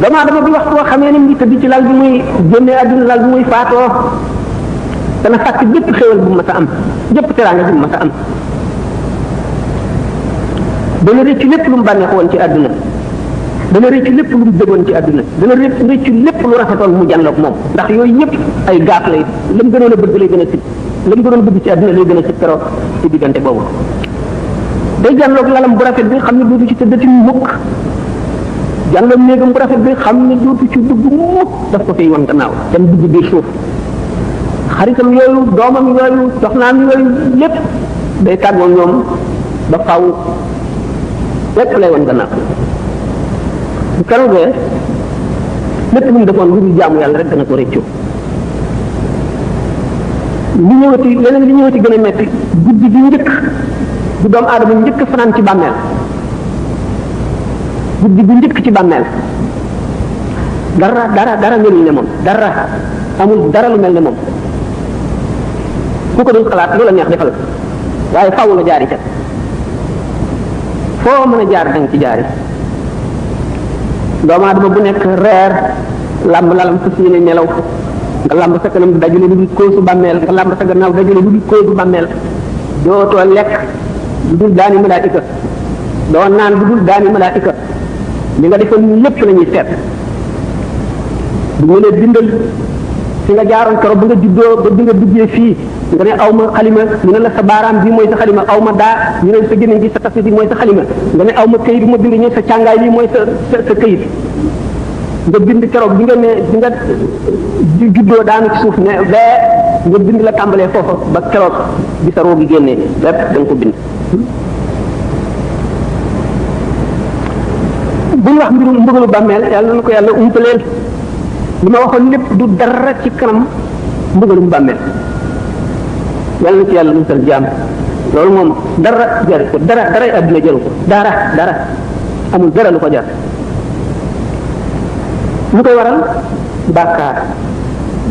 doomu aadama bi waxtu woo xamee ne ngi tëdd ci lal bi muy génnee àdduna lal bi muy faatoo dana fàtte bépp xéwal bu mas a am bépp teraanga bu mas a am dana rëccu lépp lu mu bànneexu woon ci àdduna dana rëccu lépp lu mu bëggoon ci àdduna dana rëccu lépp lu rafetoon mu jànloog moom ndax yooyu yëpp ay gaaf lay lam gënoon a bëgg lay gën a sib lam gënoon a bëgg ci àdduna lay gën a sib keroog ci diggante boobu day jànloog lalam bu rafet bi xam ne dootu ci tëddati mukk jànloog néegam bu rafet bi xam ne dootu ci dugg mukk daf ko fiy wan gannaaw dem dugg biir suuf xaritam yooyu doomam yooyu soxnaam yooyu lépp day tàggoo ñoom ba faw lépp lay wan gannaaw bu keroogee lépp lu mu defoon lu dul jaamu yàlla rek dana ko rëccu li ñëwati gën a metti guddi bi njëkk bu doomu aadama njëkk fanaan ci bàmmeel guddi bi njëkk ci bàmmeel dara melul ne moom dara amul dara lu mel ne moom ku ko dul xalaat lu la neex defal waaye faaw nga jaari ca foo mën a jaar danga ci jaari doomu aadama bu nekk reer làmb lalam fas yéene nelaw nga làmb sa kanam dajale lu dul koosu bàmmeel nga làmb sa gannaaw dajale lu dul koosu bàmmeel dootoo lekk lu dul daani malaayika doo naan lu dul daani malaayika li nga defoon lépp la ñuy seet bu ñu nee bindal fi nga jaaroon keroog ba nga juddoo ba bi nga duggee fii nga ne aw ma xalima ñu ne la sa baaraam bi mooy sa xalima aw ma daa ñu ne sa gémmiñ gi sa tafsir bi mooy sa xalima nga ne aw ma këyit bu ma bind ñu sa càngaay lii mooy sa këyit nga bind keroog bi nga ne bi nga juddoo daanu ci suuf ne bee nga bind la tàmbalee foofa ba keroog bi sa roo gi génnee lépp da nga ko bind bu ñu wax mbirum mbugalu bàmmeel yàlla na ko yàlla umpaleel li ma waxoon lépp du dara ci kanam mbugalum bàmmeel yàlla na ci yàlla musal jaam loolu moom dara jaru ko dara àdduna jaru ko dara amul dara lu ko jar lu koy waral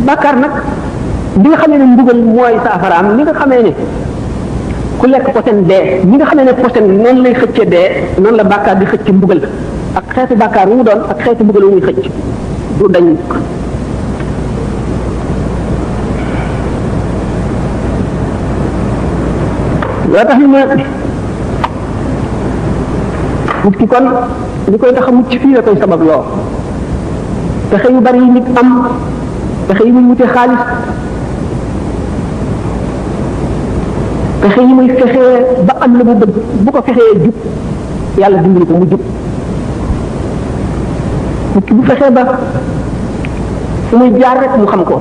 bàkkaar nag li nga xamee ne mbugal mooy saafaraam li nga xamee ne ku lekk posen dee li nga xamee ne posen noonu lay xëcce dee noonu la bàkkaar di xëcc mbugal ak xeetu bàkkaar wu mu doon ak xeetu mbugal wu muy xëcc du dañ loo tax ñu ne nit ki kon li koy tax a mucc fii la koy sabab loo pexe yu bari yi nit am pexe yi muy wute xaalis pexe yi muy fexee ba am la mu bëgg bu ko fexee jub yàlla dimbali ko mu jub nit ki bu fexee ba fu muy jaar rek mu xam ko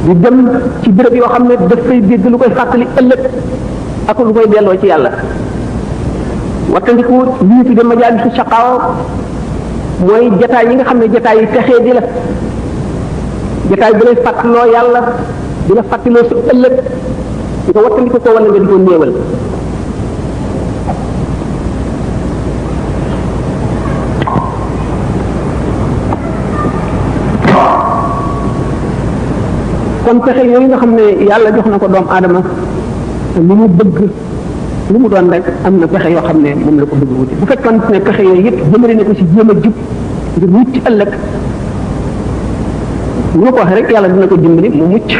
di dem ci béréb yoo xam ne daf fay dégg lu koy fàttali ëllëg ak lu koy delloo ci yàlla wattandiku li ñu tudde majaalisu shaqaawa mooy jataay yi nga xam ne jataay yi texee di la jataay bi lay fàttaloo yàlla di la fàttaloo sa ëllëg nga wattandiku ko wala nga di ko néewal kon pexe yooyu nga xam ne yàlla jox na ko doomu aadama lu mu bëgg lu mu doon rek am na pexe yoo xam ne moom la ko bëgg wuti bu fekkoon ne pexe yooyu yëpp jëmale na ko si jéem a jub ngir mucc ci ëllëg bu ma ko waxee rek yàlla dina ko dimbali mu mucc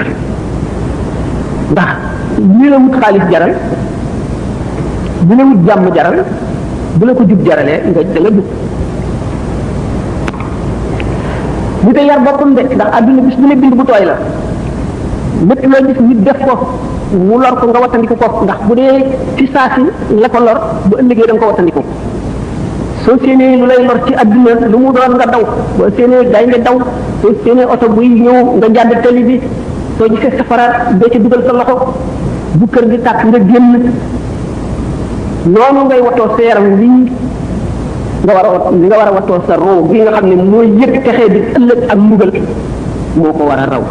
ndax lii la wut xaalis jaral bi la wut jàmm jaral bu la ko jub jaralee nga da nga jub bu te yar boppam de ndax adduna bis bu ne bind bu tooy la lépp loo gis nit def ko mu lor ko nga wattandiku ko ndax bu dee ci saasi la ko lor bu ëllëgee da nga ko wattandiku soo séenee lu lay lor ci adduna lu mu doon nga daw boo séenee day nga daw soo séenee oto buy ñëw nga jàdd tali bi soo gisee safara doo ca dugal sa loxo bu kër gi tàkk nga génn noonu ngay watoo sa yaram lii nga war a watoo sa roo gi nga xam ne mooy yëg texee di ëllëg ak mbugal moo ko war a raw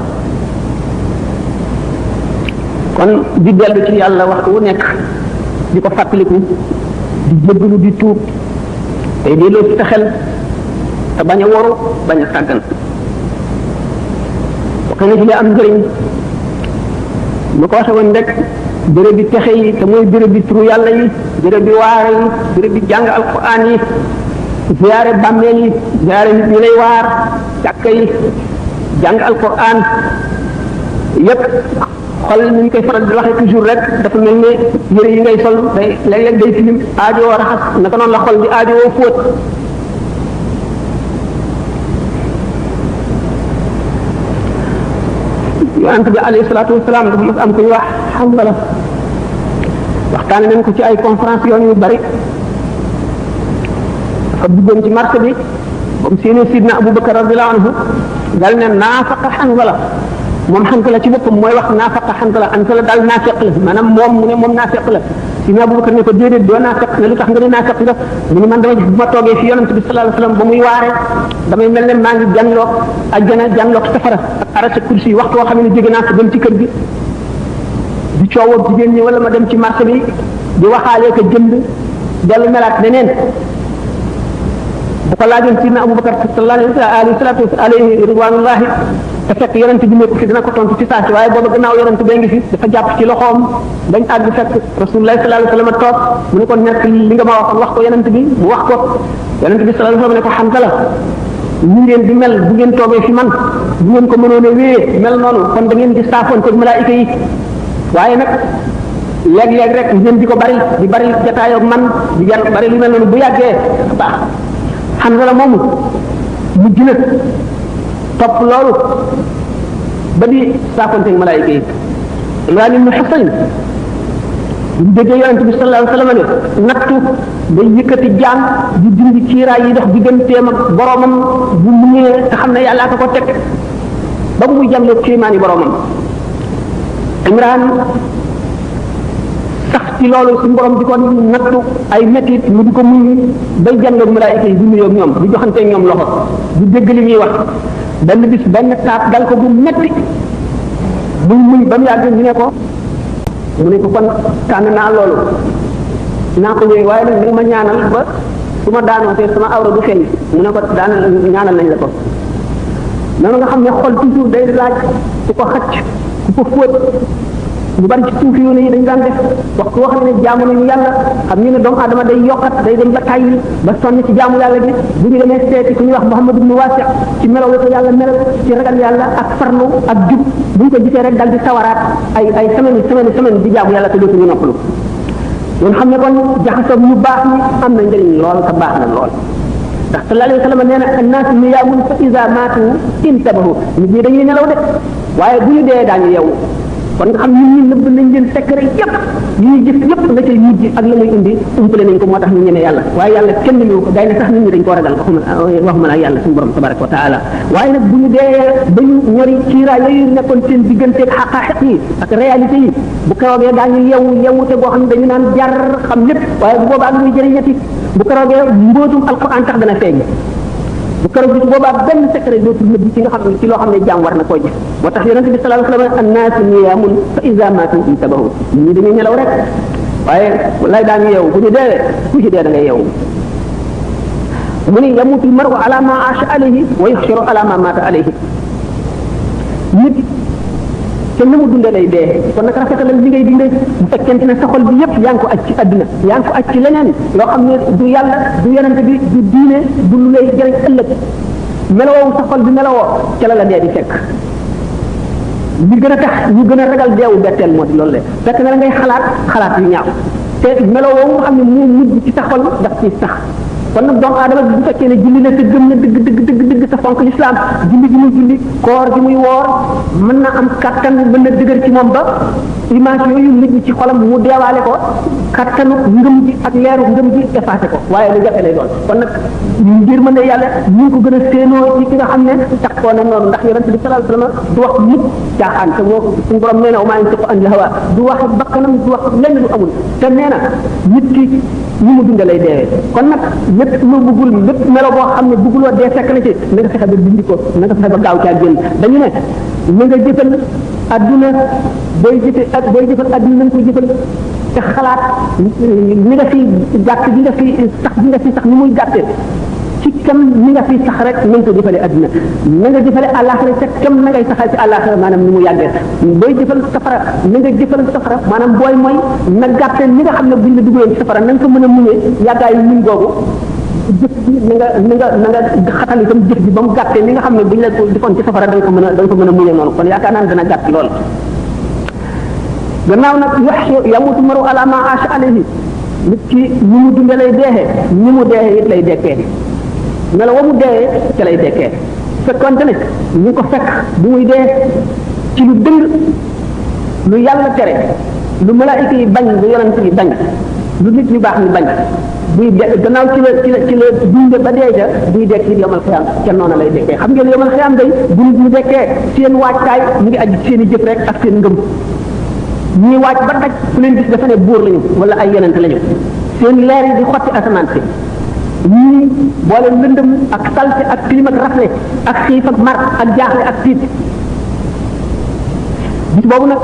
kon di dellu ci yàlla waxtu wu nekk di ko fàttaliku di jéggalu di tuub tey delloo ci sa xel te bañ a waru bañ a sàggan xëy na ci li am njëriñ lu ko waxe woon rek béréb bi texe yi te mooy béréb bi turu yàlla yi béréb bi waare yi béréb bi jàng alquran yi ziyaare bàmmeel yi ziyaare nit ñi lay waar jàkka yi jàng alquran yépp xol ni ñu koy faral di waxee toujours rek dafa mel ne yëre yi ngay sol day léeg-léeg day tilim aajowoo raxas naka noonu la xol di aajowoo fóot yonent bi alayhi salaatu wasalaam dafa mas am ku ñu wax Hanzala waxtaane nañ ko ci ay conférence yoon yu bari dafa duggoon ci marché bi ba mu séenee sidna Abubakar radiyallahu anhu dal ne naafaqa Hanzala moom Hanzala ci boppam mooy wax naafaqa Hanzala daal naafeq la maanaam moom mu ne moom naafeq la sidna Abubakar ne ko déedéet doo naafeq ne lu tax nga ne naafeq nga mu ne man dama gis bu ma toogee fi yonent bi sallallahu alayhi wasallam ba muy waaree damay mel ne maa ngi jànloog àjjana jànloog safara ak arasa kursi yi waxtu woo xam ne jóge naa ko dem ci kër gi di coowoo jigéen ñi wala ma dem ci marché bi di waxaalee ko jënd dellu melaat neneen bu ko laajoon sidna Abubakar sallallahu alayhi ridwanullahi te fekk yonent bi nekk fi dina ko tontu ci saasi waaye booba gannaaw yonent bee ngi fi dafa jàpp ci loxoom dañ àgg fekk rasulullah sallallahu alayhi wasallam toog mu ne ko nekk li nga ma waxoon wax ko yonent bi mu wax ko yonent bi sallallahu alayhi wasallam ne ko Hanzala ñu ngeen di mel bu ngeen toogee fi man bu ngeen ko mënoon a wéyee mel noonu kon da ngeen di saafoonte ak malaayika yi waaye nag léeg-léeg rek ngeen di ko bari jataayoo ak man di bari lu mel noonu bu yàggee baax Hanzala moomu mu gën a topp loolu ba di saafonte ak malaayika yi Imraan ibn Husayn bu déggee yonent bi sallallahu alayhi wasallam ne nattu day yëkkati jaam di dindi kiiraay yi dox digganteem ak boromam bu muñee te xam ne yàlla ko teg ba muy jàmlee kéemaani boromam Imraan sax ci loolu suñu borom di ko nattu ay métit mu di ko muñ bay jàngal malaayika yi di nuyoo ak ñoom di joxante ak ñoom loxo di dégg li ñuy wax benn bis benn taat dal ko bu metti muy muñ ba mu yàgg ñu ne ko mu ne ko kon tànn naa loolu naa ko ñëwee waaye nag ma ñaanal ba su ma daanoo te sama awra du feeñ mu ne ko daan ñaanal nañ la ko noonu nga xam ne xol toujours day laaj ku ko xacc ku ko fóot ñu bari ci suufi yoon yi dañ daan def waxtu wax ne jaamu nañu yàlla xam ñu ne doomu aadama day yokkat day dem ba tàyyi ba sonn ci jaamu yàlla gi bu ñu demee seeti ku ñuy wax Muhammad ibn Wasi ci melaw la ko yàlla melal ci ragal yàlla ak farlu ak jub bu ñu ko gisee rek dal di sawaraat ay semaine di jaamu yàlla te dootuñu noppalu ñun xam ne kon jaxasoo ñu baax ñi am na njëriñ lool te baax na lool ndax sallallahu alayhi wa sallam nee na annaas niyaamun fa iza maatu intabahu nit ñi dañuy nelaw de waaye bu ñu dee daañu yeewu kon nga xam nit ñi nëbb nañ leen secret yépp yi ñuy jëf yépp la cay mujj ak la muy indi umpale nañ ko moo tax ñu ñeme yàlla waaye yàlla kenn ñëw ko day na sax nit ñi dañ koo ragal waxuma la yàlla suñu borom tabaraka wa taala waaye nag bu ñu dee ba ñu ñori kiiraay yooyu nekkoon seen digganteeg xaqaaxiq yi ak réalité yi bu keroogee daañu yewwute boo xam ne dañu naan jar xam lépp waaye bu boobaa lu muy jëriñati bu keroogee mbóotum alquran tax dana feeñ bu keroog bi boobaa benn secret dootul nëbb ci nga xam ne ci loo xam ne jaam war na koo jëf moo tax yonente bi sallallahu alayhi wasallam annaasu niyaamun fa iza maatu intabahu ñi dañuy nelaw rek waaye lay daan yeewu bu ñu deewee ku ci dee da ngay yeewu mu ni yamutu maru ala ma aasha alayhi wa yuxsharu ala ma maata alayhi nit te ni mu dundee lay dee kon nag rafetalal li ngay dundee bu fekkente ne sa xol bi yépp yaa ngi ko aj ci àdduna yaa ngi ko aj ci leneen loo xam ne du yàlla du yonente bi du diine du lu lay jëriñ ëllëg melowoo sa xol bi melowoo ca la dee di fekk li gën a tax ñu gën a ragal deewu betteel moo di loolu le fekk na la ngay xalaat yu ñaaw te melowoo nga xam ne moo mujj ci sa xol daf ci sax kon nag doomu aadama bu fekkee ne julli na te gëm na dëgg sa fonk l'islam julli gi muy julli koor gi muy woor mën na am kattan mën na dëgër ci moom ba image yooyu nit ñi ci xolam mu deewaale ko kattanu ngëm ji ak leeru ngëm ji effacé ko waaye lu jafe lay doon kon nag ngir mën ne yàlla ñu ngi ko gën a séenoo ci ki nga xam ne taxoo na noonu ndax yonente bi sallallahu alayhi wasallam du wax mukk caaxaan te moo suñu borom nee na wa maa yantiqu anil hawa du wax bakkanam du wax lenn lu amul te nee na nit ki ñu mu dund lay deewee kon nag lépp lu bëggul lépp melo boo xam ne bëgguloo dee fekk na ci na nga fexe ba dindi ko na nga fexe ba gaaw caa génn dañu ne na nga jëfal adduna booy jëfal adduna na nga ko jëfal te xalaat ni nga fi gàtt bi nga fi sax ni muy gàtte ci kam ni nga fi sax rek na nga ko jëfale adduna na nga jëfale àllaaxira te kam na ngay saxal ci àllaaxira maanaam ni mu yàggee booy jëfal safara na nga jëfal safara maanaam booy mooy na gàtte ni nga xam ne buñ la dugalee ci safara na nga ko mën a muñee yàggaayu muñ googu jëf bi na nga xatal itam jëf bi ba mu gàttee ni nga xam ne buñ la ko defoon ci safara da nga ko mën a muñe noonu kon yaakaar naa dana gàtt lool gannaaw nag yamutu maru ala ma asha alayhi nit ki ni mu dunde lay deexee ni mu deexee it lay dekkee melo wa mu deexee ca lay dekkee fekkonte ne ñu ko fekk bu muy dee ci lu dëng lu yàlla tere lu malaayika yi bañ lu yonent yi bañ lu nit ñu baax ñu bañ buy de gannaaw ci la dunde ba dee ja buy dekk ci yomal xiyam ca noonu lay dekkee xam ngeen yomal xiyam day bu nit ñu dekkee seen waajtaay mu ngi aju seen i jëf rek ak seen ngëm ñii waaj ba daj ku leen gis dafa ne buur lañu wala ay yonent lañu seen leer yi di xotti asamaan si ñii boole lëndëm ak salte ak tilim ak rafle ak xiif ak mar ak jaaxle ak tiit bis boobu nag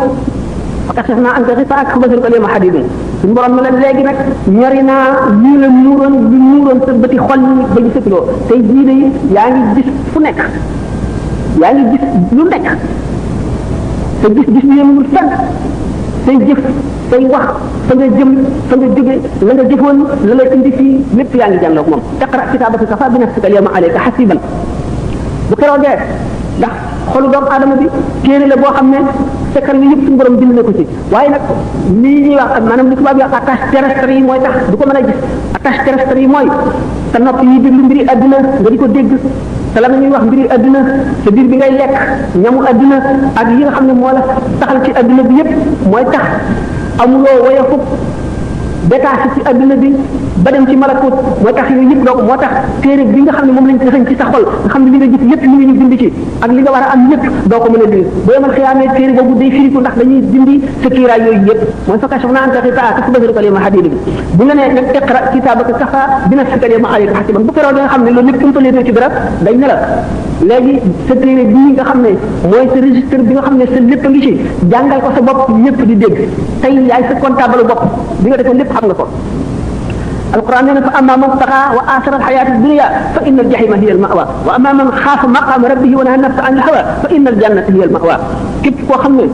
fakasef naa ante xifa ak xubasir ko leema xadidun suñu borom ne la léegi nag ñori naa lii la muuroon sa bëti xol yi ba ñu sëkkaloo tey jii de yaa ngi gis fu nekk yaa ngi gis lu nekk te gis bi yemul fenn say jëf say wax fa nga jëm fa nga jóge la nga jëfoon la lay indi fii lépp yaa ngi jànloog moom iqra kitaabaka kafaa bi nafsika al yawma alayka hasiban bu keroogee ndax xolu doomu aadama bi téere la boo xam ne sekkar yi yëpp suñu borom bind na ko ci waaye nag lii ñuy wax maanaam li tubaab yi wax attache terrestre yi mooy tax du ko mën a gis attache terrestre yi mooy sa nopp yi déglu mbiri adduna nga di ko dégg te la nga ñuy wax mbiri adduna sa biir bi ngay lekk ñamu adduna ak yi nga xam ne moo la taxal ci adduna bi yëpp mooy tax amuloo woyofu détaché ci adduna bi ba dem ci malakut mooy tax yooyu yëpp donc moo tax téere bi nga xam ne moom lañ defañ ci sa xol nga xam ne li nga gis lépp li ñu bind ci ak li nga war a am lépp doo ko mën a dindi boo yemal xiyaamee téere boobu day firiku ndax dañuy dindi sa kiiraay yooyu yëpp mooy fa kashafna anka ghita'aka fatubsiru al-yawma hadid bi bu nga nee nag iqra kitabaka kafa bi nafsika al-yawma alayka hasiban bu keroog nga xam ne loolu lépp umpalee ci dara dañ ne la léegi sa téere bii nga xam ne mooy sa registre bi nga xam ne sa lépp a ngi ci jàngal ko sa bopp ñëpp di dégg tey yaay sa comptable bopp bi nga defoon lépp xam nga ko القرآن يقول فأما من طغى وآثر الحياة الدنيا فإن الجحيم هي المأوى وأما من خاف مقام ربه ونهى النفس عن الهوى فإن الجنة هي المأوى képp koo xam ne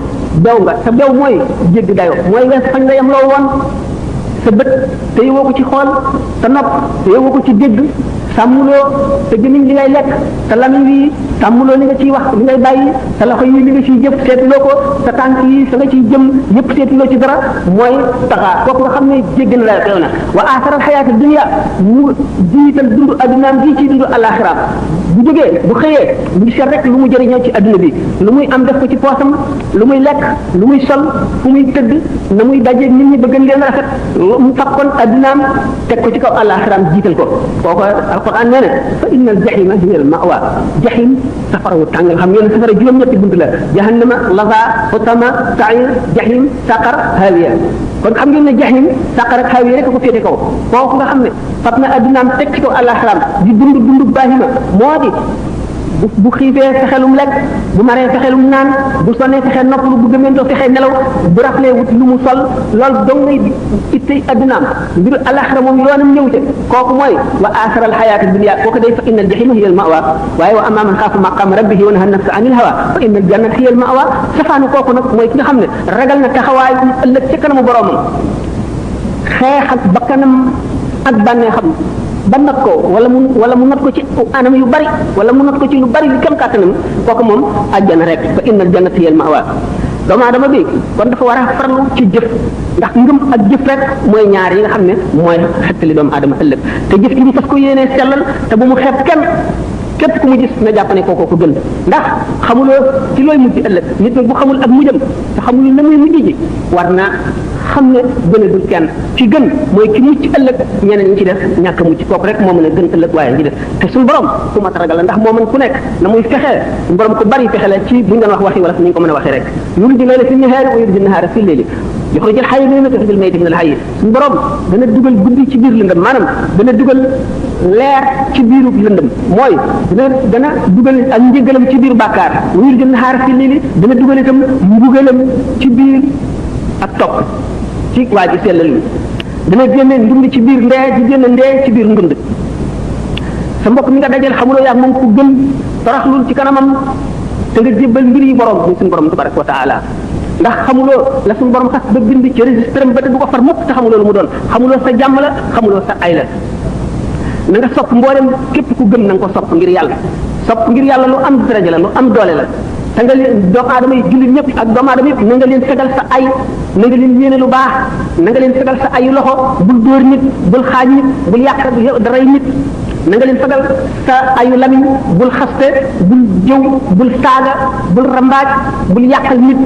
bew nga sa bew mooy jéggi dayo mooy nga fañ la yem loo woon sa bët te yowoo ko ci xool sa nopp te yowoo ko ci dégg sàmmuloo te gëmiñ li ngay lekk sa lamiñ wi sàmmuloo li nga ciy wax li ngay bàyyi sa loxo yi li nga ciy jëf seetuloo ko sa tànk yi sa nga ciy jëm yëpp seetuloo ci dara mooy taxaa kooku nga xam ne jégg na la xew na wa aasaral xayaata dunya mu jiital dund addunaam gii ci dund alaxiraam bu jógee bu xëyee mu ngi seet rek lu mu jëriñoo ci adduna bi lu muy am def ko ci poosam lu muy lekk lu muy sol fu muy tëdd na muy dajeeg nit ñi ba gën leen rafet mu fakkoon addunaam teg ko ci kaw alaxiraam jiital ko kooku alquran nee na fa inna al jahima hiya al mawa jahim safara wu tàng xam ngeen safara juróom-ñetti bunt la jahannama laza utama sair jahim saqar hawiya kon xam ngeen ne jahim saqar ak hawiya rek ko féete kaw kooku nga xam ne fab na addunaam teg ci kaw alaxiraam di dund baahima moo di bu xiifee fexelum lekk bu maree fexelum naan bu sonnee fexe noppalu bu gëmentoo fexe nelaw bu raflee wut lu mu sol loolu dong ngay ittey addunaam mbiru alaxira moom yoonam ñëw ca kooku mooy wa aasaral xayaata dunya kooku day fa inna al jahima hiya al mawa waaye wa amma man xaafa maqama rabbihi wa naha nafsa anil hawa fa inna al jannata hiya al mawa safaanu kooku nag mooy ki nga xam ne ragal na taxawaay ëllëg ca kanamu boromam xeex ak bakkanam ak bànnee xam ba nat ko wala mu nat ko ci anam yu bari wala mu nat ko ci lu bari li kam kàttanam kooku moom àjjana rek fa innal jannata hiya al ma'wa doomu aadama bi kon dafa war a farlu ci jëf ndax ngëm ak jëf rek mooy ñaar yi nga xam ne mooy xettali doomu aadama ëllëg te jëf gi ñu fas ko yéenee sellal te bu mu xeeb kenn képp ku mu gis na jàpp ne kookoo ko gën ndax xamuloo ci looy mujj ëllëg nit nag bu xamul ak mujjam te xamul na muy mujj ji war na xam ne gën a dul kenn ci gën mooy ki mucc ëllëg ñeneen ñi ci def ñàkk mucc kooku rek moo mën a gën ëllëg waaye ñi def te suñu borom ku mat ragal la ndax moo mën ku nekk na muy fexee suñu borom ku bari fexe la ci buñ doon wax waxi wala ni ñu ko mën a waxee rek yuliju layla fi nahaari wa yuliju nahaara fi layli yuxrijul hayya mina al-mayyiti wa yuxrijul mayyita mina al-hayyi suñu borom dana dugal guddi ci biir lëndëm maanaam dana dugal leer ci biiru lëndëm mooy dana dugal ak njëgalam ci biir bàkkaar wa yuxrijul nahaara fi layli dana dugal itam mbugalam ci biir ak topp ci waa ji sellal yi dana génne ndund ci biir ndee di génne ndee ci biir ndund sa mbokk mi nga dajal xamuloo yaa moom ku gën toroxlul ci kanamam te nga jébbal mbir yi borom muy suñu borom tabaraka wa taala ndax xamuloo la suñu borom xas ba bind ci registre ba te du ko far mukk te xamuloo lu mu doon xamuloo sa jàmm la xamuloo sa ay la na nga sopp mboolem képp ku gëm na nga ko sopp ngir yàlla sopp ngir yàlla lu am daraja la lu am doole la te nga leen doomu aadama yi jullit ñëpp ak doomu aadama yëpp na nga leen fegal sa ay na nga leen yéene lu baax na nga leen fegal sa ayu loxo bul dóor nit bul xaaj nit bul yàq daray nit na nga leen fegal sa ayu lamiñ bul xaste bul jëw bul saaga bul rambaaj bul yàqal nit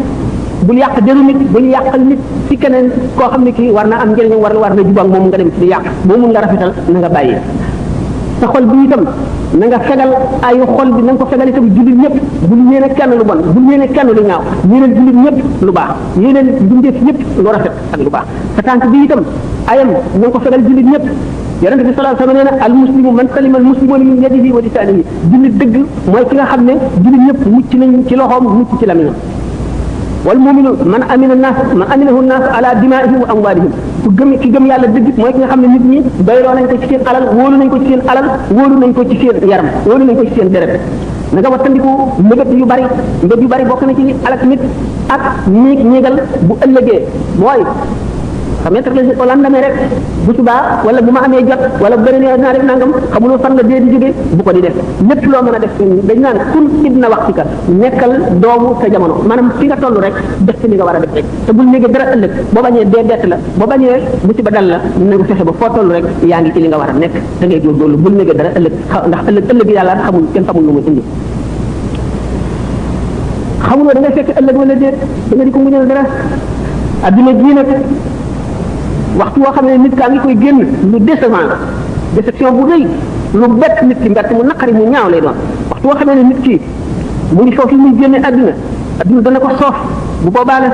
bul yàq deru nit bul yàqal nit ci keneen koo xam ne kii war na am njëriñam war na jubag moom nga dem ci di yàq boo mun nga rafetal na nga bàyyi sa xol bi itam na nga fegal ayu xol bi na nga ko fegal itam jullit ñëpp bul yéene kenn lu bon bul yéene kenn lu ñaaw yéeneen jullit ñëpp lu baax yéeneen bindeef ñëpp lu rafet ak lu baax sa tànk bi itam ayam na nga ko fegal jullit ñëpp yonente bi sallallahu alayhi wasallam nee na al muslimu man salima al muslimuna min yadihi wa lisanihi jullit dëgg mooy ki nga xam ne jullit ñëpp mucc nañ ci loxoom mucc ci lamiñam wal mu'minu man aminahu an-nas ala dima'ihim wa amwalihim ku gëm ki gëm yàlla dëgg mooy ki nga xam ne nit ñi doyloo nañ ko ci seen alal wóolu nañ ko ci seen alal wóolu nañ ko ci seen yaram wóolu nañ ko ci seen deret na nga wattandiku mbëgët yu bari bokk na ci alak nit ak ñéegal bu ëllëgee mooy xam ne la ko lan rek bu subaa wala bu ma amee jot wala bu bëri naa def nangam xamuloo fan la dee di jóge bu ko di def lépp loo mën a def dañ naan kun ibna waxtika nekkal doomu sa jamono maanaam fi nga toll rek def ci li nga war a def rek te bul néegee dara ëllëg boo bañee dee dett la boo bañee musiba dal la na nga fexe ba foo toll rek yaa ngi ci li nga war a nekk da ngay góorgóorlu bul néegee dara ëllëg ndax ëllëg yàlla kenn xamul lu muy indi xamuloo da ngay fekk ëllëg wala déet da nga di ko muñal dara adduna ji nag waxtu woo xam ne nit kaa ngi koy génn lu décevant la déception bu rëy lu bett nit ki mbett mu naqari mu ñaaw lay doon waxtu woo xam ne nit ki mu ngi foofu muy génne adduna dana ko soof bu boobaa la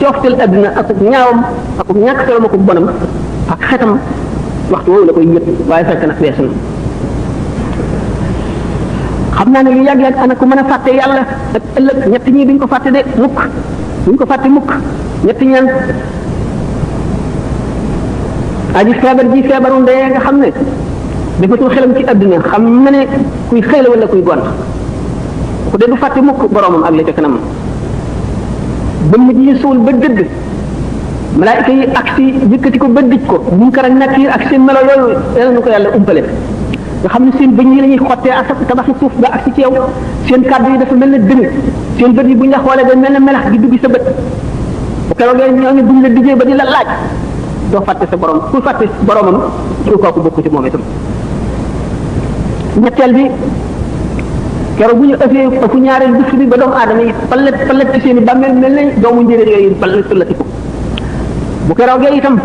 cooftel adduna ak ñaawam ak ñàkk solom ak bonam ak xetam waxtu woowu la koy yëg waaye fekk na weesu na xam naa ne lu yàgg-yàgg ana ko mën a fàtte yàlla ak ëllëg ñett ñii duñ ko fàtte de mukk duñ ko fàtte mukk ñett ñaan aji feebar ji feebaru ndee nga xam ne defatul xelam ci àdduna xam na ne kuy xëy la wala kuy gont ku dee du fàtte mukk boromam ak la ca kanam bëmm ji ñu suul ba dëdd malaayika yi ak si yëkkati ko ba dij ko munkar ak nakiir ak seen melo yooyu yàlla nu ko yàlla umpale nga xam ne seen bëñ yi la ñuy xottee ak tabaxi suuf ba ak si ci yow seen kàddu yi dafa mel ne dënn seen bët yi bu ñu la xoolee day mel ne melax gi dugg sa bët bu keroogee ñooñu buñ la dijee ba di la laaj doo fàtte sa borom ku fàtte boromam kooku bokku ci moom itam ñetteel bi keroog bu ñu ëffee ñaareel bés bi ba doomu aadama yi palet ci seen i bàmmeel mel ne doomu njëriñ yooyu palet sullatiku bu keroogee itam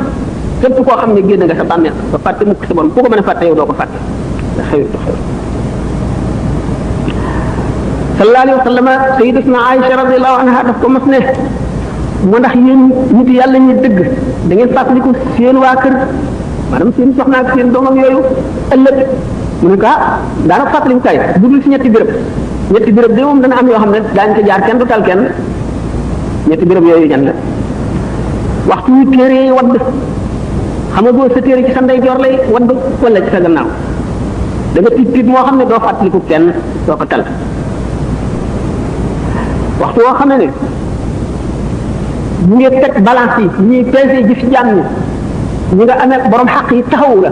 képp koo xam ne génn nga sa bàmmeel ba fàtte mukk sa borom ku ko mën a fàtte yow doo ko fàtte da xew sallallahu alayhi wa sallam sayyidatuna Aïcha radiyallahu anha daf ko mas ne moo ndax yéen nit yàlla ñu dëgg da ngeen fàttaliku seen waa kër maanaam seen soxna ak seen doomam yooyu ëllëg mu ne ko daana fàttaliku kay budul si ñetti béréb de moom dana am yoo xam ne daañu ko jaar kenn du tal kenn ñetti béréb yooyu ñan la waxtu yu téere yi wadd xam nga boo sa téere ci sa ndeyjoor lay wadd wala ci sa gannaaw da nga tiit moo xam ne doo fàttaliku kenn doo ko tal waxtu woo xam ne ñu ngi teg balance yi ñuy peese jëf jaam ñi nga amee borom xaq yi taxawu la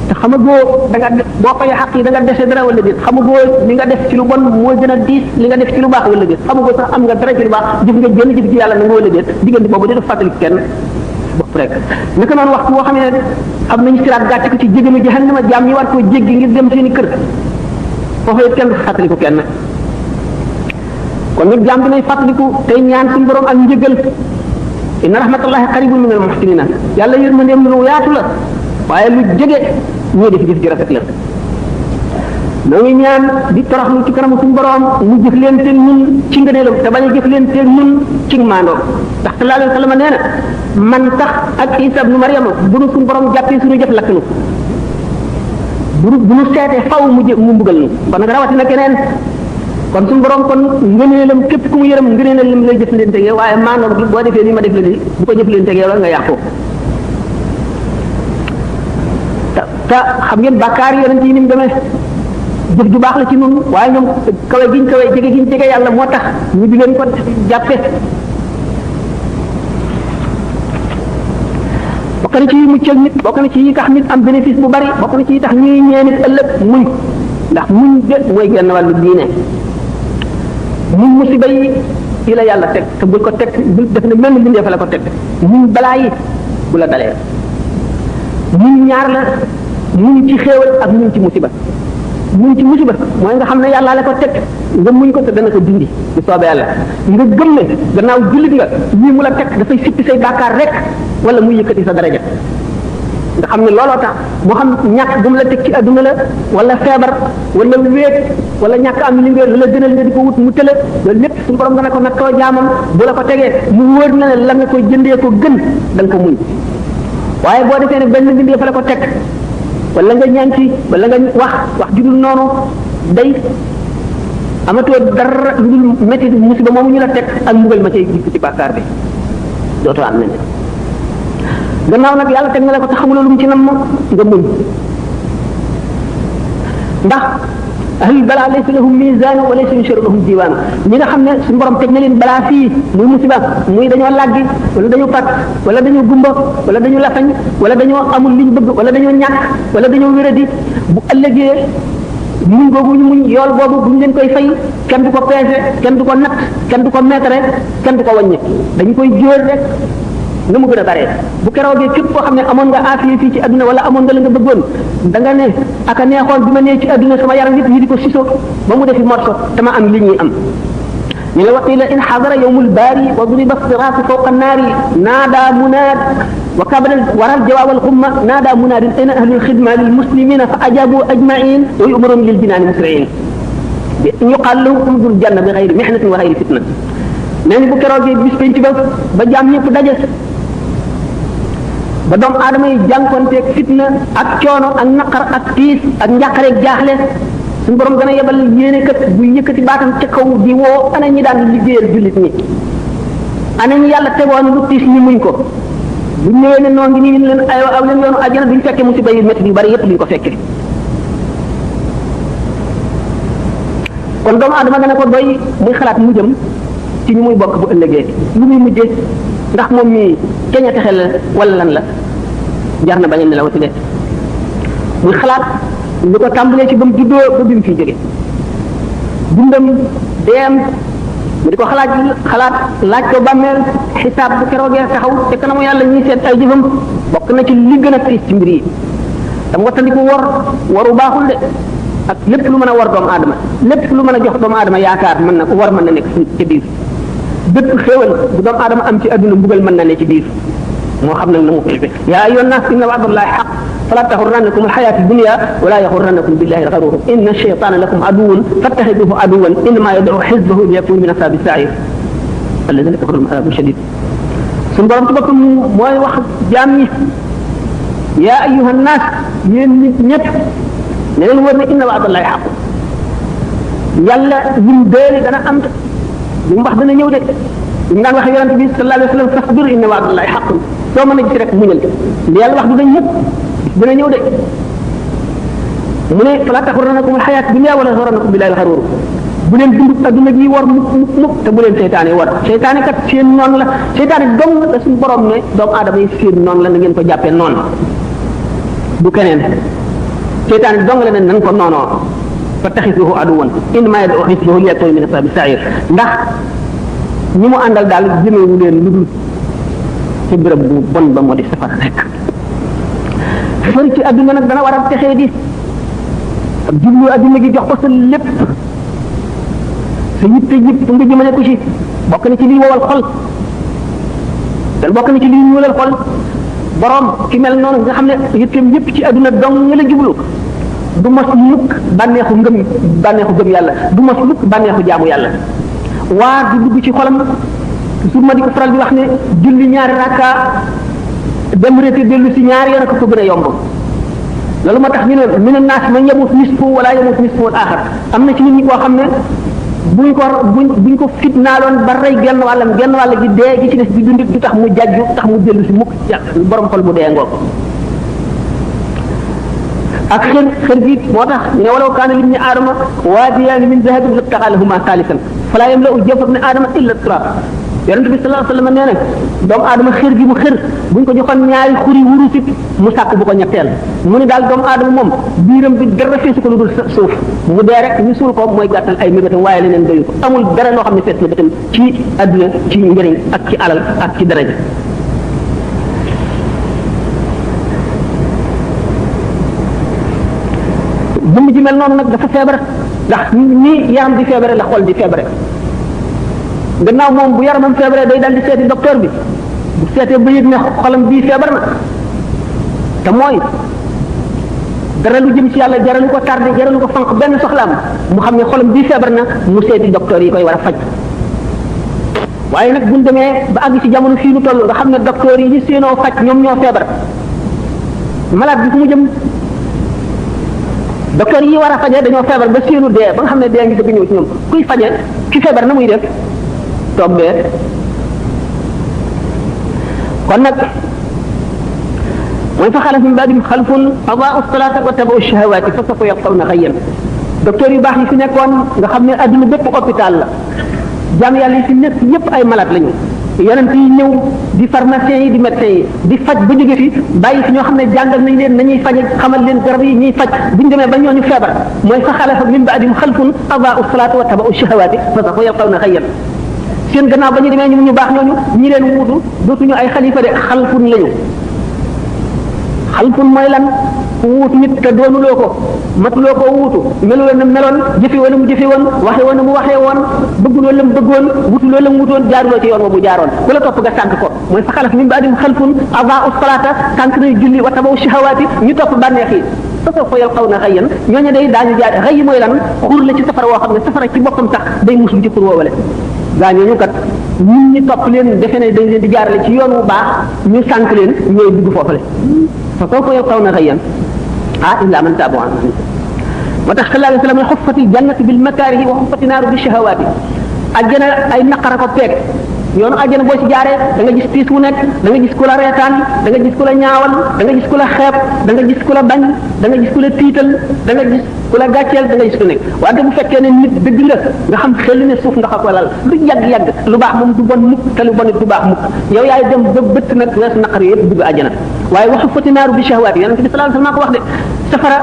te xamagoo da nga boo fayee xaq yi da nga dese dara wala déet xamagoo li nga def ci lu bon moo gën a diis li nga def ci lu baax wala déet xamagoo sax am nga dara ci lu baax jëf nga jënd jëf ci yàlla na nga wala déet diggante boobu di def fàttali kenn bopp rek naka noonu waxtu boo xam ne am nañu siraat gàcce ko ci jéggalu jahannama jaam ñi war koo jéggi ngir dem seen i kër foofu it kenn du fàttali ko kenn kon nag jaam bi nay fàttaliku tey ñaan suñu borom ak njëgal inna rahmatullahi qaribun min al muhsinina yàlla yërmandeem lu yaatu la waaye lu jege ñii def jëf ji rafet la noo ngi ñaan di toroxlu ci kanamu suñu borom mu jëf leen teel ñun ci ngëneelam te bañ a jëf leen teel ñun ci maandoom ndax sallallahu alayhi wa sallam nee na man tax ak Isa ibnu Maryama bu nu suñu borom jàppee suñu jëf lakk nu bu nu seetee faw mu mbugal nu kon nag rawatina keneen kon suñu borom kon ngëneelam képp ku mu yërëm ngëneelam lay jëf leen tegee waaye maandoom gi boo defee nii ma def la nii bu ko jëf leen tegee la nga yàqu te xam ngeen bàkkaar yonent yi ni mu demee jëf ju baax la ci nun waaye ñoom kawe giñ kawe jege giñ jege yàlla moo tax ñu di leen ko jàppe bokk na ci yi muccal nit bokk na ci yi tax nit am bénéfice bu bari bokk na ci yi tax ñuy ñee nit ëllëg muñ ndax muñ de mooy genn wàllu diine muñ musiba yi la yàlla teg te bul ko teg bul def ne mel ni bindee fa la ko teg muñ balaa yi bu la dalee muñ ñaar la muñ ci xéewal ak muñ ci musiba muñ ci musiba mooy nga xam ne yàlla la ko teg nga muñ ko te dana ko dindi bu soobee yàlla nga gëm ne gannaaw jullit nga lii mu la teg dafay sippi say bàkkaar rek wala muy yëkkati sa daraja nga xam ne looloo tax moo xam ñàkk bu mu la teg ci adduna la wala feebar wala wéet wala ñàkk am li nga la gënal nga di ko wut mu tële loolu lépp suñu borom nga ne ko nattoo jaamam bu la ko tegee mu wóor na ne la nga ko jëndee ko gën da nga ko muñ waaye boo defee ne benn bindee fa la ko teg wala nga ñaan ci wala nga wax judul noonu day amatoo dara lu dul métti musiba moomu ñu la teg ak mbugal ma cay gis ci bàkkaar bi dootoo am leneen gannaaw nag yàlla teg na la ko te xamuloo lu mu ci nam nga muñ ndax ahlul balaa laysa lahum miisaan wa laysa yusharu lahum diiwaan ñi nga xam ne suñu borom teg na leen balaa fii muy musiba muy dañoo làggi wala dañoo pat wala dañoo gumba wala dañoo lafañ wala dañoo amul liñ bëgg wala dañoo ñàkk wala dañoo wéradi bu ëllëgee muñ googu ñu muñ yool boobu bu ñu leen koy fay kenn du ko peese kenn du ko natt kenn du ko meetare kenn du ko wàññi dañu koy jóor rek na mu gën a bare bu keroogee képp koo xam ne amoon nga aafiya fii ci adduna wala amoon nga la nga bëggoon da nga ne aka neexoon bi ma nee ci adduna sama yaram yëpp ñu di ko siso ba mu defi morso dama am li ñuy am ñu la waqila in xadara yawmul baari wa duriba siraatu fawqa naari naada munaad wa kabara waral jawaab alxumma naada munaadin ayna ahlul xidma lil muslimina fa ajabu ajmain wa yu'marum lil jinaani musriin yuqaal lahum udxulul janna bi xayri mihnatin wa xayri fitna nee ni bu keroogee bis penc ba jaam ñëpp daje ba doomu aadama yi jànkonteeg fitna ak coono ak naqar ak tiis ak njàqareeg jaaxle suñu borom gën a yebal yéene kat buy yëkkati baatam ca kaw di woo ana ñi daan liggéeyal jullit ñi ana ñi yàlla tegoon lu tiis ñu muñ ko bu ñëwee ne noo ngi nii leen aywa aw leen yoonu àjjana duñ fekkee musiba yu métti yu bari yëpp duñ ko fekkee kon doomu aadama gën a ko doy muy xalaat mu jëm ci ñu muy bokk bu ëllëgee lu muy mujjee ndax moom mii keña texe la wala lan la jar na bañ a nelawati de muy xalaat lu ko tàmbalee ci ba mu juddoo ba bi mu fiy jóge dundam deem mu di ko xalaat laaj ko bàmmeel xisaab bu keroogee taxaw te kanamu yàlla ñuy seet ay jëfam bokk na ci li gën a tiis ci mbir yi dam wattandiku waru baaxul de ak lépp lu mën a war doomu aadama lépp lu mën a jox doomu aadama yaakaar mën na war mën na nekk ci biir bépp xéewal bu doomu aadama am ci adduna mbugal mën na ne ci biir moo xam nag na mu koy fe yaa ayyuhan naas inna wa'dallahi haqq fala taxurrannakum alxayaatu dunya wala yaxurrannakum billahi alxaruur inna shaytaana lakum aduwwun fattaxiduhu aduwwan innamaa yad'u xizbahu liyakunu min ashaabi sa'iir alladina kafaru lahum azaabun shadiid suñu borom ci boppam mooy wax jaam ñi yaa ayyuhan naas yéen nit ñëpp ne leen wër ne inna wa'dallahi haqq yàlla lim déeli dana am li mu wax dana ñëw de li mu daan wax yonente bi sallallahu alayhi wa sallam fasbir inna wa'dallahi haqqun soo mën a gis rek muñal li yàlla wax du dañ mukk dana ñëw de mu ne fala taxurrannakum alxayaat dunya wala yaxurrannakum billahi alxaruur bu leen dund adduna gi war mukk te bu leen seytaane war seytaane kat seen noonu la seytaane dong la suñu borom ne doomu aadama yi seen noonu la na ngeen ko jàppee noonu du keneen seytaane dong la ne nan ko noonoo fattaxisuhu aduwwan innamaa yad'u xizbahu liyakunu min ashaabi sa'iir ndax ñi mu àndal daal jëmewu leen lu dul ci béréb bu bon ba moo di safara rek fëri ci adduna nag dana war a texee di ak jublu adduna gi jox ko sa lépp sa yitte yëpp nga jëmale ko ci bokk na ci liy wowal xol te bokk na ci liy ñuulal xol borom ki mel noonu nga xam ne yitteem yëpp ci adduna dong nga la jublu du mos mukk bànneexu gëm yàlla du mos mukk bànneexu jaamu yàlla waar di dugg ci xolam su ma di ko faral di wax ne julli ñaari rakka dem reete dellu si ñaari yoon ko gën a yomb loolu moo tax ñu ne mina naas man yamut nisfu wala yamut nisfu al axar am na ci nit ñi koo xam ne buñ ko fitnaaloon ba rey genn wàll gi dee gi ci des di dundit du tax mu jajju tax mu dellu si mukk borom xol bu dee ngoog ak xër gi moo tax ñu ne walaw kaana libni aadama waadiyaani min dahabin labtagaa lahumaa saalisan falaa yamla'u jawfa ibni aadama illa turaab yonent bi sallallahu alayhi wasallam nee na doomu aadama xër gi mu xër buñ ko joxoon ñaari xuri wurusit mu sàkk bu ko ñetteel mu ne daal doomu aadama moom biiram bi dara feesu ko lu dul suuf mu dee rek ñu suul ko mooy gàttal ay mébétam waaye leneen doyu ko amul dara loo xam ne fees na bëtam ci adduna ci njëriñ ak ci alal ak ci daraja jëmm ji mel noonu nag dafa feebar ndax ni yaram di feebare la xol di feebare gannaaw moom bu yaramam feebare day dal di seeti docteur bi bu seetee ba yëg ne xolam bii feebar na te mooy dara lu jëm ci yàlla jaralu ko tardé jaralu ko fanq benn soxlaam mu xam ne xolam bii feebar na mu seeti docteur yi koy war a faj waaye nag buñ demee ba àgg ci jamono fii nu toll nga xam ne docteur yi ñu séenoo faj ñoom ñoo feebar malade bi fu mu jëm docteur yi war a faje dañoo feebar ba séenu dee ba nga xam ne dee ngi bëgg ñëw ci ñoom kuy faje ki feebar na muy def toog dee kon nag mooy fa xalaf min ba'dihim xalfun adaa'u salaata wa tabaa'u shahawaati fa sawfa yalqawna ghayyan docteur yu baax yi fi nekkoon nga xam ne adduna bépp hôpital la jaam yàlla yi fi nekk yépp ay malade lañu yonent yi ñëw di pharmacien yi di médecin yi di faj ba jóge fi bàyyi fi ñoo xam ne jàngal nañ leen nañuy faje xamal leen garab yi ñuy faj buñ demee ba ñooñu feebar mooy fa xalafa min ba'dihim xalfun adaa'u salaata wa tabaa'u shahawaati fa sawfa yalqawna ghayyan seen gannaaw ba ñu demee ñu baax ñooñu ñi leen wuutu dootuñu ay xalifa de xalfun lañu xalfun mooy lan ku wuutu nit te doonuloo ko matuloo ko wuutu meluloo na meloon jëfe woon mu jëfe woon waxe woon mu waxee woon bëgguloo la mu bëggoon wutuloo la mu wutoon jaaruloo ci yoon wa bu jaaroon ku la topp nga sànk ko mooy fa xalaf min ba'dihim xalfun adaa'u salaata sànk nañ julli wa tabaw shahawaati ñu topp bànneex yi fa sawfa yalqawna ghayyan ñooñu day daañu jaar xëy mooy lan xur la ci safara woo xam ne safara ci boppam sax day muslu ci xur woowale gaa ñooñu kat ñun ñi topp leen defe ne dañ leen di jaarale ci yoon wu baax ñu sànk leen ñooy dugg foofale fa sawfa yalqawna ghayyan illa man taaba wa amana moo tax sallallahu alayhi wa sallam xuffatil jannatu bil makaarihi wa xuffati naaru bi shahawaati àjjana ay naqara ko peeg yoonu àjjana boo ci jaaree da nga gis tiis wu nekk da nga gis ku la reetaan da nga gis ku la ñaawal da nga gis ku la xeeb da nga gis ku la bañ da nga gis ku la tiital da nga gis ku la gàcceel da nga gis ku nekk wante bu fekkee ne nit dëgg nga xam xel ne suuf ndax ak walal lu yàgg-yàgg lu baax moom du bon mukk te lu bon it du baax mukk yow yaay dem ba bëtt nag weesu naqar yëpp dugg àjjana waaye waxu fati naaru bi shahwaat yonent bi sallallahu alayhi wasallam ko wax de safara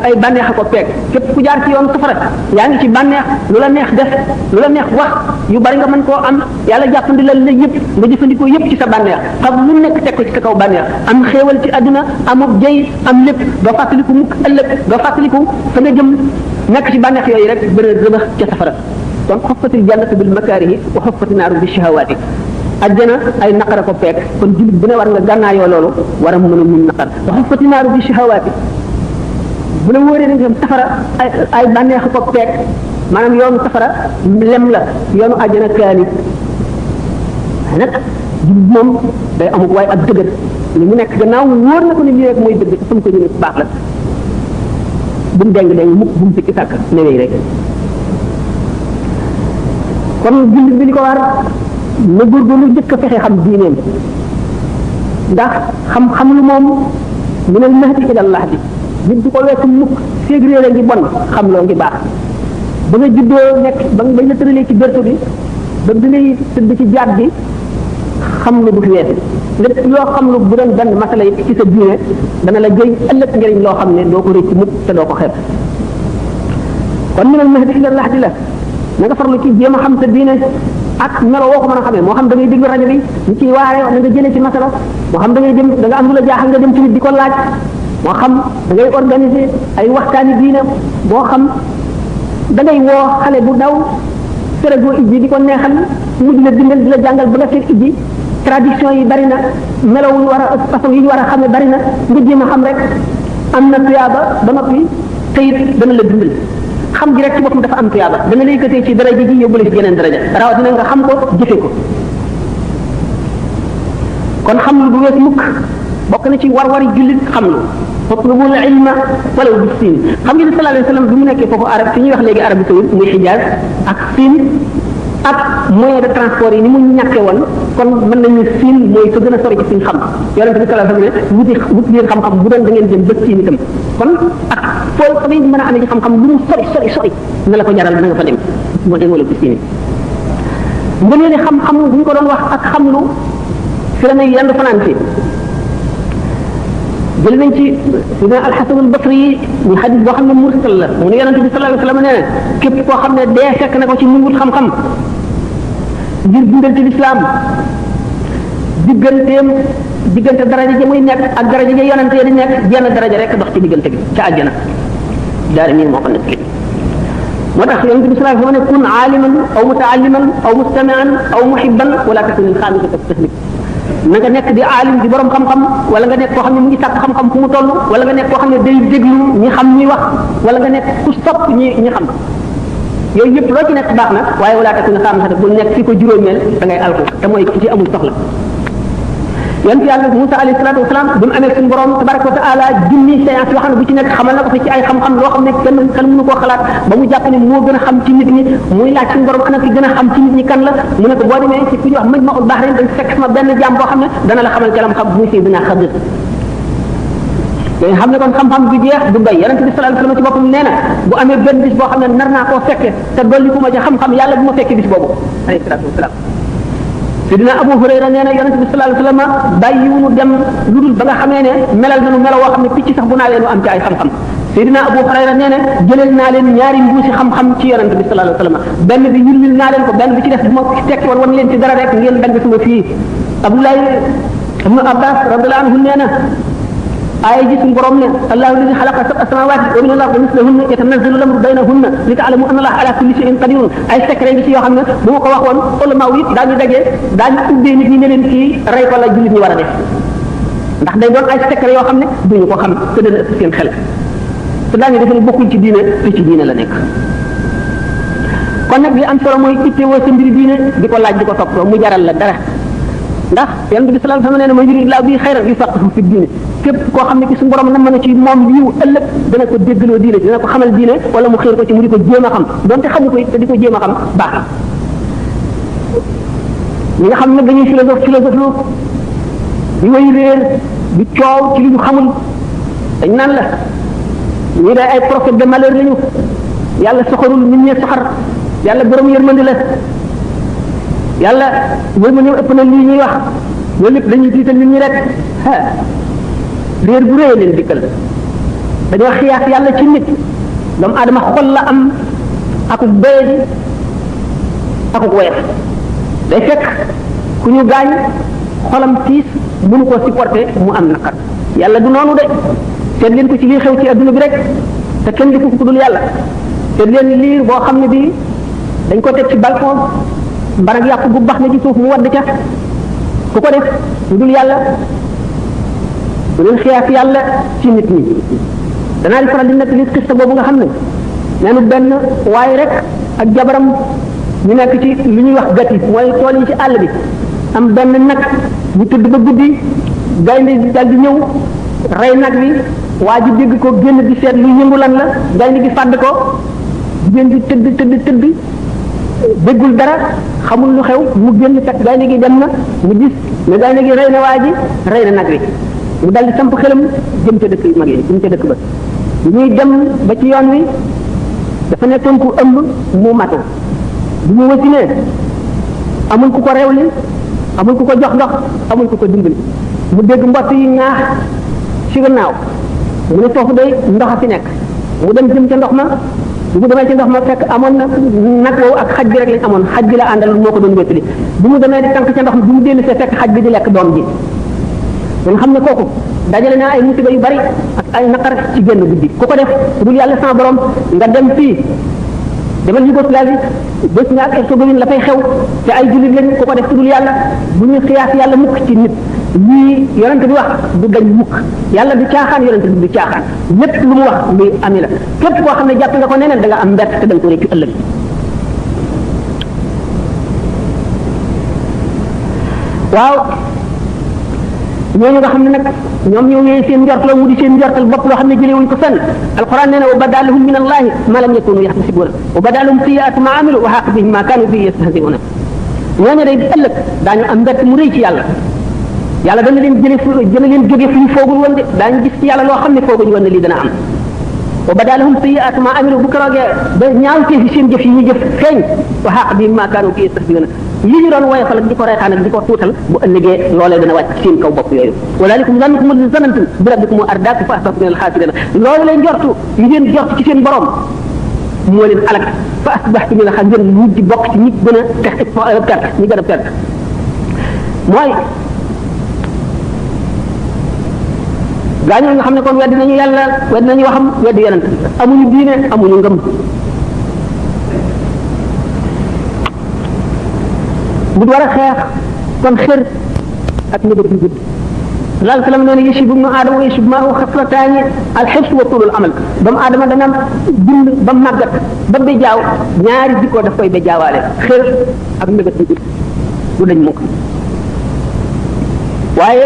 ay bànneex a ko peeg képp ku jaar ci yoon safara yaa ngi ci bànneex lu la neex def lu la neex wax yu bari nga mën koo am yàlla jàppandi la yëpp nga jëfandikoo yëpp ci sa bànneex xam lu nekk teg ko ci sa kaw bànneex am xéewal ci àdduna amub jëy am lépp doo fàttaliku mukk ëllëg doo fàttaliku fa nga jëm nekk ci bànneex yooyu rek bëri rëbax ca safara kon xuffatil jannatu bil makaarihi wa xuffati naaru bi shahawaati àjjana ay naqara ko peeg kon jullit bu ne war nga gànnaayoo loolu war a mën a mun naqar wa xuffati naaru bi shahawaati bu la wóoree ne safara ay bànneex ko peeg maanaam yoonu safara lem la yoonu àjjana kaani nag jullit moom day amuk waaye ak dëgër li mu nekk gannaaw wóor na ko ne lii rek mooy dëgg te fa mu ko ñëwee baax la bu mu deng deng mukk bu mu fikki sàkk newee rek kon jullit bi li ko war na góorgóorlu njëkk a fexe xam diineem ndax xam-xam lu moom mu ne mahdi ilal lahdi nit du ko weesu mukk féeg réere ngi bon xam loo ngi baax ba nga juddoo nekk ba bañ la tëralee ci berto bi ba bi ngay tëdd ci jaat bi xam lu du fi weesu lépp loo xam lu bu doon benn masala yi ci sa diine dana la jëy ëllëg njëriñ loo xam ne doo ko rëcc mukk te doo ko xeeb kon minal mahdi ilal lahdi la na nga farlu ci jéem a xam sa diine ak melo woo ko mën a xamee moo xam da ngay déglu rajo bi ñu ciy waare na nga jëlee ci masala moo xam da ngay dem da nga am lu la jaaxal nga dem ci nit di ko laaj moo xam da ngay organiser ay waxtaani diine moo xam da ngay woo xale bu daw ferego ijji di ko neexal mu di la dindal di la jàngal ba nga fekk ijji tradition yi bari na melo wu ñu war a façon yi ñu war a xamee bari na nga jéem a xam rek am na tuyaaba ba noppi te it dana la dundal xam gi rek ci boppam dafa am tuyaaba dana la yëkkatee ci daraja ji yóbbule ci geneen daraja rawatina nga xam ko jëfe ko kon xam lu du wees mukk bokk na ci war-wari jullit xam lu fatlubul ilma walaw bi siin xam ngeen ne sallallahu alayhi wa sallam bi mu nekkee foofu arab fi ñuy wax léegi Arabie Saoudite muy Hijaz ak siin ak moyen de transport yi ni mu ñàkkee woon kon mën nañu siin mooy fa gën a sori ci suñ xam yonente bi sallallahu alayhi wa sallam ne wuti leen xam-xam bu doon da ngeen jëm ba siin itam kon ak foo fa ngay mën a amee ci xam-xam lu mu sori na la ko jaral na nga fa dem moo dem wala bi siin ngëneel ni xam-xam bu ñu ko doon wax ak xamlu fi la nay yendu fanaan fi jël nañ ci sidna alxasan albasri ñu xadis boo xam ne mursal la mu ne yonente bi sallallahu alayhi wasallam nee na képp koo xam ne dee fekk na ko ci mu wut xam-xam ngir dundal ci lislaam diggante daraja ja muy nekk ak daraja ja yonente di nekk jenn daraja rek dox ci diggante bi ca àjjana daara mii moo ko nekk moo tax yonente bi sallallahu alayhi wasallam ne kun aaliman aw mutaalliman aw mustamian aw muhibban wala takun alxaamisata taslik na nga nekk di aalim di borom xam-xam wala nga nekk koo xam ne mu ngi sàkk xam-xam fu mu toll wala nga nekk koo xam ne day déglu ñi xam ñi wax wala nga nekk ku sopp ñi xam yooyu yëpp loo ci nekk baax na waaye wala takun xaamisata bu nekk fi ko juróomeel da ngay alko te mooy ki ci amul soxla yonent yàlla Musa alayhi salaatu wasalaam bi mu amee suñu borom tabaraka wa taala junni séance yoo xam ne bu ci nekk xamal na ko fi ci ay xam-xam loo xam ne kenn mënu koo xalaat ba mu jàpp ne moo gën a xam ci nit ñi muy laaj suñu borom ana ki gën a xam ci nit ñi kan la mu ne ko boo demee ci ku ñuy wax Majma'ul Bahrayn dañ fekk sama benn jaam boo xam ne dana la xamal kalam xam muy Seydina Xadir léegi xam ne kon xam-xam du jeex du doy yonent bi sallallahu alayhi wasallam ci boppam nee na bu amee benn bis boo xam ne nar naa koo fekke te dolli ku ma ci xam-xam yàlla bu ma fekke bis boobu alayhi salaatu wasalaam Sidina Abu Hurayra nee na yonent bi sallallahu alayhi wasallam bàyyiwunu dem lu dul ba nga xamee ne melal nañu melo woo xam ne picc sax bu naawee nu am ci ay xam-xam Sidina Abu Hurayra nee na jëleel naa leen ñaari mbuusi xam-xam ci yonent bi sallallahu alayhi wasallam benn bi yulwil naa leen ko benn bi ci def bu ma tekki woon wan leen ci dara rek ngeen dagg suma fii Abdoulaye ibn Abbas radiyallahu anhu nee na aaya ji suñu borom ne allahu alladi xalaqa sab'a samawati wa min al-ardi mislahunna yatanazzalu al-amru baynahunna li ta'lamu anna allaha ala kulli shay'in qadirun ay secret ngi ci yoo xam ne bu ma ko waxoon ulama yi daañu dajee daañu ubbee nit ñi ne leen kii rey ko la jullit ñi war a def ndax day doon ay secret yoo xam ne duñu ko xam te dana ëpp seen xel te daañu defe ne bokkul ci diine te ci diine la nekk kon nag li am solo mooy ittewoo sa mbiri diine di ko laaj di ko toppatoo mu jaral la dara ndax yonent bi sallallahu alayhi wasallam nee na man yuridillahu bihi khayran yufaqihu fi diine képp koo xam ne ci suñu borom na mën a ci moom liiw ëllëg dana ko déggaloo diine dina ko xamal diine wala mu xiir ko ci mu di ko jéem a xam donte xamu ko it te di ko jéem a xam baax na ñi nga xam ne dañuy philosophe di way réer di coow ci li ñu xamul dañ naan la ñii day ay prophète de malheur lañu yàlla soxorul nit ñee soxar yàlla borom yërmande la yàlla yërmande ëpp na lii ñuy wax loolu lépp dañuy tiital nit ñi rek réer bu réy leen dikkal dañoo xiyaas yàlla ci nit doomu aadama xol la am akuk doyadi akuk woyof day fekk ku ñu gaañ xolam tiis mënu koo supporter mu am naqar yàlla du noonu de seet leen ko ci lii xew ci adduna bi rek te kenn di ko dul yàlla seet leen liir boo xam ne bii dañ ko teg ci balcon mbarag yàpp bu bax na ci suuf mu wadd ca ku ko def dul yàlla bu leen xiyaas yàlla ci nit ñi danaa di faral di nekk li xista boobu nga xam ne neenu benn waaye rek ak jabaram ñu nekk ci li ñuy wax gati mooy tool yi ci àll bi am benn nag ñu tëdd ba guddi gaynde dal di ñëw rey nag wi waa ji dégg ko génn di seet lu yëngu lan la gaynde gi fàdd ko jigéen di tëdd déggul dara xamul lu xew mu génn fekk gaynde gi dem na mu gis ne gaynde gi rey na waa ji rey na nag wi mu dal di samp xelam jëm ca dëkk yu mag yi jëm ca dëkk ba ñuy dem ba ci yoon wi dafa nekkoon ku ëmb mu matu bu mu wasinee amul ku ko rewli amul ku ko jox ndox amul ku ko dimbali mu dégg mbott yi ñaax ci gannaaw mu ne foofu day ndox a fi nekk mu dem jëm ca ndox ma bu mu demee ci ndox ma fekk amoon na nag woowu ak xaj bi rek lañ amoon xaj bi la àndal moo ko doon wéttali bu mu demee di tànk ca ndox mi bu mu dellu see fekk xaj bi di lekk doom ji nga xam ne kooku dajale naa ay musiba yu bari ak ay naqar ci génn guddi ku ko def dul yàlla sama borom nga dem fii demal Yougoslavie Bosnie ak Herzégovine la fay xew te ay jullit lañ ku ko def dul yàlla bu ñu xiyaas yàlla mukk ci nit lii yonent bi wax du dañ mukk yàlla du caaxaan yonent bi du caaxaan lépp lu mu wax luy ami la képp koo xam ne jàpp nga ko neneen da nga am mbett te da nga ko réccu ëllëg waaw ñooñu nga xam ne nag ñoom ñoo wéy seen njortal mu di seen njortal bopp loo xam ne jëlee wuñ ko fenn alquran nee na wa badalahum min allahi ma lam yakunu yaxtasibuna wa badalahum sayyi'atu ma amilu wa haqa bihim ma kanu bihi yastahzi'una ñooñu day ëllëg daañu am mbett mu rëy ci yàlla yàlla dana leen dana leen jóge fu ñu foogul woon de daañu gis ci yàlla loo xam ne fooguñu woon ne lii dana am wa badalahum sayyi'atu ma amilu bu keroogee ba ñaawtee fi seen jëf yi ñu jëf feeñ wa haqa bihim ma kanu bihi yastahzi'una li ñu doon woyofal ak di ko reetaan ak di ko tuutal bu ëllëgee loolee dana wàcc seen kaw bopp yooyu walaalikum zannukum allazii zanantum bi rabbikum ardaakum fa asbahtum minal xaasiriin loolu leen jortu li ngeen jort ci seen borom moo leen alak fa asbahtum minal xaasiriin ngeen mujj bokk ci ñi gën a perte ñi gën a perte mooy gaañoo nga xam ne kon weddi nañu yàlla weddi nañu waxam weddi yonent amuñu diine amuñu ngëm bu war a xeex kon xër ak nëbët yu gudd laal salam nee na yashibu ibnu aadama wa yashibu maahu xaslataani alxibs wa tulul amal doomu aadama dana bind ba màggat ba bejaaw ñaari jikko daf koy bejaawaale xër ak nëbët yu gudd du dañ mukk waaye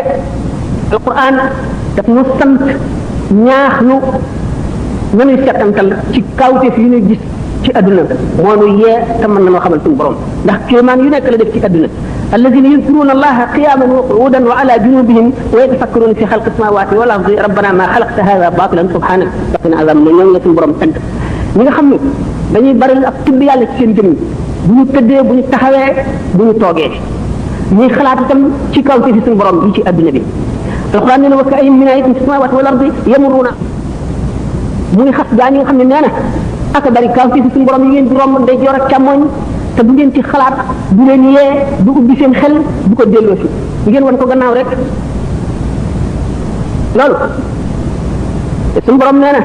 alquran daf nu sant ñaax nu nanuy settantal ci kawteef yu ñuy gis ci adduna moo nu yee te mën nañoo xamal suñu borom ndax kéemaan yu nekk la def ci adduna alladina yadkuruna allaha qiyaman wa qu'udan wa ala junubihim wa yatafakkaruna fi xalqi samawati wal ardi rabbana ma xalaqta hada batilan subhanak waqina azab na ñoom la suñu borom tagg ñi nga xam ne dañuy bari ak tudd yàlla ci seen jëmm bu ñu tëddee bu ñu taxawee bu ñu toogee ñuy xalaat itam ci kawteef yi suñu borom yi ci adduna bi alquran nee na wa ka'ayyin min ayatin fi samawati wal ardi yamurruna mu ngi xas gaa ñi nga xam ne nee na ak bari kawteef yi suñu borom yi ngeen di romb ndeyjoor ak càmmoñ te bu ngeen ci xalaat du leen yee du ubbi seen xel du ko delloo si ngeen wan ko gannaaw rek loolu te suñu borom nee na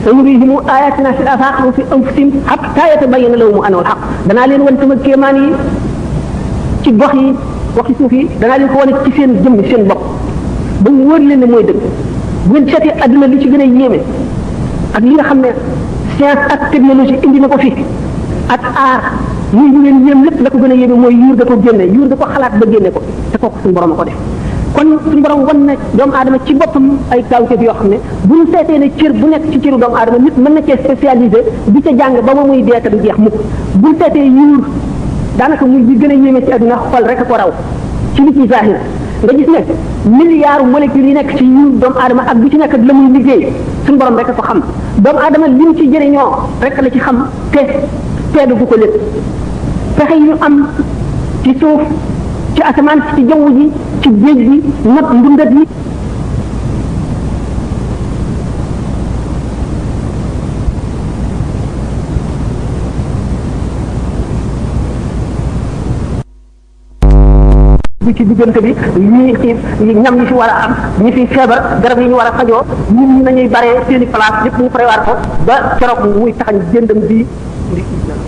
sanurihim ayatina fil afaq wa fi anfusihim hatta yatabayyana lahum annahu al-haqq danaa leen wan sama kéemaan yi ci gox yi waxi suuf yi danaa leen ko wane ci seen jëmm seen bopp ba mu wóor leen ne mooy dëgg bu ngeen seetee adduna li ci gën a yéeme ak li nga xam ne science ak technologie indi na ko fi ak aar muy ñu leen yéem lépp la ko gën a yéeme mooy yuur da ko génne yuur da ko xalaat ba génne ko te kooku suñu borom a ko def kon suñu borom wan na doomu aadama ci boppam ay kawteef yoo xam ne bu ñu seetee ne cër bu nekk ci cëru doomu aadama nit mën na cee spécialisé di ca jàng ba ma muy dee te du jeex mukk bu ñu seetee yuur daanaka muy bi gën a yéeme ci adduna xol rek a ko raw ci li ci zahir nga gis ne milliards molécules yi nekk ci yuur doomu aadama ak bu ci nekk la muy liggéey suñu borom rek a ko xam doomu aadama lim ci jëriñoo rek la ci xam te teedu gu ko lépp pexe yi ñu am ci suuf ci asamaan ci jaww ji ci géej gi not ndundat yi ci diggante bi ñii xiif ñam ñi fi war a am ñi fi feebar garab yi ñu war a fajoo nit ñi nañuy baree seeni place lépp ñu prévoir ko ba keroog muy taxañ jëndam bi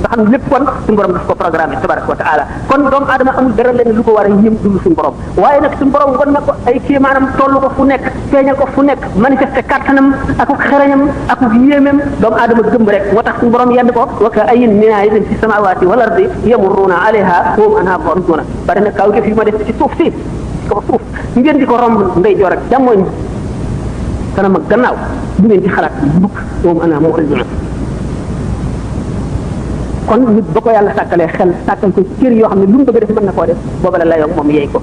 nga xam ne lépp kon suñu borom daf ko programme tabaraka wa taala kon doomu aadama amul dara leen lu ko war a yëm dul suñu borom waaye nag suñu borom wan na ko ay kéemaanam toll ko fu nekk feeñal ko fu nekk manifesté kattanam ak xereñam ak yéemem doomu aadama gëm rek moo tax suñu borom yedd ko wa ka'ayyin min ayatin fi samawati wal ardi yamurruna alayha wa hum anha mu'ridun bari na kaw fi ma def ci suuf si ko suuf ngeen di ko romb ndeyjoor ak càmmoñ kanam ak gannaaw du ngeen ci xalaat bukk wa hum anha mu'ridun kon nit ba ko yàlla sàkkalee xel sàkkal ko cër yoo xam ne lu mu bëgg a def mën na koo def booba la layoog moom yeey ko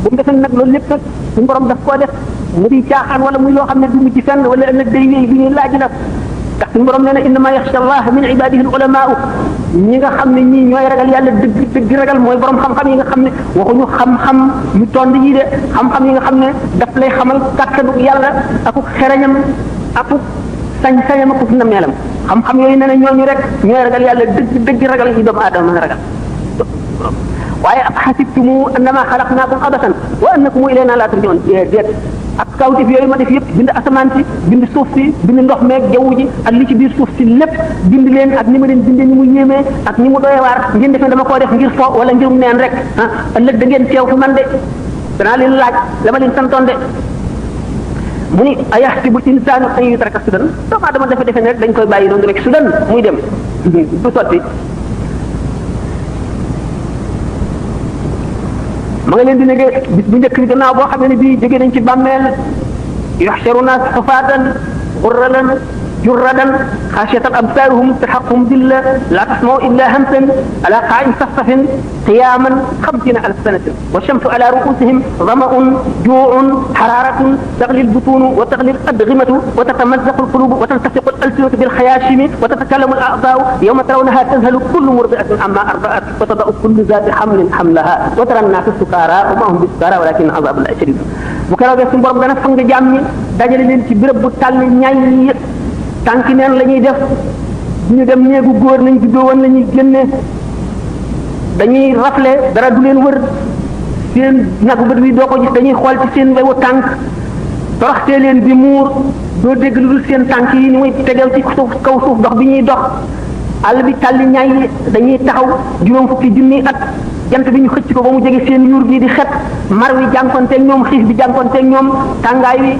bu mu defee nag loolu lépp nag suñu borom daf koo def mu di caaxaan wala muy loo xam ne du mujj fenn wala ëllëg day wéy bi ñuy laaj la ndax suñu borom nee na innama yaxsha allah min ibadihi al ulamaau ñi nga xam ne ñii ñooy ragal yàlla dëgg dëgg ragal mooy borom xam-xam yi nga xam ne waxuñu xam-xam yu tond yi de xam-xam yi nga xam ne daf lay xamal kàttanu yàlla akuk xereñam akuk sañ-sañam akuk nameelam xam-xam yooyu nee na ñooñu rek ñooy ragal yàlla dëgg dëgg ragal yi doomu aadama mën a ragal waaye ab xasibtumu annama xalaqnaakum abasan wa annakum ilayna la turjaun déet ak kawtif yooyu ma def yëpp bind asamaan si bind suuf si bind ndox meeg jaww ji ak li ci biir suuf si lépp bind leen ak ni ma leen bindee ni mu yéemee ak ni mu doyewaar ngeen defee dama koo def ngir fo wala ngir neen rek ëllëg da ngeen teew fi man de danaa leen laaj la ma leen santoon de mu ni ayaxsibu insaanu an yutraka sudan doomu aadama dafa defe ne rek dañ koy bàyyi noonu rek sudan muy dem du sotti ma nga leen di négee bis bu njëkk bi gannaaw boo xam ne bii jógee nañ ci bàmmeel yuxsharu naas xufaatan xurralan جردا خاشية أبصارهم ترهقهم ذلة لا تسمعوا إلا همسا على قاع صفصف قياما 50,000 سنة والشمس على رؤوسهم ظمأ جوع حرارة تغلي البطون وتغلي الأدغمة وتتمزق القلوب وتلتصق الألسنة بالخياشم وتتكلم الأعضاء يوم ترونها تذهل كل مرضعة عما أرضعت وتضع كل ذات حمل حملها وترى الناس سكارى وما هم بسكارى ولكن عذاب الله شديد bu keroogee suñu borom dana fang jaam ñi dajale leen ci béréb bu tàll ñay tànki neen la ñuy def bu ñu dem néegu góor nañ juddoo woon la ñuy génne dañuy rafle dara du leen wër seen nagu bët wi doo ko gis dañuy xool ci seen wewu tànk toroxtee leen di muur doo dégg lu dul seen tànk yi ni muy tegew ci suuf kaw suuf dox bi ñuy dox àll bi tàlli ñaay dañuy taxaw juróom fukki junni at jant bi ñu xëcc ko ba mu jege seen yuur gi di xet mar wi jànkonteeg ñoom xiif bi jànkonteeg ñoom tàngaay wi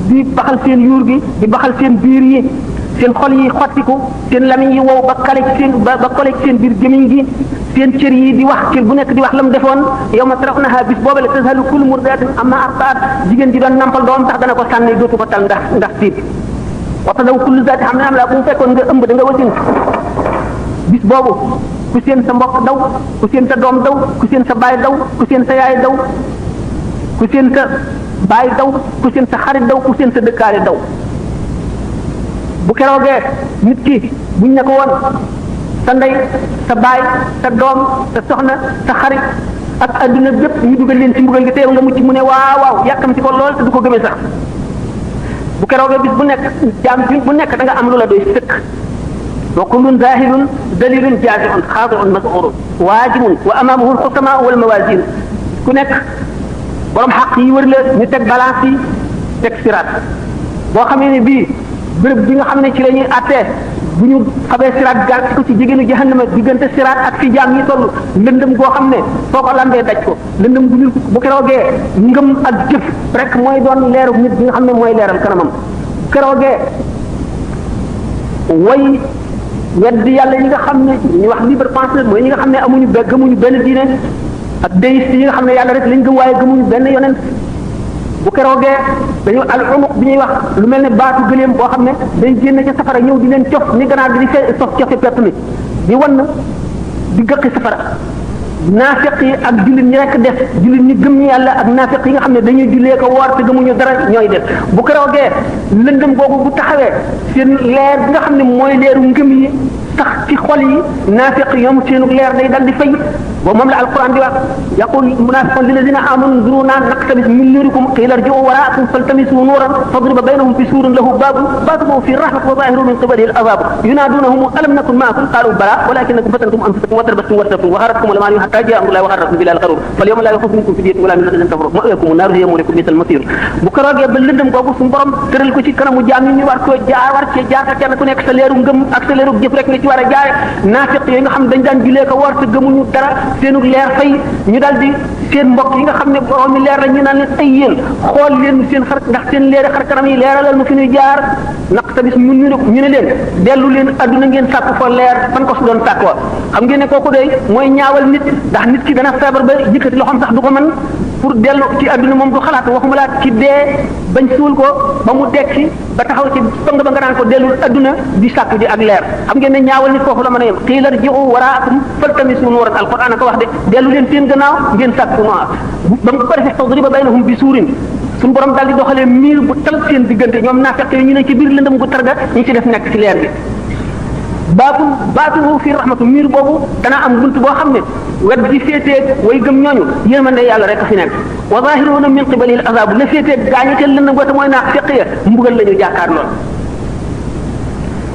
di baxal seen yuur gi di baxal seen biir yi seen xol yi xottiku seen lamiñ yi wow ba kale ci seen ba kole ci seen biir gémiñ gi seen cër yi di wax cër bu nekk di wax la mu defoon yow ma tarawnaha bis boobale tazhalu kullu murdi'atin amma arda'at jigéen ji doon nampal doom tax dana ko sànni dootu ko tal ndax tiit wa tadaw kullu zaati hamlin hamlaha bu mu fekkoon nga ëmb da nga wasin bis boobu ku seen sa mbokk daw ku seen sa doom daw ku seen sa baay daw ku seen sa yaay daw ku seen sa baay daw ku seen sa xarit daw ku seen sa dëkkaale daw bu keroogee nit ki buñ ne ko woon sa ndey sa baay sa doom sa soxna sa xarit ak adduna bépp ñu dugal leen ci mbugal gi teew nga mucc mu ne waaw waaw yàkkamti ko lool te du ko gëmee sax bu keroogee bis bu nekk jaam bu nekk da nga am lu la doy sëkk wa kullun zahirun dalilun jazi'un khadi'un mas'urun wajibun wa amamuhu al-khutama wal mawazin ku nekk borom xaq yi wër la ñu teg balance yi teg siraat boo xamee ne bii béréb bi nga xam ne ci la ñuy attee bu ñu xamee siraat gàll ko ci jigéenu jahannama diggante siraat ak fi jaam yi toll lëndëm goo xam ne soo ko lambee daj ko lëndëm bu ñu bu keroogee ngëm ak jëf rek mooy doon leeru nit bi nga xam ne mooy leeral kanamam keroogee way weddi yàlla yi nga xam ne ñu wax libre penseur mooy ñi nga xam ne amuñu gëmuñu benn diine ak déiste yi nga xam ne yàlla rek lañ gëm waaye gëmuñu benn yonent bu keroogee dañu al umuq bi ñuy wax lu mel ne baatu gëléem boo xam ne day génn ca safara ñëw di leen cof ni ganaar gi di sof cofe pepp mi di wan di gëqi safara naafiq yi ak jullit ñi rek def jullit ñi gëm ñi yàlla ak naafiq yi nga xam ne dañuy jullee ko woor te gëmuñu dara ñooy def bu keroogee lëndëm googu bu taxawee seen leer bi nga xam ne mooy leeru ngëm yi sax ci xol yi naafiq ñoom seenu leer day dal di fay wa moom la alquran di wax yaqul munafiqun lilladina amanu nzuruna naqtabis min nurikum qila irji'u wara'akum faltamisu nuran fadriba baynahum bi surin lahu babuhu fi rahmati wa zahiru min qibalihi al-azab yunadunahum alam nakun ma'akum qalu bala walakinakum fatantum anfusakum wa tarabastum wartabtum wa gharratkum al-amani hatta ja'a amrullahi wa gharrakum billahi al-gharur falyawma la yukhaffafu minkum fidyatun wala min alladhina kafaru ma'wakum an-nar hiya mawlakum bi'sal masir bu keroogee ba lëndëm googu suñu borom tëral ko ci kanamu jaam ñi ñu war cee jaar kenn ku nekk sa leeru ngëm ak sa leeru jëf rek nga ci war a jaare naafiq yi nga xam dañ daan julee ko woor te gëmuñu dara seenu leer fay ñu daal di seen mbokk yi nga xam ne borom mi leer la ñu naan leen ay yéen xool leen seen xar ndax seen leeri xar kanam yi leeralal nu fi ñuy jaar naq tamit ñu ne leen dellu leen adduna ngeen sàkk fa leer fan ko su doon sàkkoo xam ngeen ne kooku doy mooy ñaawal nit ndax nit ki dana feebar ba yëkkati loxoom sax du ko mën pour dellu ci adduna moom du xalaat waxuma laa ci dee bañ suul ko ba mu dekki ba taxaw ci fang ba nga naan ko dellu adduna di sàkk ji ak leer xam ngeen ne ñaawal nit foofu la mën a yem qiila irji'u wara'akum faltamisu nuuran alquran a ko wax de dellu leen seen gannaaw ngeen sàkk noir ba mu ko defee fadriba baynahum bi suurin suñu borom daal di doxalee miir bu tal seen diggante ñoom naafeq yi ñu ne ci biir lëndëm gu targa ñi ci def nekk ci leer bi baatuhu fi rahmatu miir boobu dana am bunt boo xam ne wet di féeteeg way gëm ñooñu yërmande yàlla rek a fi nekk wa zahiruuna min qibalil azab la féeteeg gaañi te lëndëm goote mooy naafeq ya mbugal la ñu jàkkaar lool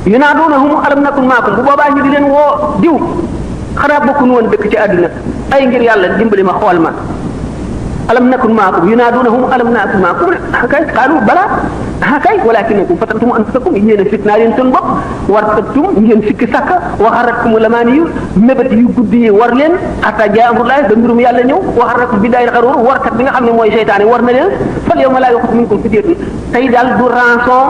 yunaadunahum alam nakun maakum bu boobaa ñu di leen woo diw xanaa bokkuñu woon dëkk ci àdduna ay ngir yàlla dimbali ma xool ma alam nakun maakum yunaadunahum alam nakun maakum kay qaalu bala kay walakinakum fatantum anfusakum yéen a fitnaa leen seen bopp wartabtum ngeen sikki sàkka wa xarratkum lamaani yu mébét yu guddi yi war leen xataa jaa amrullahi ba mbirum yàlla ñëw wa xarrakum billahi xaruur warkat bi nga xam ne mooy seytaane war na leen fal yawma laa yuxafu minkum fidyatun tey daal du rançon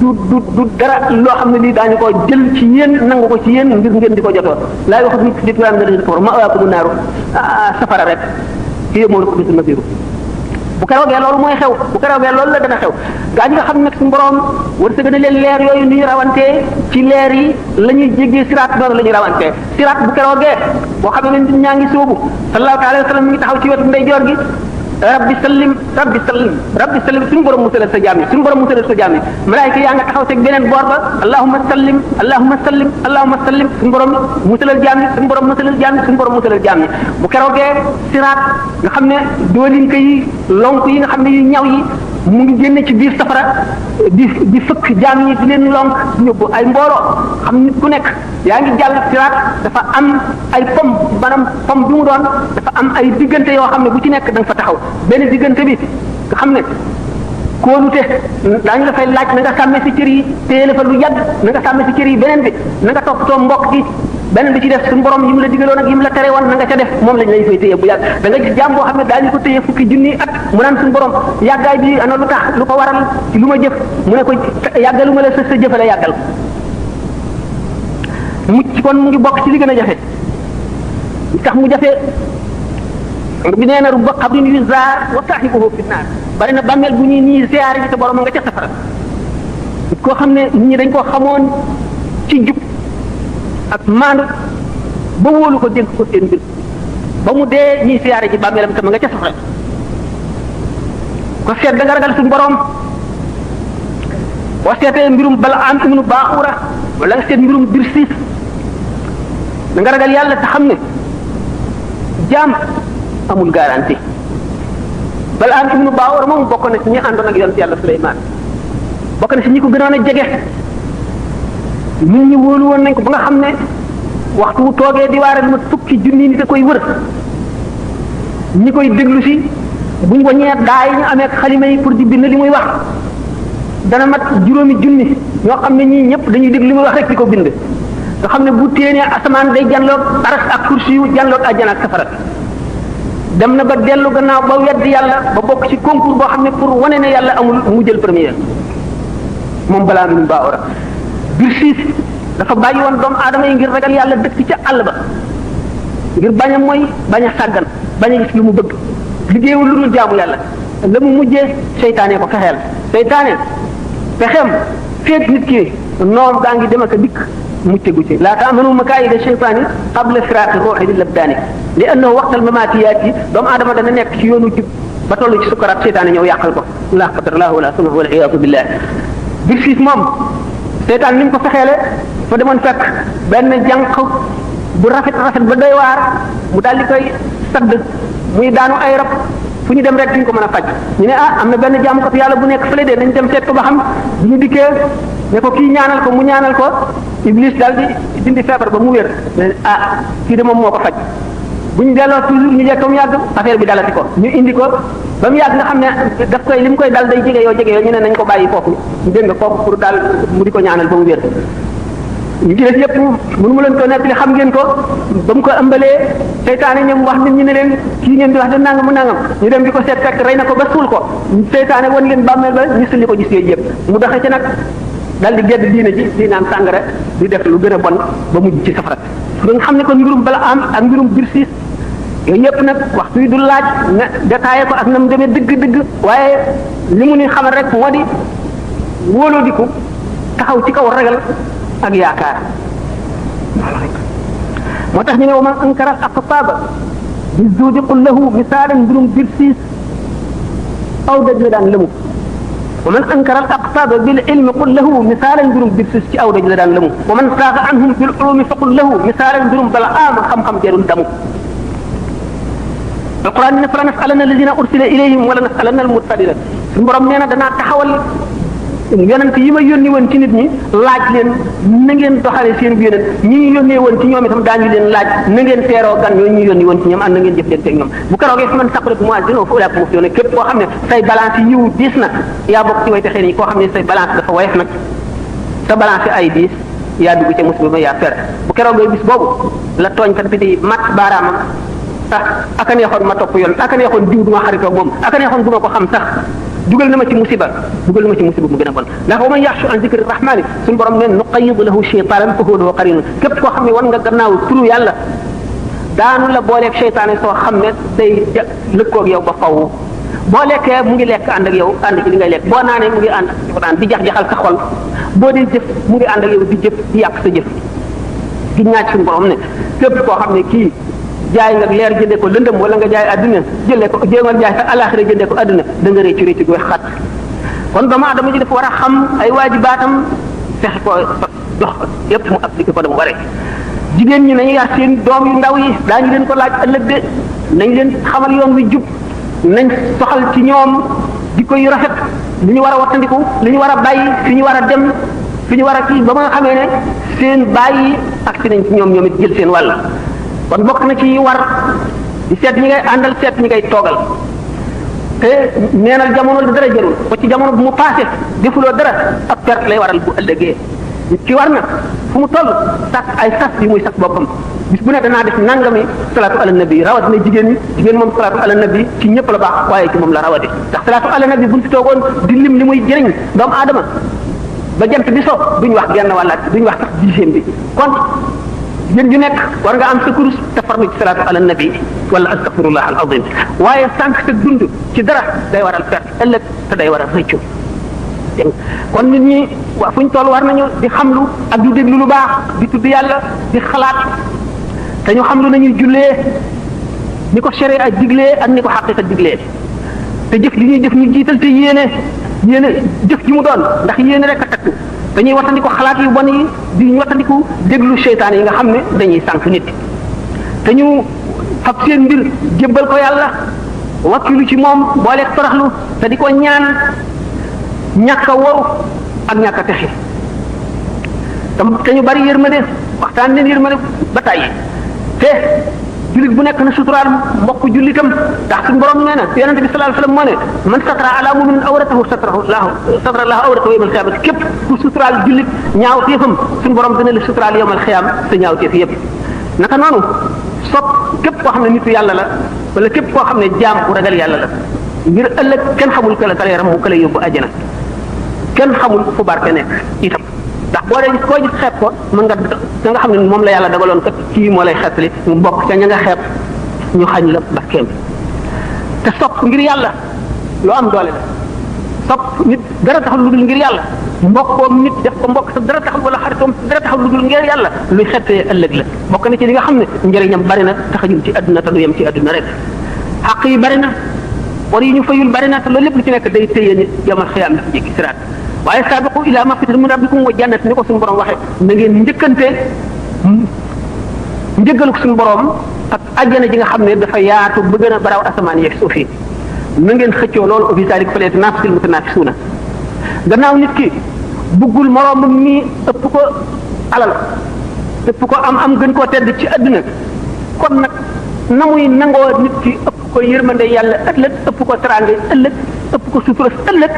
du dara loo xam ne lii daañu ko jël ci yéen nangu ko ci yéen ngir ngeen di ko jotoo laa yuxafu minkum fidyatun wala min alladhina kafaru ma'waakumu naaru safara rek kii moom la ko bisul masiru bu keroogee loolu mooy xew bu keroogee loolu la dana xew gaa ñi nga xam nag suñu borom wërsëg na leen leer yooyu ni ñu rawantee ci leer yi la ñuy jéggee siraat noonu la ñuy rawantee siraat bu keroogee boo xam ne nit ñaa ngi sóobu sallallahu alayhi wa sallam mi ngi taxaw ci wetu ndeyjoor gi rabbi sallim rabbi sallim rabbi sallim suñu borom musalal sa jaam yi suñu borom musalal sa jaam yi malaayika yaa nga taxaw teg beneen boor ba allahumma sallim allahumma sallim allahumma sallim suñu borom musalal jaam yi suñu borom musalal jaam yi suñu borom musalal jaam yi bu keroogee siraat nga xam ne doolinka yi lonk yi nga xam ne yu ñaw yi mu ngi génne ci biir safara di fëkk jaam yi di leen lonk ñëbbu ay mbooloo xam nit ku nekk yaa ngi jàll siraat dafa am ay pom maanaam pom bi mu doon dafa am ay diggante yoo xam ne bu ci nekk da nga fa taxaw benn diggante bi nga xam ne kóolute daañu la fay laaj na nga sàmmee si cër yi téye la fa lu yàgg na nga sàmmee si cër yi beneen bi na nga toppatoo mbokk gi beneen bi ci def suñu borom yi mu la digaloon ak yi mu la tere woon na nga ca def moom lañ lay fay téye bu yàgg da nga gis jaam boo xam ne daañu ko téye fukki junni at mu naan suñu borom yàggaay bi ana lu tax lu ko waral ci lu ma jëf mu ne ko yàggalu ma la sa jëfale yàggal mucc kon mu ngi bokk ci li gën a jafe li tax mu jafe bi nee na rubba xabrin yuzaar wa saahibuhu fi naar bari na bàmmeel bu ñuy nii ziyaare ji te borom nga ca safara koo xam ne nit ñi dañ koo xamoon ci jub ak maandu ba wóolu ko dénk ko seen mbir ba mu dee ñuy ziyaare ji bàmmeelam te ma nga ca safara ko seet da nga ragal suñu borom boo seetee mbirum Balaam ibnu Baaxura wala nga seet mbirum Birsiis da nga ragal yàlla te xam ne jaam amul garantie Balaam ibnu Baaxura moom bokk na ci ñi àndoon ak yonent yàlla Suleymaan bokk na ci ñi ko gënoon a jege nit ñi wóolu woon nañ ko ba nga xam ne waxtu wu toogee di waare lu ma fukki junni nit a koy wër ñi koy déglu si buñ waññee daa yi ñu amee xalima yi pour di bind li muy wax dana mat juróomi junni ñoo xam ne ñii ñëpp dañuy dégg li muy wax rek di ko bind nga xam ne bu téenee asamaan day janloog aras ak kursi yu janloog àjjana ak safara dem na ba dellu gannaaw ba weddi yàlla ba bokk ci concours boo xam ne pour wane ne yàlla amul mu jël premier moom balaa bi ñu Baaxura Birsiis dafa bàyyi woon doomu aadama yi ngir ragal yàlla dëkk ca àll ba ngir bañ a mooy bañ a sàggan bañ a gis lu mu bëgg liggéeyul lu dul jaamu yàlla la mu mujjee seytaane ko fexeel seytaane fexeem feeg nit ki noom gaa ngi dem ak a dikk muccegu ci laa ta'manu makaayida shaytaani qabla firaaqi ruuhi lil abdaani li annahu waqtal mamaatiyaat yi doomu aadama dana nekk ci yoonu jub ba toll ci sukkaraat seytaane ñëw yàqal ko laa qadarallaahu wala samahu wal iyaadu billah Birsiis moom seytaan ni mu ko fexeele fa demoon fekk benn jànq bu rafet ba doy waar mu daal di koy sadd muy daanu ay rab fu ñu dem rek duñ ko mën a faj ñu ne am na benn jaamu ko yàlla bu nekk fële de nañ dem seet ko ba xam bu ñu dikkee ne ko kii ñaanal ko mu ñaanal ko Iblis daal di dindi feebar ba mu wér kii de moom moo ko faj bu ñu delloo toujours ñu jekk mu yàgg affaire bi dalati ko ñu indi ko ba mu yàgg nga xam ne daf koy li mu koy dal day jege yoo ñu ne nañ ko bàyyi foofu dégg nga kooku pour daal mu di ko ñaanal ba mu wér ñu ci des yëpp mënu mu leen ko nekk li xam ngeen ko ba mu ko ëmbalee seytaane ñoom wax nit ñi ne leen kii ngeen di wax de nangam mu nangam ñu dem di ko seet fekk rey na ko ba suul ko seytaane wan leen bàmmeel ba ñu sulli ko gis yooyu yëpp mu doxee ci nag dal di gedd diina ji di naan sàngara di def lu gën a bon ba mujj ci safara ba nga xam ne kon mbirum Balaam ak mbirum Birsiis yooyu yëpp nag waxtu yi du laaj nga détaillé ko ak na mu demee dëgg-dëgg waaye li mu ni xamal rek moo di wóoloo di ko taxaw ci kaw ragal ak yaakaar moo tax ñu ne wa man ankara al aqtaaba bi zuudi qul lahu misaalan mbirum Birsiis aw daj la daan lëmu wa man ankara al aqtaaba bil ilmi qul lahu misaalan mbirum Birsiis ci aw daj la daan lëmu wa man saaga anhum bil ulumi fa qul lahu misaalan mbirum Balaam xam-xam jarul damu alquran ne fala nasalanna alladina ursila ilayhim wala nasalanna almursalina suñu borom nee na danaa taxawal yonent yi ma yónni woon ci nit ñi laaj leen na ngeen doxalee seen yonent ñi ñu yónnee woon ci ñoom itam daañu leen laaj na ngeen teeroo gan yooyu ñu yónni woon ci ñoom am na ngeen jëflante ak ñoom bu keroogee fi man saqulat mawaazinu fa ulaa'ika muflihuun képp koo xam ne say balance yi yiw diis na yaa bokk ci way texee nii koo xam ne say balance dafa woyof nag sa balance ay diis yaa dugg ca musiba ma yaa fer bu keroogee bis boobu la tooñkat bi di mat baaraamam sax aka neexoon ma topp yoon aka neexoon diw du ma xaritoo moom aka neexoon du ma ko xam sax dugal na ma ci musiba mu gën a bon ndax wa man yaxshu an zikri rahmani suñu borom neen nuqayyid lahu shaytanan fa huwa lahu qarin képp koo xam ne wan nga gannaaw turu yàlla daanu la booleeg seytaane soo xam ne day lëkkoog yow ba faw boo lekkee mu ngi lekk ànd ak yow ànd ci li ngay lekk boo naanee mu ngi ànd ci ko daan di jax-jaxal sa xol boo dee jëf mu ngi ànd ak yow di jëf di yàq sa jëf di ñaaj suñu borom ne képp koo xam ne kii jaay nga leer jëndee ko lëndëm wala nga jaay àdduna jëlee ko jéemal jaay sa alaxira jëndee ko àdduna da nga réccu réccu gu wex xat kon doomu aadama ji dafa war a xam ay waajibaatam fexe ko dox yépp mu appliqué ko dama waree jigéen ñi nañu yar seen doom yu ndaw yi daañu leen ko laaj ëllëg de nañ leen xamal yoon wi jub nañ soxal ci ñoom jikko yu rafet li ñu war a wattandiku li ñu war a bàyyi fi ñu war a dem fi ñu war a kii ba ma nga xamee ne seen bàyyi ak si nañ ci ñoom ñoom it jël seen wàll kon bokk na ci war di seet ñi ngay àndal seet ñi ngay toogal te neenal jamono la dara jarul ko ci jamono bu mu passé defuloo dara ak perte lay waral bu ëllëgee nit ki war na fu mu toll sàkk ay sas yi muy sas boppam bis bu ne danaa def nangami salaatu ala nabi rawat na jigéen moom salaatu ala nabi ci ñëpp la baax waaye ci moom la rawate ndax salaatu ala nabi buñ fi toogoon di lim li muy jëriñ doomu aadama ba jant bi so duñ wax genn wàllaat duñ wax sax dixième bi kon jigéen ju nekk war nga am sa kurus te farlu ci salaatu ala nabi wala astaghfirullah al azim waaye sànq sa dund ci dara day waral perte ëllëg te day waral rëccu kon nit ñi waa fu ñu toll war nañu di xamlu ak di déglu lu baax di tudd yàlla di xalaat te ñu xamlu nañuy jullee ni ko sharia ak diglee ak ni ko xaqiqa diglee te jëf li ñuy jëf ñu jiital te yéene jëf ji mu doon ndax yéene rek a takku dañuy wattandiku xalaat yu bon yi di wattandiku déglu seytaan yi nga xam ne dañuy sànq nit te ñu fab seen mbir jébbal ko yàlla wakkilu ci moom booleeg toroxlu te di ko ñaan ñàkk a woru ak ñàkk a texe te ñu bari yërmande waxtaan leen yërmande ba tàyyi te jullit bu nekk na suturaal mbokk jullitam ndax suñu borom nee na yonente bi sallallahu alayhi wasallam moo ne man satara ala mu'minin awratahu satara allahu awratahu yawmal qiyaamati képp ku suturaal jullit ñaaw téefam suñu borom dina la suturaal yawmal qiyaam sa ñaaw téef yëpp naka noonu sopp képp koo xam ne nitu yàlla la wala képp koo xam ne jaam bu ragal yàlla la ngir ëllëg kenn xamul ka la taleeram mu ka la yóbbu àjjana kenn xamul fu barke nekk itam ndax boo dee koo gis xeeb ko mën nga da nga xam ne moom la yàlla dagaloon kat kii moo lay xeetali mu bokk ca ña nga xeeb ñu xañ la barkeem te sopp ngir yàlla loo am doole la sopp nit dara taxul lu dul ngir yàlla mbokkoom nit def ko mbokk sa dara taxul wala xaritoom dara taxul lu dul ngir yàlla luy xeetee ëllëg la bokk na ci li nga xam ne njëriñam bari na taxajul ci àdduna te du yem ci àdduna rek xaq yi bari na war yi ñu fayul bari na te loolu lépp lu ci nekk day téye nit yamal xiyaam ci jéggi siraat waaye saabiqu ila magfiratin min rabbikum wa jannat ni ko suñu borom waxee na ngeen njëkkante njëggaluk suñu borom ak àjjana ji nga xam ne dafa yaatu ba gën a baraw asamaan yeeg suuf yi na ngeen xëccoo loolu au visage falyatanafasil mutanafisuuna gannaaw nit ki buggul moroomam mi ëpp ko alal ëpp ko am gën koo tedd ci àdduna kon nag na muy nangoo nit ki ëpp ko yërmande yàlla ëllëg ëpp ko teraange ëllëg ëpp ko sutura ëllëg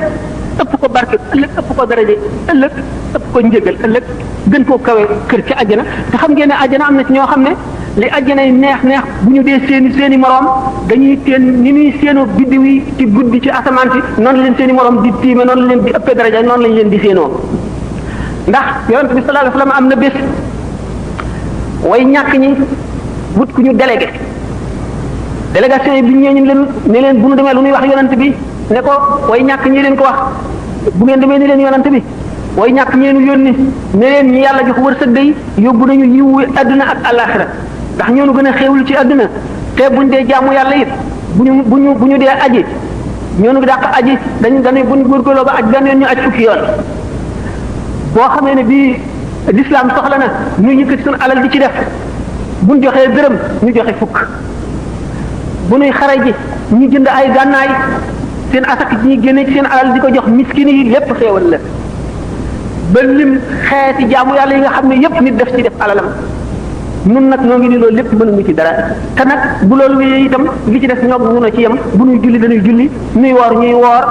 ëpp ko barke ëllëg ëpp ko daraje ëllëg ëpp ko njëgal ëllëg gën koo kawe kër ci àjjana te xam ngeen ne àjjana am na ci ñoo xam ne li àjjana yi neex bu ñu dee seeni moroom dañuy teen ni ñuy séenoo biddiw yi ci guddi ci asamaan si noonu leen seeni moroom di tiime noonu leen di ëppee daraja noonu lañ leen di séenoo ndax yonent bi sallallahu alayhi wasallam am na bés way ñàkk ñi wut ku ñu délégué délégation yi bi ñu ñëwee leen ne leen bu ñu demee lu ñuy wax yonent bi ne ko way ñàkk ñi leen ko wax bu ngeen demee ni leen yonent bi way ñàkk ñeenu yónni ne leen ñi yàlla jox wërsëg day yóbbu nañu yiwu adduna ak alaxira ndax ñoonu gën a xéewlu ci adduna te buñ dee jaamu yàlla it bu ñu dee aji ñoonu dàq aji dañuy buñ góorgóorloo ba aj benn yoon ñu aj fukki yoon boo xamee ne bii l'islam soxla na ñu yëkkati suñu alal di ci def buñ joxee dërëm ñu joxe fukk bu nuy xare ji ñu jënd ay gànnaay seen asak ci ñuy génne ci seen alal di ko jox miskin yi lépp xéewal la ba lim xeeti jaamu yàlla yi nga xam ne yépp nit def ci def alalam nun nag ñoo ngi ni loolu lépp mënuñu ci dara te nag bu loolu wéyee itam li ci def ñoom ñu na ci yem bu ñuy julli dañuy julli ñuy woor ñuy woor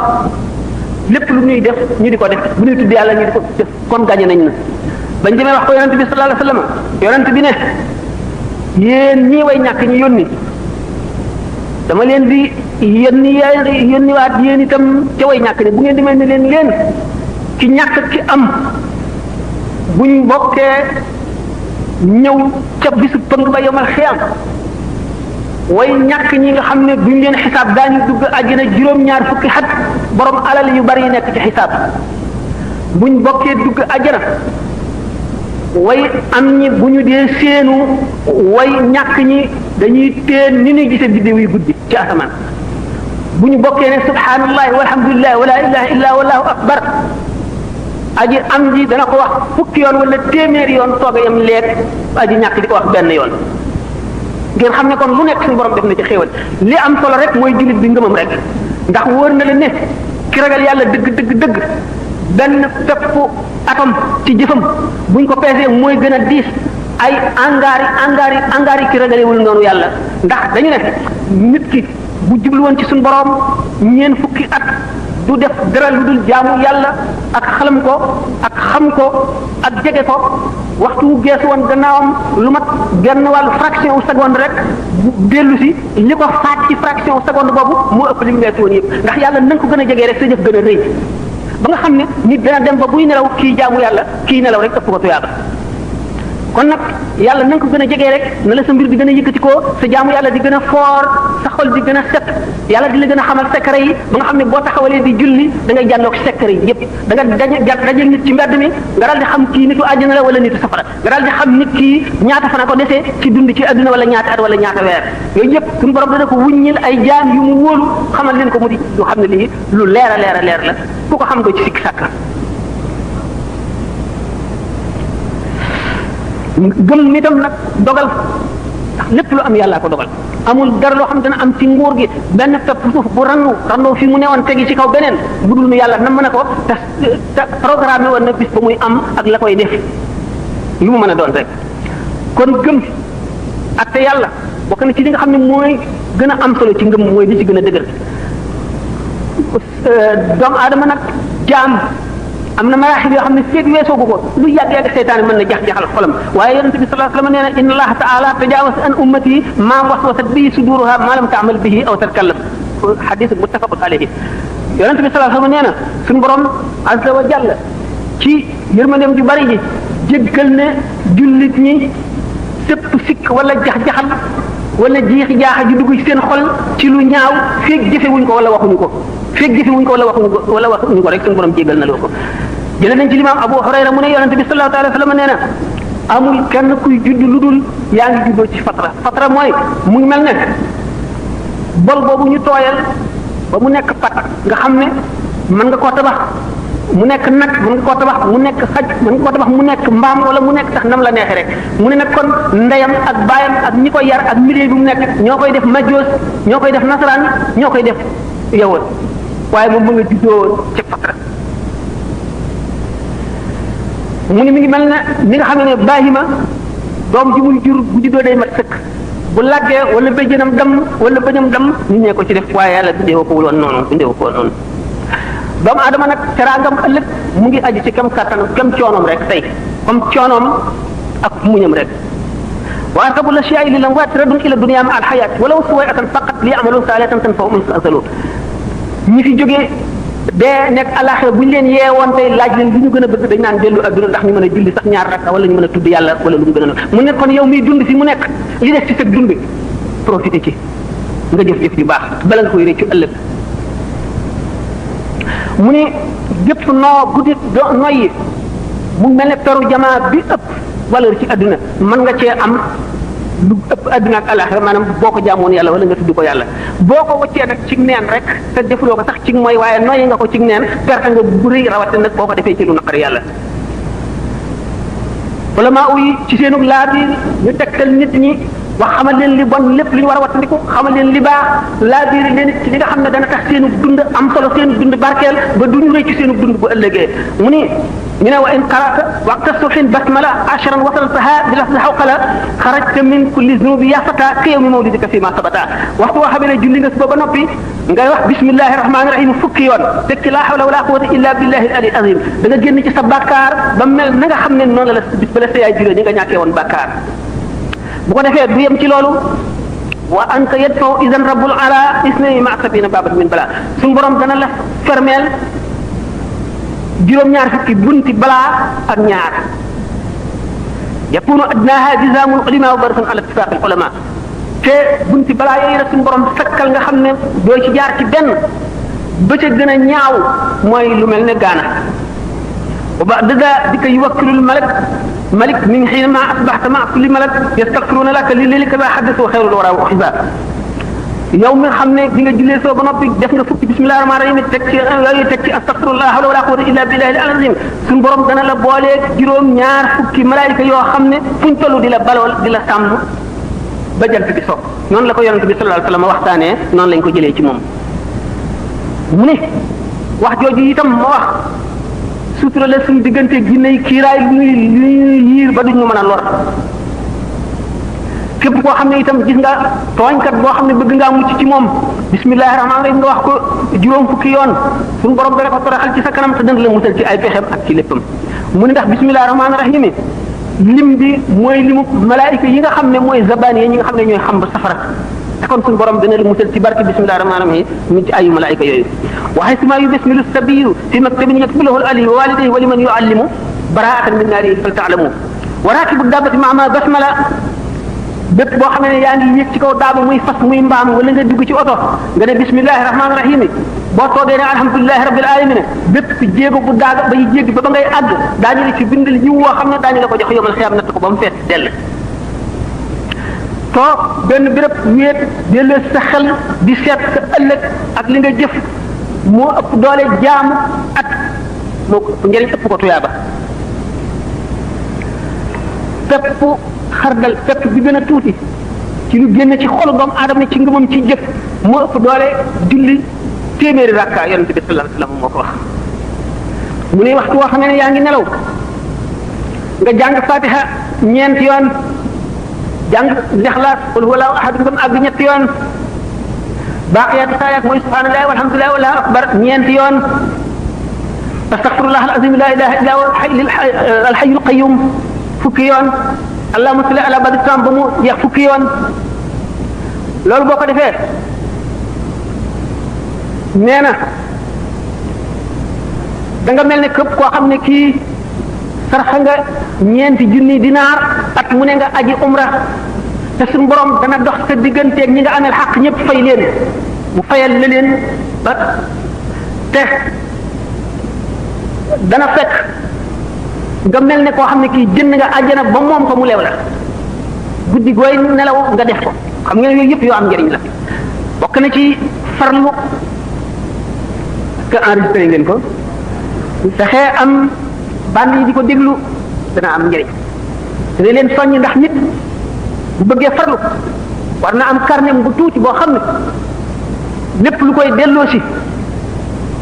lépp lu ñuy def ñu di ko def bu ñuy tudd yàlla ñu di ko def kon gañe nañ na bañ demee wax ko yonent bi sallallahu alayhi wasallam yonent bi ne yéen ñii way ñàkk ñi yónni dama leen di yónni waat yéen itam ca way ñàkk ne bu ngeen demee ne leen ci ñàkk ci am buñ bokkee ñëw ca bisu pëng ba yomal xiyam way ñàkk ñi nga xam ne duñ leen xisaab daañu dugg àjjana juróom-ñaar fukki xat borom alal yu bari yi nekk ci xisaab buñ bokkee dugg àjjana way am ñi bu ñu dee seenu way ñàkk ñi dañuy teen ni ñuy gise biddew yi guddi ci asamaan bu ñu bokkee ne subhanallahi walhamdulillahi wala ilaha illa wallahu akbar aji am ji dana ko wax fukki yoon wala téeméeri yoon toog a yam leeg aji ñàkk di ko wax benn yoon ngeen xam ne kon lu nekk suñu borom def na ci xéewal li am solo rek mooy jullit bi ngëmam rek ndax wóor na la ne ki ragal yàlla dëgg benn peppu atom ci jëfam buñ ko peesee mooy gën a diis ay angaari ki ragalewul noonu yàlla ndax dañu ne nit ki bu jublu woon ci suñu borom ñeen fukki at du def dara lu dul jaamu yàlla ak xalam ko ak xam ko ak jege ko waxtu wu geesu woon gannaawam lu mat genn wàllu fraction wu seconde rek bu dellu si li ko faat ci fraction wu seconde boobu moo ëpp li mu weesu woon yëpp ndax yàlla na nga ko gën a jegee rek sa jëf gën a rëy ba nga xam ne nit dana dem ba buy nelaw kii jaamu yàlla kii nelaw rek ëpp ko tuyaaba kon nag yàlla na nga ko gën a jegee rek na la sa mbir di gën a yëkkati ko sa jaamu yàlla di gën a foor sa xol di gën a set yàlla di la gën a xamal secret yi ba nga xam ne boo taxawalee di julli da ngay jàlloog secret yi yëpp da nga daje nit ci mbedd mi nga daal di xam kii nitu àjjana la wala nitu safara nga daal di xam nit kii ñaata fana ko desee ci dund ci adduna wala ñaata at wala ñaata weer yooyu yëpp suñu borom dana ko wuññil ay jaam yu mu wóolu xamal leen ko mu di lu xam ne lii lu leer a leer la ku ko xam doo ci sikki sàkka gëm nitam nag dogal ndax lépp lu am yàllaa ko dogal amul dara loo xam dana am ci nguur gi benn pepp suuf bu randoo fi mu newoon tegi ci kaw beneen bu dul nu yàlla nam mën a ko te programme woon na bis ba muy am ak la koy def lu mu mën a doon rek kon gëm ak te yàlla bokk na ci li nga xam ne mooy gën a am solo ci ngëm mooy li ci gën a dëgër doomu aadama nag jaam am na maraaxil yoo xam ne feeg weesoogu ko lu yàgg seytaane mën na jax-jaxal xolam waaye yonente bi sallallahu alayhi wa sallam nee na inna allaha taala tajaawaz an ummati ma waswasat bihi suduruha ma lam taamal bihi aw tatkallam xadis muttafaqun alayhi yonente bi sallallahu alayhi wa sallam nee na suñu borom azza wa jalla ci yërmandeem ju bari ji jéggal ne jullit ñi sépp sikk wala jax-jaxal wala jiixi jaaxa ju dugg ci seen xol ci lu ñaaw feeg jëfewuñ ko wala waxuñu ko feeg jëfewuñ ko wala waxuñu ko rek suñu borom jéggal na loo ko jëlee nañ ci limaam Abu Hurayra mu ne yonente bi sallallahu alayhi wa sallam nee na amul kenn kuy judd lu dul yaa ngi juddoo ci fatra mooy mu ngi mel ne bol boobu ñu tooyal ba mu nekk pat nga xam ne mën nga koo tabax mu nekk nag mën nga koo tabax mu nekk xaj mën nga koo tabax mu nekk mbaam wala mu nekk sax nam la neexee rek mu ne nag kon ndeyam ak baayam ak ñi koy yar ak milieu bi mu nekk ñoo koy def majjoos ñoo koy def nasaraan ñoo koy def yawut waaye moom mu nga juddoo ci fatra mu ne mi ngi mel ne ni nga xam ne baahima doom ji muy jur bu juddoo day mat sëkk bu làggee wala béjjënam dam wala bëñam dam nit ñee ko ci def waaye yàlla bindee ko woon noonu bindee ko noonu doomu adama nag teraangam ëllëg mu ngi aju ci kem kàttanam kem coonoom rek tey comme coonoom ak muñam rek wa arqabu l-ashyaai lil amwaat raddun ila dunya ma al-hayaat walaw suway'atan faqat li ya'malu saalihatan tanfa'uhum in azalu ñi fi jógee dee nekk àllaaxira bu ñu leen yeewoon tey laaj leen li ñu gën a bëgg dañ naan dellu adduna ndax ñu mën a julli sax ñaar rakka wala ñu mën a tudd yàlla wala lu mu gën a mu ne kon yow miy dund fi mu nekk li def ci sa dund profité ci nga jëf-jëf yu baax bala nga koy réccu ëllëg mu ne gépp noo guddi noyyi mu mel ne peru jamaa bi ëpp valeur ci adduna mën nga cee am lu ëpp adduna ak alaxira maanaam boo ko jaamoon yàlla wala nga tudd ko yàlla boo ko wëccee nag ci neen rek te defuloo ko sax ci mooy waaye noyyi nga ko ci neen perte nga bu rëy rawate nag boo ko defee ci lu naqari yàlla wala maa uyi ci seenug laa bi ñu tegtal nit ñi wax xamal leen li bon lépp li ñu war a wattandiku xamal leen li baax laa biiri leen ci li nga xam ne dana tax seenug dund am solo seenug dund barkeel ba duñu rëy ci seenug dund bu ëllëgee mu ni ñu ne wa in qara'ta waqta subhin basmala ashran wasaltaha bi lafzi hawqala xarajta min kulli zunubi ya fata ka yawmi mawlidika fi ma sabata waxtu woo xam ne julli nga suba ba noppi ngay wax bismillahi rahmani rahim fukki yoon teg ci laa hawla wala quwwata illa billahi al-ali azim da nga génn ci sa bàkkaar ba mel na nga xam ne noonu la bis ba la sa yaay juree ñi nga ñàkkee woon bàkkaar bu ko defee du yem ci loolu wa anta yadfa'u idan rabbul ala isnayni ma sabina babat min bala suñu borom dana la fermeel juróom-ñaar fukki bunti balaa ak ñaar yakunu adnaha jizamul ulama wa barsun ala ittifaq al ulama te bunti balaa yooyu la suñu borom fekkal nga xam ne doo ci jaar ci benn ba ca gën a ñaaw mooy lu mel ne gaana wa ba'da dika yuwakkilul malik min xiina ma asbaxta ma kulli malak yastaghfiruna laka li lilika ba xaddatu xayrul wara wa xibaar yow mi xam ne bi nga jullee soo ba noppi def nga fukki bismillahi rahmaani rahim teg ci yooyu teg ci astaghfirullah hawla wala quwwata illa billahi al-azim suñu borom dana la booleeg juróom ñaar fukki malaayika yoo xam ne fuñ tollu di la balool di la sàmm ba jant bi so noonu la ko yonent bi sallallahu alayhi wasallam waxtaanee noonu lañ ko jëlee ci moom mu ne wax jooju itam ma wax sutura la suñu diggante ginnay kiiraay lu ñuy yiir ba duñu mën a lor képp koo xam ne itam gis nga tooñkat boo xam ne bëgg ngaa mucc ci moom bismillahi rahmaani rahim nga wax ko juróom fukki yoon suñu borom dana ko toroxal ci sa kanam te dana la musal ci ay pexem ak ci léppam mu ne ndax bismillahi rahmaani rahim lim bi mooy limu malaayika yi nga xam ne mooy zabani yi ñi nga xam ne ñooy xam ba safara te kon suñu borom dana la musal ci barke bismillahi rahmaani rahim ñu ci ayu malaayika yooyu waxay si maa yu bismilu sabiyu fi maktabin yaktubu lahu al-ali wa walidayhi wa liman yuallimu baraatan min naari fal taalamu wa rakibu dabbati ma basmala bépp boo xam ne yaa ngi yéeg ci kaw daaba muy fas muy mbaam wala nga dugg ci oto nga ne bismillahi rahmaani rahim boo toogee ne alhamdulilahi rabbil alamin bépp jéego bu daaga ba yi jéggi ba ngay àgg daañu la ci bindal yiw woo xam ne daañu la ko jox yomal xiyaam natt ko ba mu fees dell toog benn béréb wéet dellu sa xel di seet sa ëllëg ak li nga jëf moo ëpp doole jaamu at moo ko njëriñ ëpp ko tuyaaba pepp xardal pepp bi gën a tuuti ci lu génn ci xolu doomu aadama ci ngëmam ci jëf moo ëpp doole julli téeméeri rakka yonent bi sallallahu alayhi wasallam moo ko wax mu ne waxtu woo xam ne yaa ngi nelaw nga jàng fatiha ñeenti yoon jàng lixlaas qul huwallahu ahad nga àgg ñetti yoon baaqiyaatu saayaat mooy subhanallahi walhamdulillahi wallahu akbar ñeenti yoon astaghfirullah alazim la ilaha illa huwa alhayyul qayyum fukki yoon allahumma salli ala badri sam ba mu jeex fukki yoon loolu boo ko defee nee na da nga mel ne képp koo xam ne kii sarxa nga ñeenti junni dinaar at mu ne nga aji umra te suñu borom dana dox sa digganteeg ñi nga amel xaq ñëpp fay leen mu fayal la leen ba te dana fekk nga mel ne koo xam ne kii jënd nga àjjana ba moom ko mu leew la guddi gooy nelaw nga def ko xam nga ne yooyu yëpp yoo am njëriñ la bokk na ci farlu que enregistré ngeen ko fexee am band yi di ko déglu dana am njëriñ dana leen soññ ndax nit bu bëggee farlu war na am carnet bu tuuti boo xam ne lépp lu koy delloo si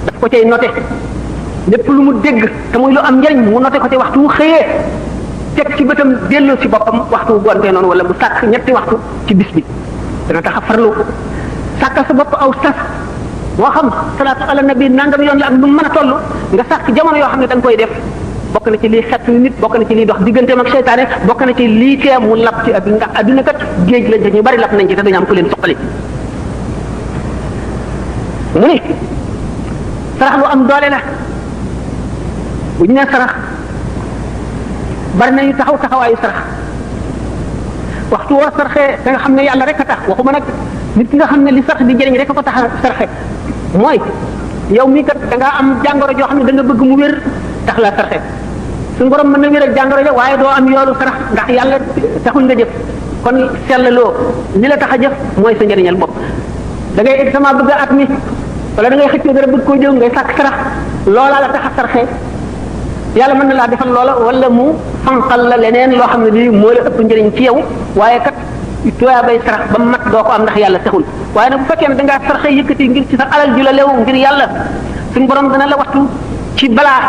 daf ko cay noté lépp lu mu dégg te muy lu am njëriñ mu noté ko ci waxtu wu xëyee teg ci bëtam delloo si boppam waxtu wu gontee noonu wala mu sàkk ñetti waxtu ci bis bi dana tax a farlu sàkkal sa bopp aw sas moo xam salaatu ala nabi nangam yoon la ak nu mën a toll nga sàkk jamono yoo xam ne da nga koy def bokk na ci lii xet nit bokk na ci lii dox digganteem ak seytaane bokk na ci lii tee mu lap ci adduna ndax adduna kat géej lañ te ñu bari lap nañ ci te dañu am ku leen soqali mu ni sarax lu am doole la bu ñu nee sarax bari nañu taxaw taxawaayu sarax waxtu woo saraxee da nga xam ne yàlla rek a tax waxuma nag nit ki nga xam ne li sarax di jëriñ rek a ko tax a saraxe mooy yow mii kat da ngaa am jàngoro joo xam ne da nga bëgg mu wér tax la saraxe suñu borom mën na wér ak jàngoro ja waaye doo am yoolu sarax ndax yàlla taxul nga jëf kon sellaloo li la tax a jëf mooy sa njëriñal bopp da ngay examen bëgg at mi wala da ngay xëccoo dara bëgg koo jëw ngay sàkk sarax loolaa la tax a saraxe yàlla mën na laa defal loola wala mu fanqal la leneen loo xam ne lii moo la ëpp njëriñ ci yow waaye kat tooyaa bay sarax ba mat doo ko am ndax yàlla taxul waaye nag bu fekkee ne da ngaa saraxe yëkkati ngir ci sa alal ju la lew ngir yàlla suñu borom dana la waxtu ci balaa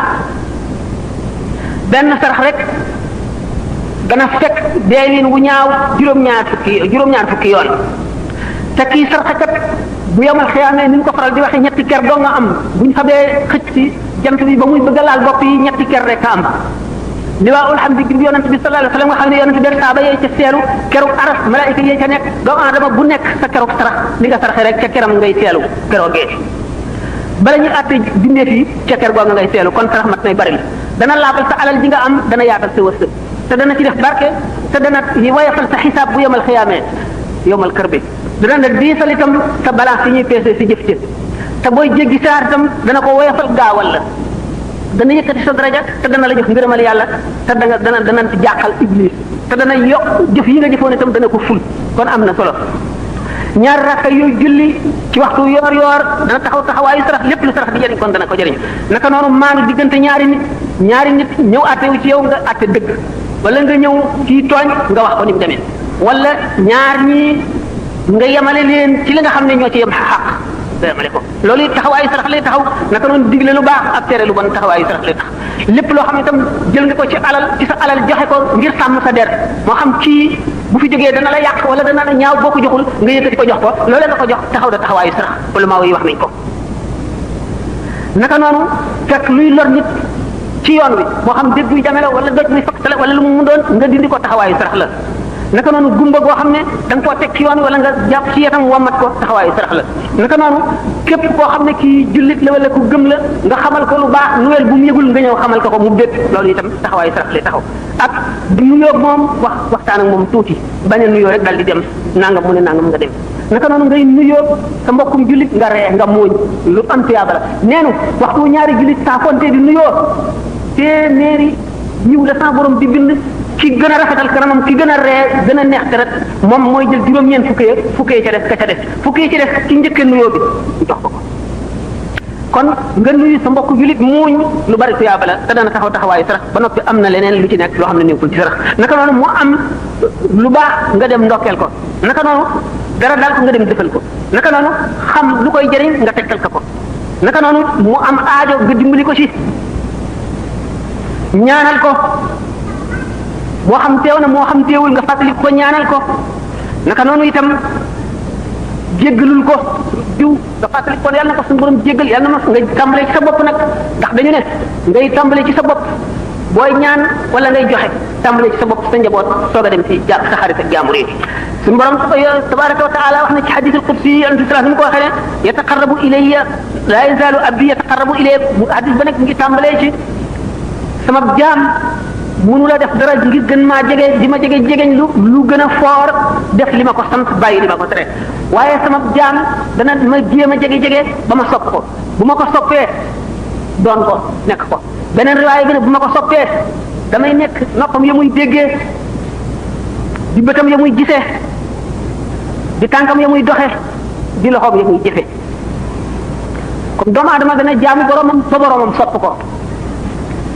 benn sarax rek dana fekk deewin wu ñaaw juróom-ñaar fukki yoon te kii saraxekat bu yomal xiyaamee ni ñu ko faral di waxee ñetti ker doo nga am buñ xamee xëcc ci jant bi ba muy bëgg a laal bopp yi ñetti ker rek a am liwaa ul hamdi bi yonent bi sallallahu alayhi wasallam nga xam ne yonent bi saaba yee ca seelu keruk aras malaayika yee ca nekk doomu aadama bu nekk sa keruk sarax li nga saraxe rek ca keram ngay seelu keroogee bala ñu àtte bindeef yi ca ker googa ngay seelu kon sarax mat nay bari la dana laabal sa alal ji nga am dana yaatal sa wërsëg te dana ci def barke te dana woyofal sa xisaab bu yemal xiyaamee yowmal kër bi dana la diisal itam sa balance yi ñuy peese si jëf ci te booy jéggi saar itam dana ko woyofal gaawal la dana yëkkati sa daraja te dana la jox ngërëmal yàlla te dana jàqal iblis te dana yokk jëf yi nga jëfoon itam dana ko ful kon am na solo ñaar rakka yooyu julli ci waxtu yoor yoor dana taxaw taxawaayu sarax lépp lu sarax di jëriñ kon dana ko jëriñ naka noonu maanu diggante ñaari nit ñëw àttewu ci yow nga àtte dëgg wala nga ñëw kii tooñ nga wax ko ni mu demee wala ñaar ñi nga yemale leen ci li nga xam ne ñoo ci yem xaq nga yemale ko loolu it taxawaayu sarax lay taxaw naka noonu digle lu baax ak tere lu bon taxawaayu sarax lay tax lépp loo xam ne itam jël nga ko ci sa alal joxe ko ngir sàmm sa der moo xam kii bu fi jógee dana la yàq wala dana la ñaaw boo ko joxul nga yëkkati ko jox ko loolee nga ko jox taxaw da taxawaayu sarax wala maa yi wax nañ ko naka noonu fekk luy lor nit ci yoon wi moo xam dégg buy jame la wala doj muy faktale wala lu mu doon nga dindi ko taxawaayu sarax la naka noonu gumba goo xam ne da nga koo teg ci yoon wi wala nga jàpp ci yetam wommat ko taxawaayu sarax la naka noonu képp koo xam ne kii jullit la wala ku gëm la nga xamal ko lu baax nuwel bu mu yëgul nga ñëw xamal ko mu bét loolu itam taxawaayu sarax lay taxaw ak nuyoo moom waxtaan ak moom tuuti bañ a nuyoo rek dal di dem nangam mu ne nangam nga dem naka noonu ngay nuyoo sa mbokkum jullit nga ree nga muuñ lu am tuyaaba la neenu waxtu ñaari jullit saa fonte di nuyoo téeméeri ñiw la sa borom di bind ki gën a rafetal kanamam ki gën a ree gën a neex deret moom mooy jël juróom-ñeent fukkee ca des ka ca des fukkee ci des ci njëkkee nuyoo bi jox ko kon nga nuyu sa mbokk julit muuñ lu bari tuyaaba la te dana taxaw taxawaayu sarax ba noppi am na leneen lu ci nekk loo xam ne nekkul ci sarax naka noonu mu am lu baax nga dem ndokkeel ko naka noonu dara daal ko nga dem defal ko naka noonu xam lu koy jëriñ nga tegtal ko naka noonu mu am aajo nga dimbali ko ci ñaanal ko moo xam teew na moo xam teewul nga fàttali ko ñaanal ko naka noonu itam jéggalul ko diw nga fàttali ko yàlla na ko suñu borom jéggal yàlla na ma ngay tàmbalee ci sa bopp nag ndax dañu ne ngay tàmbalee ci sa bopp booy ñaan wala ngay joxe tàmbalee ci sa bopp sa njaboot soog a dem ci sa xarit ak jaamur yi suñu borom tabaraka wa taala wax na ci hadithul qudsi yonente sallallahu alayhi wasallam ko waxee ne yataqarrabu ilayya la yazalu abdi yataqarrabu ilayya hadith ba nekk ngi tàmbalee ci sama jaam mënu la def dara ngir gën maa jege di ma jegeñ lu gën a foor def li ma ko sant bàyyi li ma ko tere waaye sama jaam dana ma jéem a jege ba ma sopp ko bu ma ko soppee doon ko nekk ko beneen riwaaya bi ne bu ma ko soppee damay nekk noppam ya muy déggee di bëtam ya muy gisee di tànkam ya muy doxe di loxoom ya muy jëfe comme doomu aadama dana jaamu boromam ba boromam sopp ko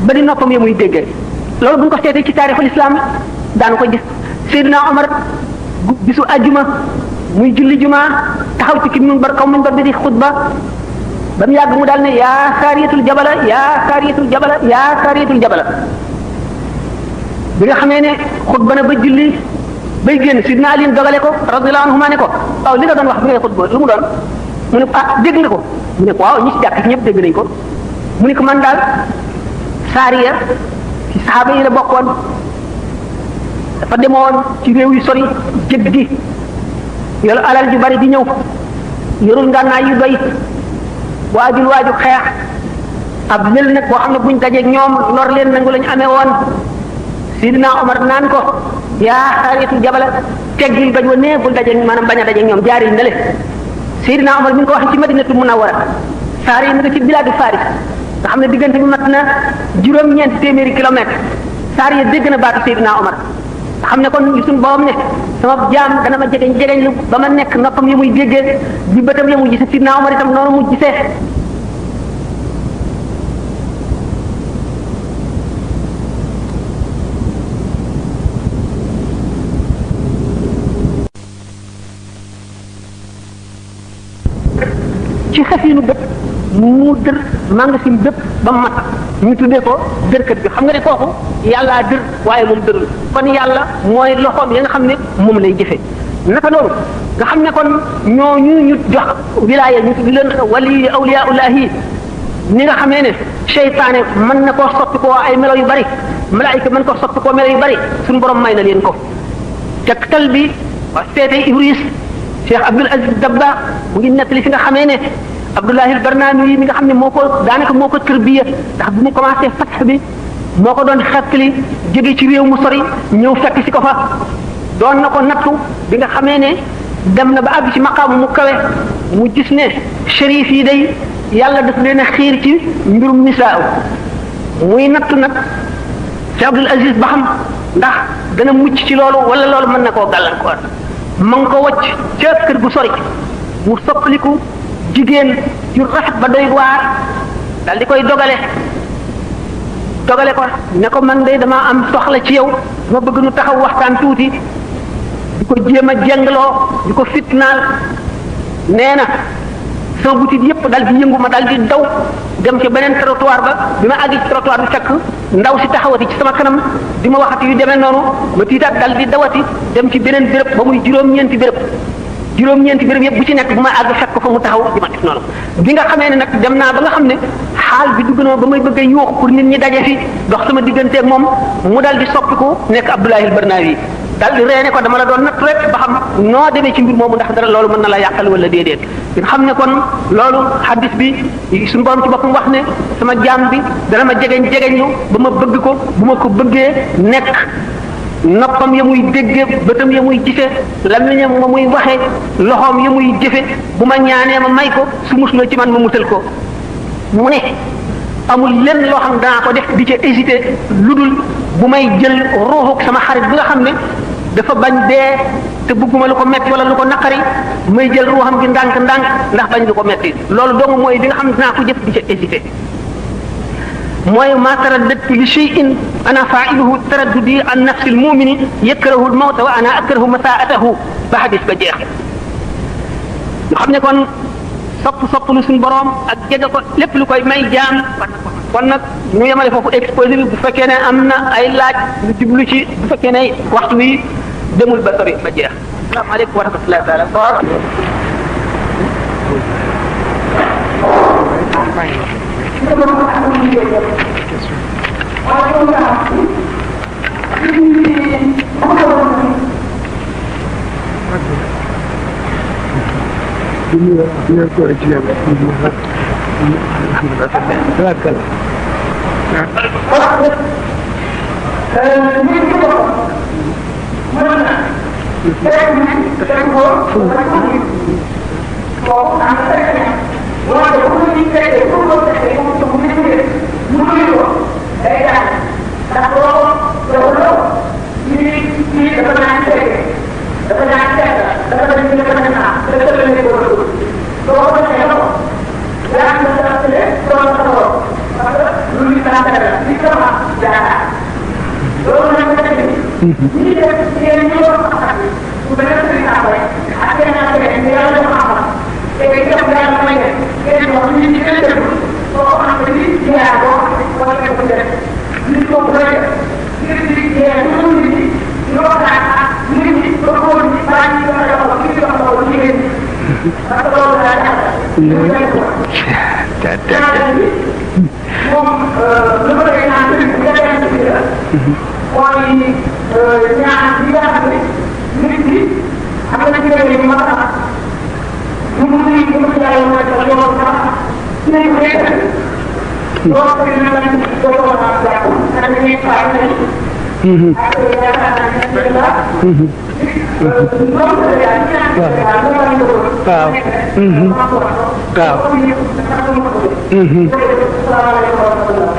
ba di noppam ya muy déggee loolu bu ñu ko seetee ci taarixul islam daanu ko gis Seydina Omar bisu ajjuma muy julli juma taxaw ci min bar kaw min bar bi di xutba ba mu yàgg mu daal ne yaa saariyatul jabala yaa saariyatul jabala yaa saariyatul jabala bi nga xamee ne xutba na ba julli bay génn Seydina Ali dogale ko radiyallahu anhuma ne ko waaw li nga doon wax bi ngay xutba lu mu doon mu ne ko ah dégg nga ko mu ne ko waaw ñi ci jàkk ci ñëpp dégg nañ ko mu ne ko man daal saariya ci saxaaba yi la bokkoon dafa demoon ci réew yu sori jéggi yoru alal ju bari di ñëw yorul ngànnaay yu doy waaju xeex ab lël nag boo xam ne buñ dajeeg ñoom lor leen nangu lañu amee woon Sidina Omar naan ko yaa xaariyatul jabala teggil bañ wa nee bul dajeeg maanaam bañ a dajeeg ñoom jaaril na le Sidina Omar mi ngi ko waxee ci Madinatu Munawwara saar yi mi ngi ci bilaadu Faris nga xam ne diggante bi mat na juróom-ñeenti téeméeri kilomètre saar yi dégg na baatu Seydina Omar nga xam ne kon suñu boobam ne sama jaam dana ma jegeñ lu ba ma nekk noppam yi muy déggee di bëtam ya muy gisee Seydina Omar itam noonu mu gisee ci xefinu bët mu dër magasin bépp ba mat ñu tuddee ko dërkat bi xam nga ne kooku yàllaa dër waaye moom dërul kon yàlla mooy loxoom ya nga xam ne moom lay jëfe naka noonu nga xam ne kon ñooñu ñu jox wilaaya ñu tudd leen wali awliyaullahi ni nga xamee ne seytaane mën na koo soppi koo ay melo yu bari malaayika mën koo soppi koo melo yu bari suñu borom may na leen ko tegtal bi wa seete Ibris Cheikh Abdul Aziz Dabba mu ngi nettali fi nga xamee ne Abdullahi al-Barnaami yi mi nga xam ne moo ko daanaka moo ko tërbiya ndax bu mu commencé fatx bi moo ko doon xettali jóge ci réew mu sori ñëw fekk si ko fa doon na ko nattu bi nga xamee ne dem na ba àgg ci maqaamu mu kawe mu gis ne shérif yi day yàlla daf leen a xiir ci mbirum nisaa muy nattu nag ci Abdul Aziz ba xam ndax dana mucc ci loolu wala loolu mën na koo gàllankoor ma ngi ko wacc ca kër gu sori mu soppaliku jigéen ju rafet ba doy waar dal di koy dogale ko ne ko man de dama am soxla ci yow dama bëgg nu taxaw waxtaan tuuti di ko jéem a jengloo di ko fitnaal nee na sama butit yëpp dal di yëngu ma dal di daw dem ci beneen trottoir ba bi ma àgg ci trottoir bi fekk ndaw si taxawati ci sama kanam di ma waxati yu demee noonu ma tiitaat dal di dawati dem ci beneen béréb ba muy juróom-ñeenti béréb yëpp bu ci nekk bu ma àgg fekk ko fa mu taxaw di ma def noonu bi nga xamee ne nag dem naa ba nga xam ne xaal bi dugg na ba may bëgg a yuuxu pour nit ñi daje fi dox sama digganteeg moom mu dal di soppiku nekk Abdoulahi al-Barnawi dal di reene ko dama la doon natt rek ba xam noo demee ci mbir moomu ndax dara loolu mën na la yàqal wala déedéet nga xam ne kon loolu hadis bi suñu borom ci boppam wax ne sama jaam bi dana ma jegeñu ba ma bëgg ko bu ma ko bëggee nekk noppam ya muy dégge bëtam ya muy gise lamiñam ma muy waxe loxoom ya muy jëfe bu ma ñaanee ma may ko su musloo ci man ma musal ko mu ne amul lenn loo xam danaa ko def di ca hésité lu dul bu may jël ruuxuk sama xarit bi nga xam ne dafa bañ dee te bëgguma lu ko metti wala lu ko naqari may jël ruuxam gi ndànk-ndànk ndax bañ lu ko metti loolu dong mooy li nga xam ne dinaa ko jëf di ca hésité mooy ma taraddadtu li shay'in ana fa'iluhu taraddudi an nafsi al-mu'mini yakrahu al-mawta wa ana akrahu masaa'atahu ba hadis ba jeex nga xam ne kon sopp lu suñu borom ak jege ko lépp lu koy may jaam kon nag ñu yemale foofu exposé bi bu fekkee ne am na ay laaj lu jublu ci bu fekkee ne waxtu wi demul ba sori ba jeex asalaamaaleykum wa rahmatullahi taala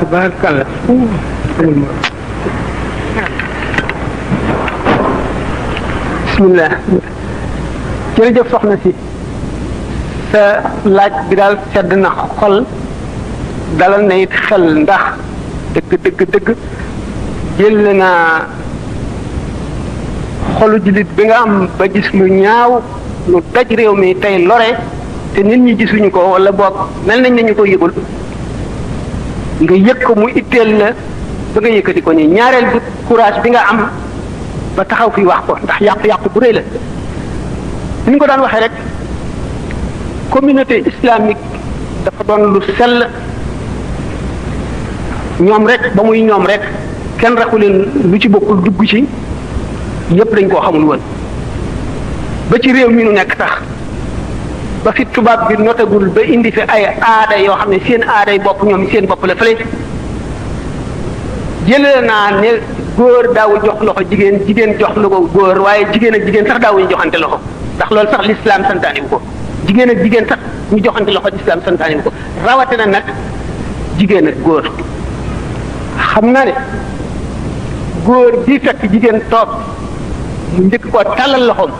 tabarakallah bismillah jërëjëf soxna si sa laaj bi daal sedd na xol dalal na it xel ndax dëgg jël naa xolu jullit bi nga am ba gis lu ñaaw lu daj réew mi tey lore te nit ñi gisuñu ko wala boog mel nañ nañu ko yëgul nga yëg ko mu itteel la ba nga yëkkati ko nii ñaareel bi courage bi nga am ba taxaw fi wax ko ndax yàqu-yàqu bu rëy la ni ñu ko daan waxee rek communauté islamique dafa doon lu sell ñoom rek ba muy ñoom rek kenn raxu leen lu ci bokkul dugg ci yépp dañ koo xamul woon ba ci réew mi nu nekk tax ba fi tubaab bi notagul ba indi fi ay aada yoo xam ne seen aaday bopp ñoom seen bopp la fële jëlee naa ne góor daawul jox loxo jigéen jigéen jox lu ko góor waaye jigéen ak jigéen sax daawuñu joxante loxo ndax loolu sax l'islam santaani wu ko jigéen ak jigéen sax ñu joxante loxo l'islam santaani wu ko rawatina nag jigéen ak góor xam na ne góor bi fekk jigéen toog mu njëkk koo tàllal loxoom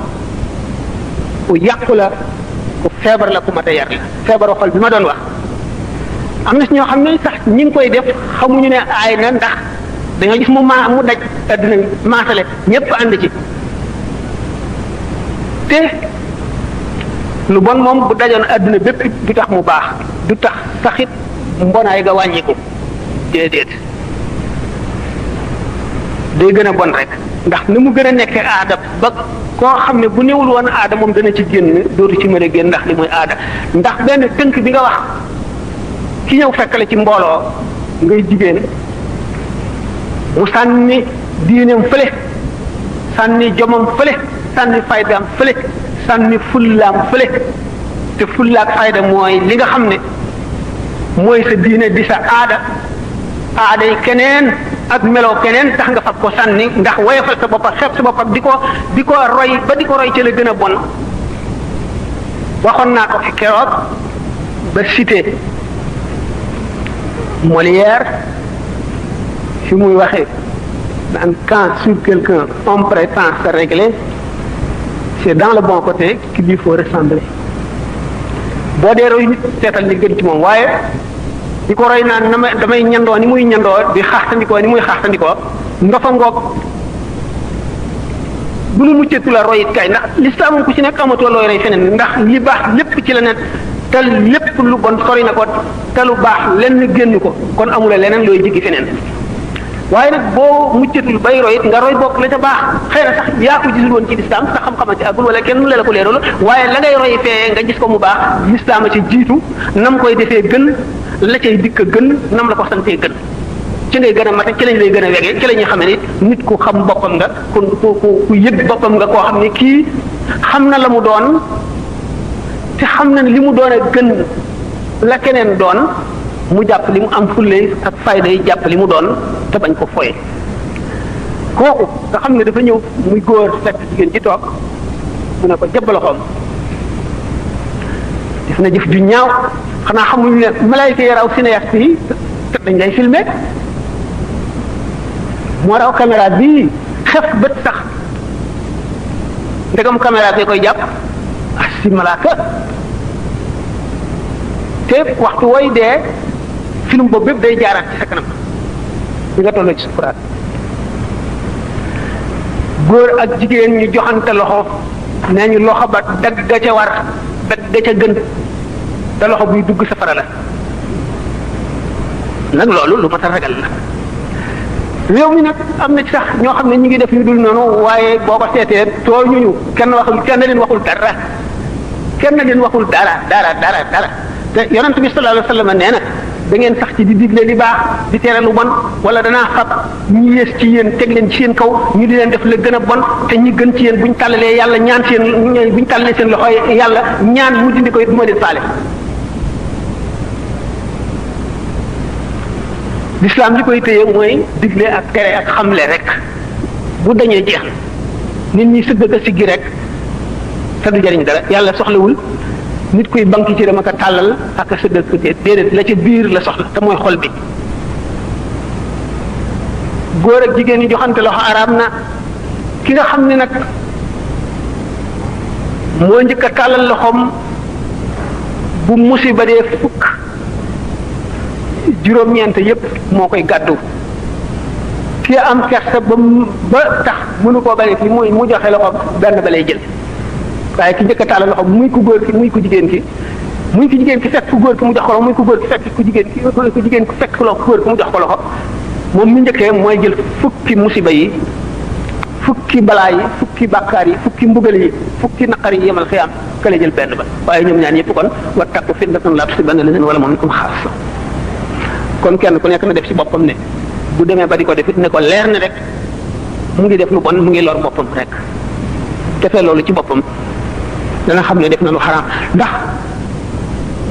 ku yàqu la ku feebar la ku mat a yar la feebaru xol bi ma doon wax am na si ñoo xam ne sax ñi ngi koy def xamuñu ne aay na ndax dañoo gis mu daj adduna maasale ñépp ànd ci te lu bon moom bu dajoon adduna bépp du tax mu baax du tax saxit mbonaay ga wàññiku déedéet day gën a bon rek ndax ni mu gën a nekkee aada ba koo xam ne bu newul woon aada moom dana ci génn dootu ci mën a génn ndax li mooy aada ndax benn tënk bi nga wax ki ñëw fekk la ci mbooloo ngay jigéen mu sànni diineem fële sànni jomam fële sànni faydaam fële sànni fullaam fële te fullaak fayda mooy li nga xam ne mooy sa diine di sa aada aada yi keneen ak meloo keneen tax nga fab ko sànni ndax woyofal sa bopp xeeb sa bopp di ko roy ba di ko roy ci la gën a bon waxoon naa ko fi keroog ba cité Molière fi muy waxee naan quand sur quelqu'un on prétend se régler c'est dans le bon côté qu'il lui faut ressembler boo dee roy nit seetal li gën ci moom waaye di ko roy naan damay ñandoo ni muy ñandoo di xaaxtandikoo ni muy xaaxtandikoo ndofa ngoog bu nu mucceetu la roy it kay ndax lislaam ku ci nekk amatoo looy roy feneen ndax li baax lépp ci la ne te lépp lu bon sori na ko te lu baax lenn génn ko kon amula leneen looy jiggi feneen waaye nag boo mucceetul bay roy it nga roy bokk la ca baax xëy na sax yaa ko gisul woon ci lislaam sa xam-xama ci àggul wala kenn la ko leeralu waaye la ngay roy fee nga gis ko mu baax lislaama ci jiitu nam koy defee gën la cay dikk gën nam la ko santee gën ci ngay gën a mate ci lañ lay gën a wegee ci la ñuy xamee ni nit ku xam boppam nga ku yëg boppam nga koo xam ne kii xam na la mu doon te xam na ne li mu doon a gën la keneen doon mu jàpp li mu am fulle ak fayda yi jàpp li mu doon te bañ ko foye kooku nga xam ne dafa ñëw muy góor fekk jigéen ci toog mu ne ko jëbb loxoom def na jëf ju ñaaw xanaa xamuñu ne malayka yi raw cinéaste yi te dañ lay filmer moo raw caméra bii xef bët sax ndegam caméra bi koy jàpp si malaaka te waxtu woy dee film boobu bépp day jaaraat ci sa kanam bi nga tolloo ci sukuraat góor ak jigéen ñu joxante loxo nee ñu loxo ba dagg ga ca war dagg ga ca gën te loxo buy dugg safara la nag loolu lu mat a ragal la réew mi nag am na ci sax ñoo xam ne ñu ngi def yu dul noonu waaye boo ko seetee tooñuñu kenn leen waxul dara te yonent bi sallallahu alayhi wa sallam nee na da ngeen sax ci di digle li baax di tere lu bon wala danaa fab ñi yées ci yéen teg leen ci seen kaw ñu di leen def la gën a bon te ñi gën ci yéen buñ tàllalee yàlla ñaan buñ tàllalee seen loxo yàlla ñaan mu dindi koy du ma leen faale. l'islam li koy téye mooy digle ak tere ak xamle rek bu dañee jeex nit ñi sëgg ka siggi rek te du jariñ dara yàlla soxlawul nit kuy banki ci dama ko tàllal ak a sëgg ko déedéet la ca biir la soxla te mooy xol bi góor ak jigéen ñi joxante loxo araam na ki nga xam ne nag moo njëkk a tàllal loxoom bu musiba dee fukk juróom-ñeent yépp moo koy gàddu ki am kersa ba tax mënu koo bari fi muy mu joxe loxo benn ba lay jël waaye ki njëkk a tàllal loxo muy ku góor ki muy ku jigéen ki muy ku jigéen ki fekk ku góor ki mu jox ko loxo muy ku góor ki fekk ku jigéen ki fekk ku góor ki mu jox ko loxo moom mi njëkkee mooy jël fukki musiba yi fukki balaa yi fukki bàkkaar yi fukki mbugal yi fukki naqar yi yemal xiyaam kële jël benn ba waaye ñoom ñaan yëpp kon wattaqu fitnatan laa tusiibanna llaziina zalamu minkum xaassa kon kenn ku nekk na def ci boppam ne bu demee ba di ko def it ne ko leer ne rek mu ngi def lu bon mu ngi lor boppam rek defee loolu ci boppam dana xam ne def na lu xaraam ndax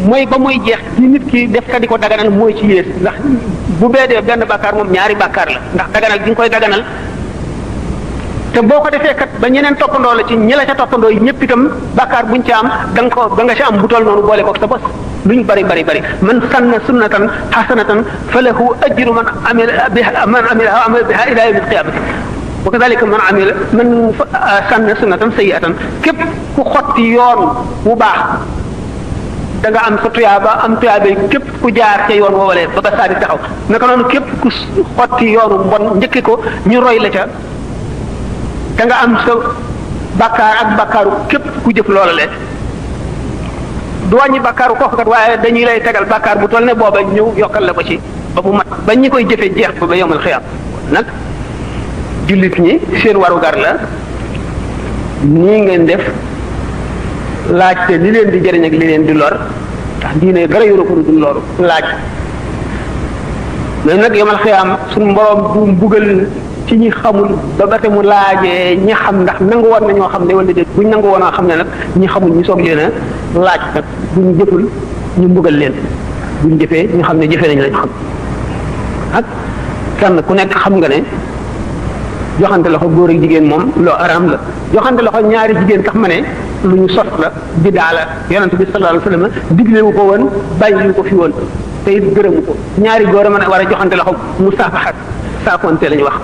mooy ba mooy jeex di nit ki def ka di ko daganal mooy ci yées ndax bu beedee benn bàkkaar moom ñaari bàkkaar la ndax daganal gi nga koy daganal te boo ko defee kat ba ñeneen toppandoo la ci ñi la ca toppandoo yi ñëpp itam bàkkaar buñ ca am da nga ca am bu toll noonu boole ko sa bos luñ bari man sanna sunnatan hasanatan falahu ajru man amila biha ila yawm alqiyamati wa kadhalika man sanna sunnatan sayyi'atan képp ku xotti yoon wu baax da nga am sa tuyaaba am tuyaaba képp ku jaar ca yoon woowalee ba ba saa di taxaw naka noonu képp ku xotti yoonu mbon njëkki ko ñu roy la ca da nga am sa bàkkaar ak bàkkaaru képp ku jëf loola le du wàññi bàkkaaru kooku kat waaye dañuy lay tegal bàkkaar bu toll ne booba ñëw yokkal la ko ci ba mu mat ba ñi koy jëfee jeex ba yomal xiyam nag jullit ñi seen warugar la nii ngeen def laajte li leen di jëriñ ak li leen di lor ndax diine dara yoru ko dul loru laaj mais nag yomal xiyam suñu mborom du mbugal ci ñi xamul ba te mu laajee ñi xam ndax nangu woon na ñoo xam ne wala déet buñ nangu woon a xam ne nag ñi xamul ñu soog leen a laaj nag buñ jëful ñu mbugal leen buñ jëfee ñu xam ne jëfee nañ lañ xam ak kenn ku nekk xam nga ne joxante loxo góor ak jigéen moom loo araam la joxante loxo ñaari jigéen tax ma ne lu ñu sos la bidaa la yonent bi sallallahu alayhi wasallam diglewu ko woon bàyyi ko fi woon te it gërëmu ko ñaari góor a mën a war a joxante loxo musaafaxat saafonte la ñu wax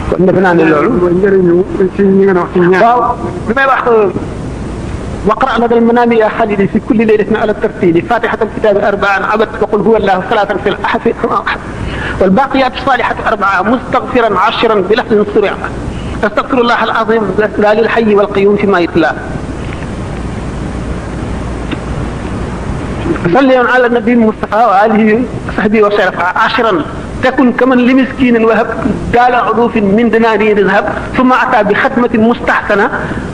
kon defe naa ne loolu mooy njëriñu ci ñi nga wax ci ñaar waaw li may wax waqra lada almanami ya xalili fi kulli laylatin ala tartili fatixat alkitabi arbaan abad waqul huwa allahu salatan fi laxfi والباقيات الصالحات أربعة مستغفرا عشرا بلفظ سرع أستغفر الله العظيم لا للحي والقيوم فيما يتلى صلي على النبي المصطفى وآله وصحبه وسلم عشرا تكن كمن لمسكين وهب دال عروف من دنانير ذهب ثم أتى بختمة مستحسنة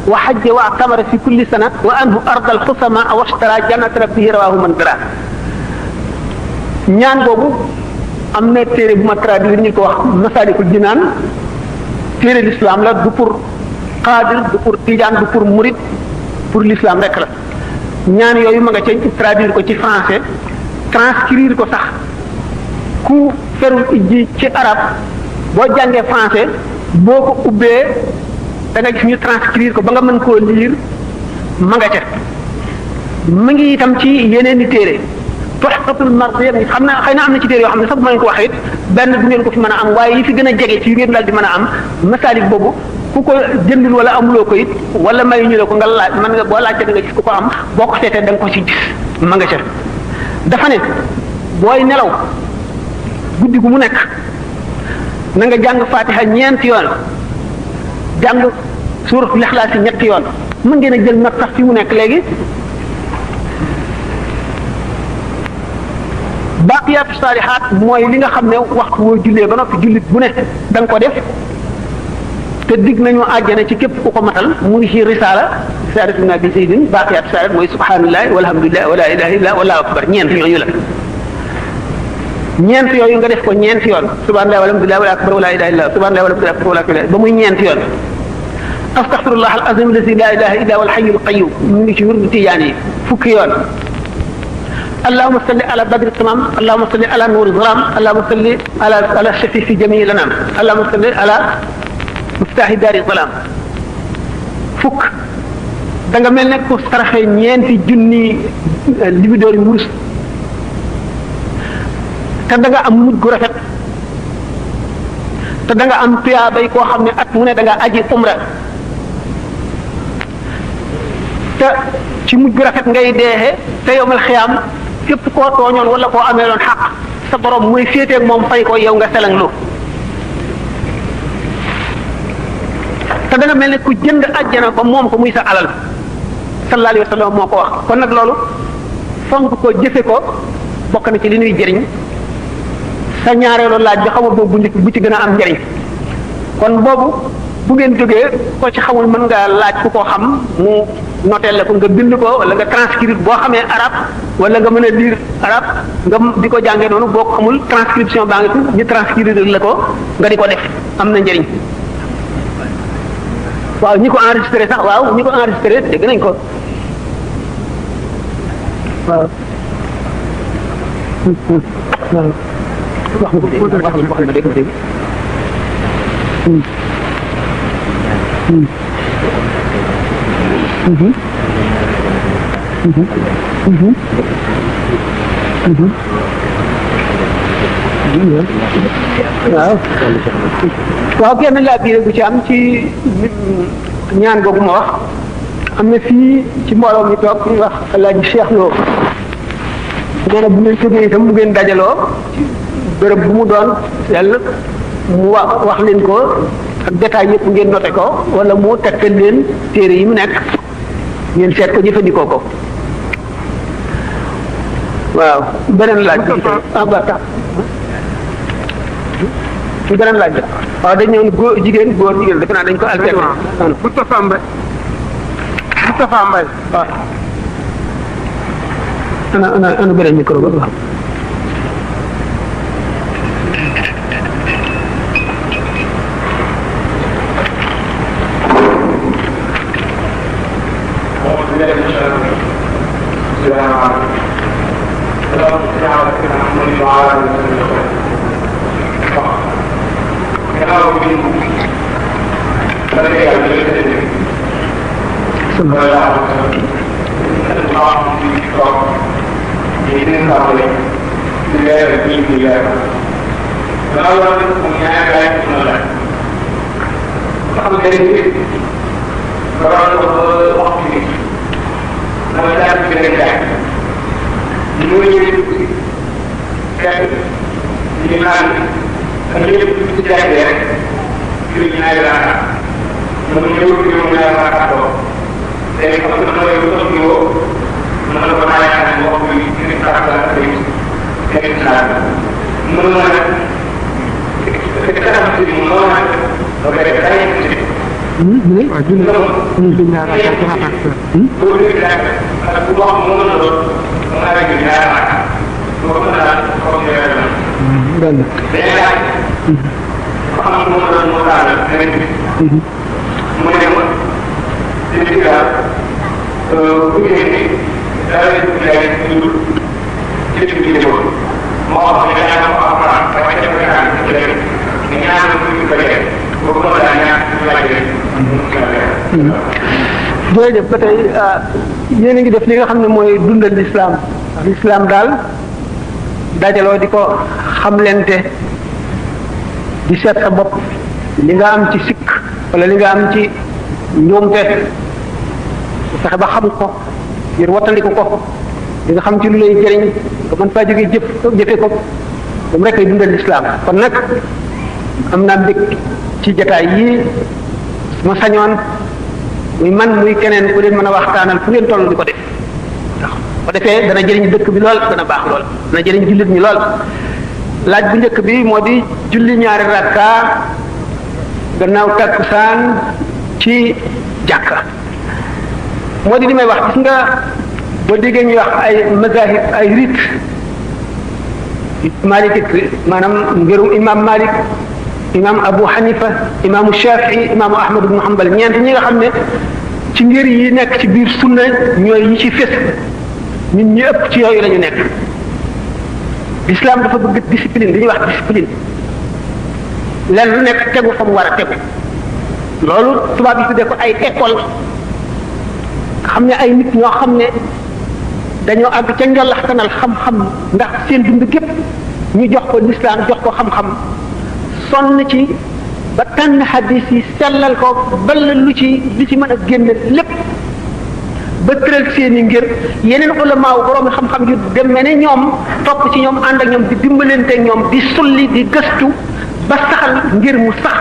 وحج واعتمر في كل سنة وأنه أرض الخصماء واشترى جنة ربه رواه من دراه ñaan boobu am na téere bu ma traduire ñu ko wax Masaalikul Jinaan téere l'islam la du pour xaadir du pour tijaan du pour murid pour l'islam rek la ñaan yooyu ma nga ca traduire ko ci français transcrire ko sax ku ferul ijji ci arab boo jàngee français boo ko ubbee da nga gis ñu transcrire ko ba nga mën koo lire ma nga ca mu ngi itam ci yeneen i téere Tuhfatul Mardiya xam na xëy na am na ci téere yoo xam ne sax bu ma leen ko waxee it benn du ngeen ko fi mën a am waaye yi fi gën a jege ci yu ngeen daal di mën a am masaalik boobu ku ko jëndul wala amuloo ko it wala may ñu la ko nga laaj mën nga boo laajte da nga gis ku ko am boo ko seetee da nga ko ci gis ma nga ca dafa ne booy nelaw guddi gu mu nekk na nga jàng Fatiha ñeenti yoon jàng suuratul Ixlaas ñetti yoon mën ngeen a jël nag sax fi mu nekk léegi baaqiyaatu saalihaat mooy li nga xam ne waxtu woo jullee ba noppi jullit bu ne da nga ko def te dig nañu àjjana ci képp ku ko matal mu ngi ci risaala risaala ibn Abi Zaydin baaqiyaatu saalihaat mooy subhaanallahi walhamdulillahi wala ilaha illa wallahu akbar ñeent ñooñu la ñeent yooyu nga def ko ñeenti yoon subhaanallahi walhamdulillahi wala akbar wala ilaha illa subhaanallahi walhamdulillahi wala akbar ba muy ñeenti yoon astaghfirullah al azim allazi la ilaha illa huwa al hayyul qayyum mu ngi ci wirdu tijaan yi fukki yoon اللهم صل على بدر التمام اللهم صل على نور الظلام اللهم صل على الشفيع في جميع الانام اللهم صل على مفتاح دار الظلام fukk da nga mel ne ku saraxe ñeenti junni libidoori wurus te da nga am mujj gu rafet te da nga am tuyaabay koo xam ne at mu ne da nga aji umra te ci mujj gu rafet ngay deexe te yowmal xiyaam képp koo tooñoon wala koo amee loon xaq sa borom muy féeteeg moom fay ko yow nga selanglu te danga mel ne ku jënd àjjana ba moom ko muy sa alal sallallahu alayhi wa sallam moo ko wax kon nag loolu fonk ko jëfe ko bokk na ci li ñuy jëriñ sa ñaareelu laaj bi xamul boobu bu ci gën a am njëriñ kon boobu bu ngeen jógee ko ci xamul mën nga laaj ku ko xam mu noteel la ko nga bind ko wala nga transcrire boo xamee arab wala nga mën a lire arab nga di ko jàngee noonu boo ko xamul transcription baa ngi fi ñu transcrire la ko nga di ko def am na njëriñ waaw ñi ko enregistré sax waaw ñi ko enregistré dégg nañ ko waaw wax ma dégg dégg waaw waaw kenn laa biir bu ci am ci ñaan googu ma wax am na fii ci mbooloo mi toog ñuy wax Alaaji Cheikh Lo nee na bu ngeen jógee itam bu ngeen dajaloo bërëb bu mu doon sell mu wax leen ko ak détail yëpp ngeen noté ko wala mu tegtal leen téere yi mu nekk ngeen seet ko jëfandikoo ko waaw beneen laaj bi beneen laaj bi waaw dañ ñëw góor jigéen defe naa dañ ko alterné Moustapha Mbaye waaw ana beneen micro ba waaw jërëjëf ba tey yéen a ngi def li nga xam ne mooy dundal lislaam lislaam daal dajaloo di ko xamlente di seet sa bopp li nga am ci sikk wala li nga am ci njuumte fexe ba xam ko ngir wattandiku ko li nga xam ci lu lay jëriñ nga mën faa jógee jëfe ko moom rek ay dundal lislaam kon nag am naa mbég ci jataay yii ma sañoon muy man muy keneen ku leen mën a waxtaanal fu ngeen toll di ko def ndax ko defee dana jëriñ dëkk bi lool dana baax lool dana jëriñ jullit ñi lool laaj bu njëkk bi moo di julli ñaari rakka gannaaw takkusaan ci jàkka moo di li may wax gis nga boo déggee ñuy wax ay mazahib ay rite malik maanaam ngirum imam Malik imam Abu Hanifa imaamu Shafii imaamu Ahmad ibn Hanbal ñeent ñi nga xam ne ci ngir yi nekk ci biir sunna ñooy ñi ci fés ñun ñi ëpp ci yooyu la ñu nekk l'islam dafa bëgg discipline li ñuy wax discipline lenn lu nekk tegu fa mu war a tegu loolu tubaab yi tuddee ko ay école nga xam ne ay nit ñoo xam ne dañoo àgg ca njolaxtanal xam-xam ndax seen dund gépp ñu jox ko l'islam jox ko xam-xam sonn ci ba tànn xadis yi sellal ko bal lu ci li ci mën a génn lépp ba tëral seeni ngir yeneen ulama wu borom xam-xam yu demee ne ñoom topp ci ñoom ànd ak ñoom di dimbalante ñoom di sulli di gëstu ba saxal ngir mu sax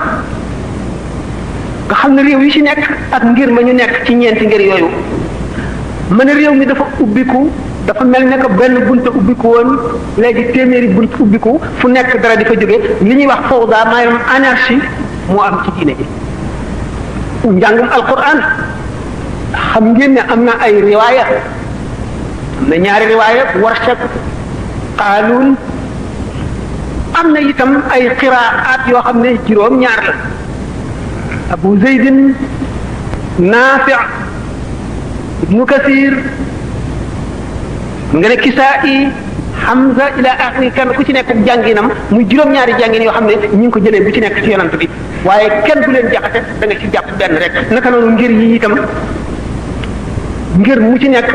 nga xam ne réew yi ci nekk ak ngir ma ñu nekk ci ñeenti ngir yooyu mën a réew mi dafa ubbiku dafa mel ne que benn bunt ubbiku woon léegi téeméeri bunt ubbiku fu nekk dara di fa jóge li ñuy wax fawda maanaam anarchie moo am ci diine ji njàngum alquran xam ngeen ne am na ay riwaaya am na ñaari riwaaya Warsh Qaaluun am na itam ay qiraat yoo xam ne juróom-ñaar la Abu Zaydin Naafi Ibnu Kasiir nga ne Kisaa'i Hamza ila axiri kenn ku ci nekk jànginam muy juróom-ñaari jàngin yoo xam ne ñu ngi ko jëlee bu ci nekk ci yonant bi waaye kenn du leen jaxase da nga ci jàpp benn rek naka noonu ngir yi itam ngir mu ci nekk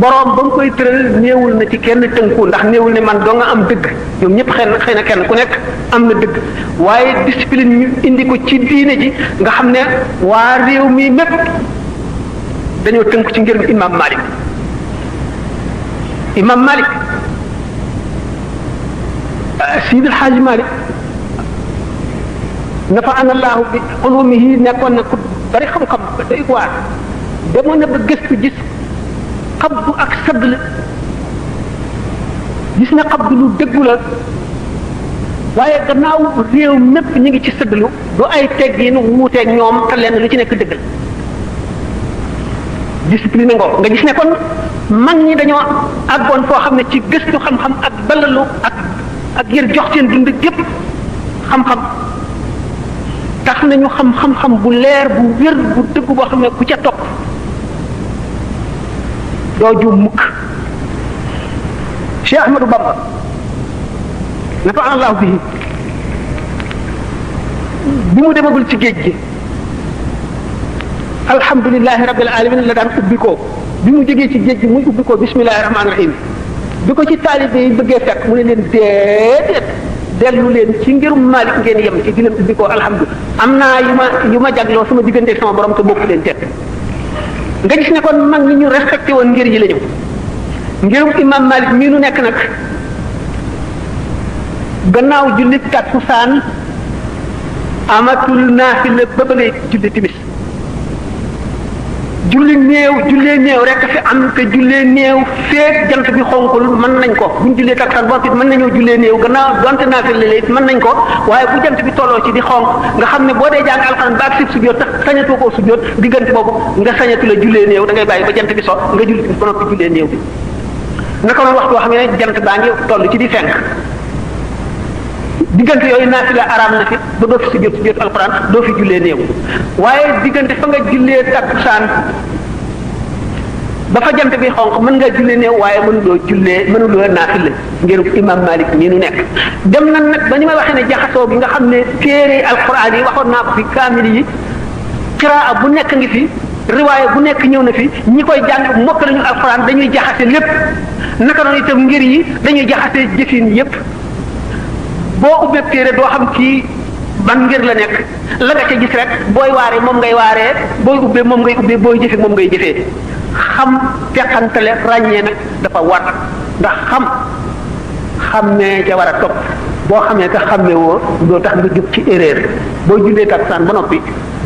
boroom ba mu koy tëral néewul na ci kenn tënku ndax néewul ne man doo nga am dëgg ñoom ñëpp xëy na kenn ku nekk am na dëgg waaye discipline ñu indi ko ci diine ji nga xam ne waa réew mi mépp dañoo tënku ci ngir imam Malik imam Malik Seydi El Hadji Malik nafa'ana Allahu bi ulumihi nekkoon na ku bari xam-xam ba doy waar demoon na ba gëstu gis xabdu ak sadd la gis na xabdu lu dëggu la waaye gannaaw réew mépp ñu ngi ci sëddlu du ay teggin wuuteeg ñoom te lenn lu ci nekk dëggal discipline ngoo nga gis ne kon mag ñi dañoo àggoon foo xam ne ci gëstu xam-xam ak balalu ak yër jox seen dund gépp xam-xam tax nañu xam-xam bu leer bu wér bu dëgg boo xam ne ku ca topp doo juum mukk Cheikh Ahmadou Bamba nafa'ana Allahu bihi bi mu demagul ci géej gi alhamdulilahi rabbil alamin la daan ubbi ko bi mu jógee ci géej gi muy ubbi ko bismillahi rahmaani rahim bi ko ci taalibe yi bëggee fekk mu ne leen déedéet dellu leen ci ngirum Malik ngeen yem ci di leen ubbi ko alhamdulilah am naa yu ma jagloo sama diggante sama borom te bokku leen teg nga gis ne kon mag ñi ñu respecté woon ngir yi la ñu ngirum imam Malik mii nu nekk nag gannaaw julli takkusaan amatul naafila ba ba ngay julli timis jullee néew rek fi am te jullee néew feek jant bi xonkul mën nañ ko buñ jullee takkusaan ba it mën nañoo jullee néew gannaaw donte naafila la it mën nañ ko waaye bu jant bi tolloo ci di xonk nga xam ne boo dee jàng alxuraan ba ak si sujjóot tax sañatoo koo sujjóot diggante boobu nga sañatu la jullee néew da ngay bàyyi ba jant bi so nga julli timis ba noppi jullee néew bi naka noonu waxtu boo xam ne jant baa ngi toll ci di fenk diggante yooyu naafila araam na fi ba doo fi sujjóot alxuraan doo fi jullee néew waaye diggante fa nga jullee takkusaan ba fa jant bi xonq mën nga jullee néew waaye mënuloo naafila ngir imam Malik nii nu nekk dem na nag ba ñu may waxee ne jaxasoo bi nga xam ne téere alxuraan yi waxoon naa ko fi kaamil yi qiraa bu nekk ngi fi riwaaya bu nekk ñëw na fi ñi koy jàng mokk lañu alxuraan dañuy jaxase lépp naka noonu itam ngir yi dañuy jaxase jëfin yépp boo ubbee téere doo xam kii ban ngir la nekk la nga ca gis rek booy waaree moom ngay waaree booy ubbee moom ngay ubbee booy jëfee moom ngay jëfee xam teqantale ràññee nag dafa war ndax xammee ca war a topp boo xamee ka xammee woo doo tax nga jóg ci erreur boo jullee takkusaan ba noppi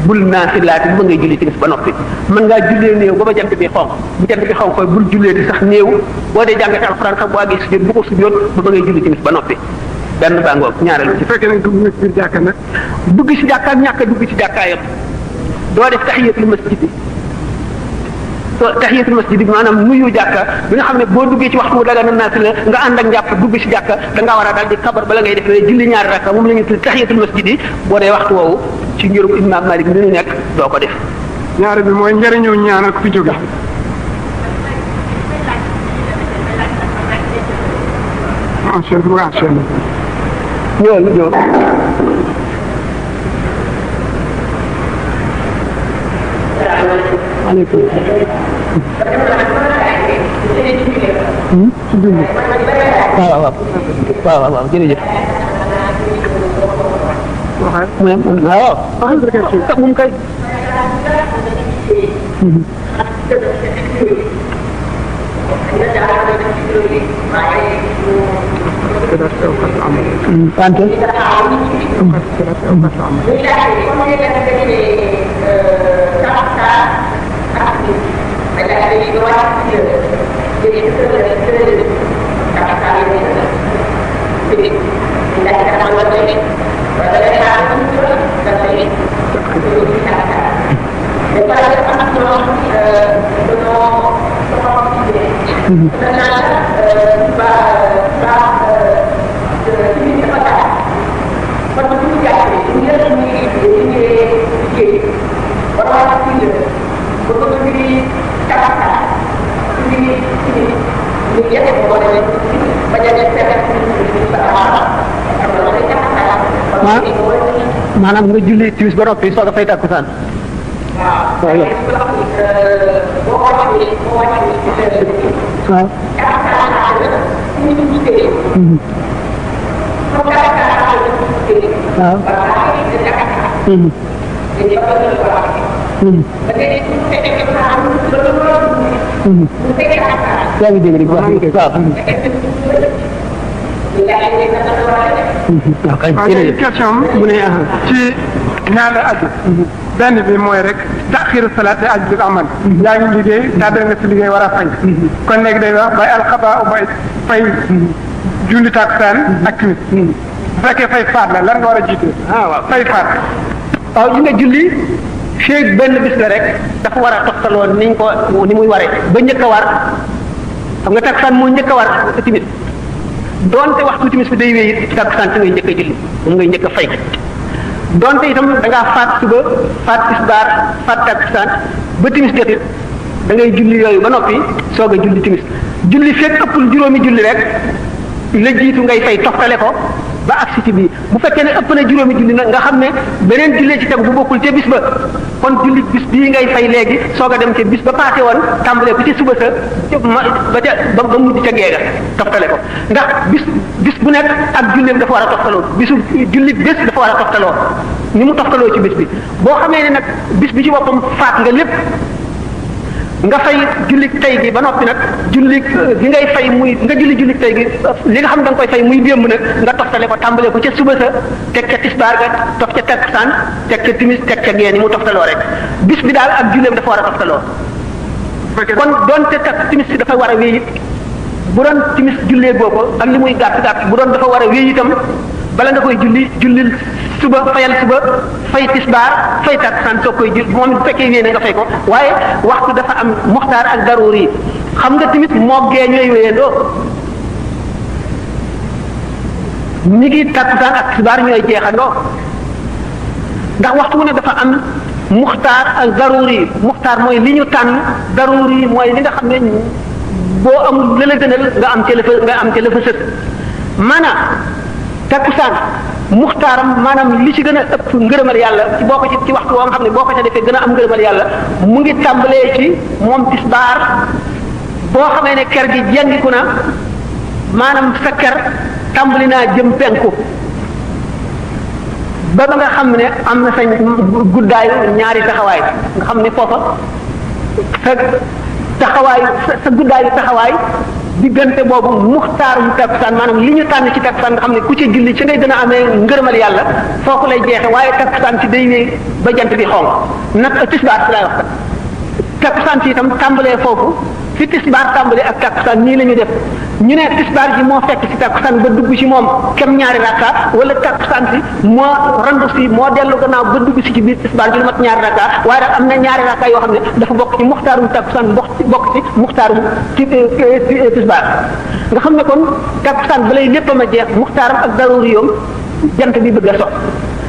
bul naafilaati ba ngay julli timis ba noppi mën ngaa jullee néew ba jant bi xonq bu jant bi xonq koy bul jullee di sax néew boo dee jàngate alxuraan sax boo àggee sujjóot bu ko sujjóot ba ngay julli timis ba noppi benn baa ngoog ñaareel su fekkee nag dugg nga ci biir jàkka nag dugg ci jàkka ak ñàkk a dugg ci jàkkaayam doo def tahiyatul masjid bi tahiyatul masjid bi maanaam nuyu jàkka bi nga xam ne boo duggee ci waxtu daga na naafila nga ànd ak njàpp dugg ci jàkka da ngaa war a daal di kabar bala ngay def julli ñaari rakka moom la ñu tudd tahiyatul masjid yi boo dee waxtu woowu ci ngirum imam Malik mi ñu nekk doo ko def. ñaare bi mooy njëriñu ñaanal ku fi jóge ñëw aleykum waaw jërëjëf waaw moom kay ah maanaam nga julli timis ba noppi soog a fay takkusaan. waaw waaw. waaw. yaa ngi dégg waaw. question mu ne ci ñaar la aju. benn bi mooy rek taxiru salaat day aju bi amal. yaa ngi liggéey tàddal nga si liggéey war a fay. kon léegi day wax bay alxaba bay fay julli takkusaan ak timis. bu fekkee fay faat la lan nga war a jiite. waaw fay faat. waaw li nga julli feeg benn bis la rek dafa war a toftaloo niñ ko ni muy waree ba njëkk a war xam nga takkusaan moo njëkk a war timis donte waxtu timis bi day wéy it takkusaan si ngay njëkk a julli moom ngay njëkk a fay donte itam da ngaa faat suba faat tisbaar faat takkusaan ba timis jot it da ngay julli yooyu ba noppi soog a julli timis julli feeg ëppul juróomi julli rek la jiitu ngay fay toftale ko ba agsi ci bii bu fekkee ne ëpp na juróomi julli nag nga xam ne beneen jullee ci tegu bu bokkul ca bis ba kon julli bis bii ngay fay léegi soog a dem ca bis ba paase woon tàmbalee ko ci suba sa ba mujj ca geega toftale ko ndax bis bu nekk ak julleem dafa war a toftaloo bisu julli bés dafa war a toftaloo ni mu toftaloo ci bis bi boo xamee ne nag bis bi ci boppam faat nga lépp nga fay julli tey gi ba noppi nag julli gi ngay fay muy nga julli tey gi li nga xam da nga koy fay muy démb nag nga toftale ko tàmbalee ko ca suba sa teg ca tisbaar ga tof ca takkusaan teg ca timis teg ca gee ni mu toftaloo rek bis bi daal ak julleem dafa war a toftaloo kon doonte tak timis si dafa war a wéy it bu doon timis jullee goo ko ak li muy gàtt gàtt bu doon dafa war a wéy itam bala nga koy jullil suba fayal suba fay tisbaar fay takkusaan soo koy jul moom bu fekkee yéene nga fay ko waaye waxtu dafa am muxtaar ak daruri xam nga tamit moo gee ñooy wéyandoo ñi ngi takkusaan ak tisbaar ñooy jeexandoo ndax waxtu wu ne dafa am muxtaar ak daruri muxtaar mooy li ñu tànn daruri mooy li nga xam ne boo amul la la gënal nga am ca la fa sët maanaam takkusaan muxtaaram maanaam li ci gën a ëpp ngërëmal yàlla ci boo ko ci waxtu woo nga xam ne boo ko ca defee gën a am ngërëmal yàlla mu ngi tàmbalee ci moom tisbaar boo xamee ne ker gi jengiku na maanaam sa ker tàmbali naa jëm penku ba nga xam ne am na sa guddaayu ñaari taxawaay nga xam ne foofa sa taxawaayu sa guddaayu taxawaay diggante boobu muxtaarum takkusaan maanaam li ñu tànn ci takkusaan nga xam ne ku ci julli ci ngay gën a amee ngërëmal yàlla foofu lay jeexe waaye takkusaan ci day wéy ba jant bi xonq nag tisbaar si laay wax takkusaan si itam tàmbalee foofu fi tisbaar tàmbalee ak takkusaan nii la ñu def ñu ne tisbaar ji moo fekk ci takkusaan ba dugg ci moom kem ñaari rakka wala takkusaan si moo randu si moo dellu gannaaw ba dugg si ci biir tisbaar ji lu mat ñaari rakka waaye daal am na ñaari rakka yoo xam ne dafa bokk ci muxtaarum takkusaan bokk ci muxtaarum ci tisbaar nga xam ne kon takkusaan ba lay léppam a jeex muxtaaram ak daruri yoom jant bi bëgg a sox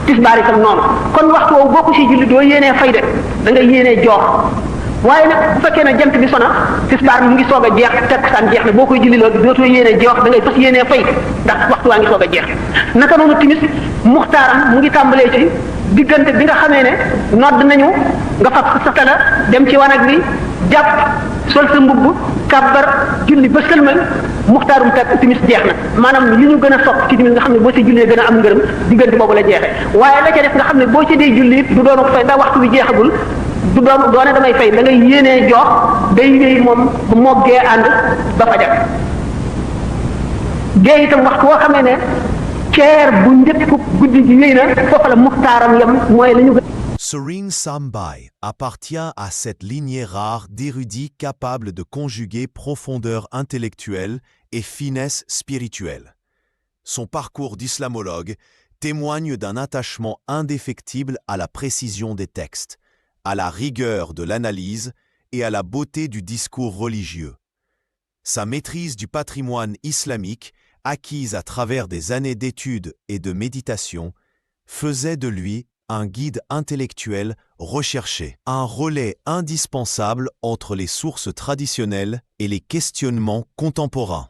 tisbaar itam noonu kon waxtu woowu boo ko si julli doo yéenee fay de da nga yéenee joox waaye nag bu fekkee ne jant bi sona tisbaar mu ngi soog a jeex takkusaan jeex na boo koy julli loolu dootoo yéenee joox da ngay fas yéenee fay ndax waxtu waa ngi soog a jeex naka noonu timis muxtaaram mu ngi tàmbalee ci diggante bi nga xamee ne nodd nañu nga fab sa satala dem ci wanag bi jàpp sol sa mbubb kàbbar julli ba sëlmal muxtaarum tak timis jeex na maanaam li ñu gën a sopp ci timis nga xam ne boo ci jullee gën a am ngërëm diggante boobu la jeexee waaye la ca def nga xam ne boo ci dee julli du doon fay ndax waxtu bi jeexagul du doone damay fay da ngay yéenee jox day wéy moom bu moggee ànd ba fajar gée itam waxtu woo xamee ne ceer bu njëkk guddi gi wéy na foofa la muxtaaram yam mooy la ñu gën. Serene Sambai appartient à cette lignée rare d'érudits capables de conjuguer profondeur intellectuelle et finesse spirituelle. Son parcours d'islamologue témoigne d'un attachement indéfectible à la précision des textes, à la rigueur de l'analyse et à la beauté du discours religieux. Sa maîtrise du patrimoine islamique, acquise à travers des années d'études et de méditation, faisait de lui un guide intellectuel recherché, un relais indispensable entre les sources traditionnelles et les questionnements contemporains.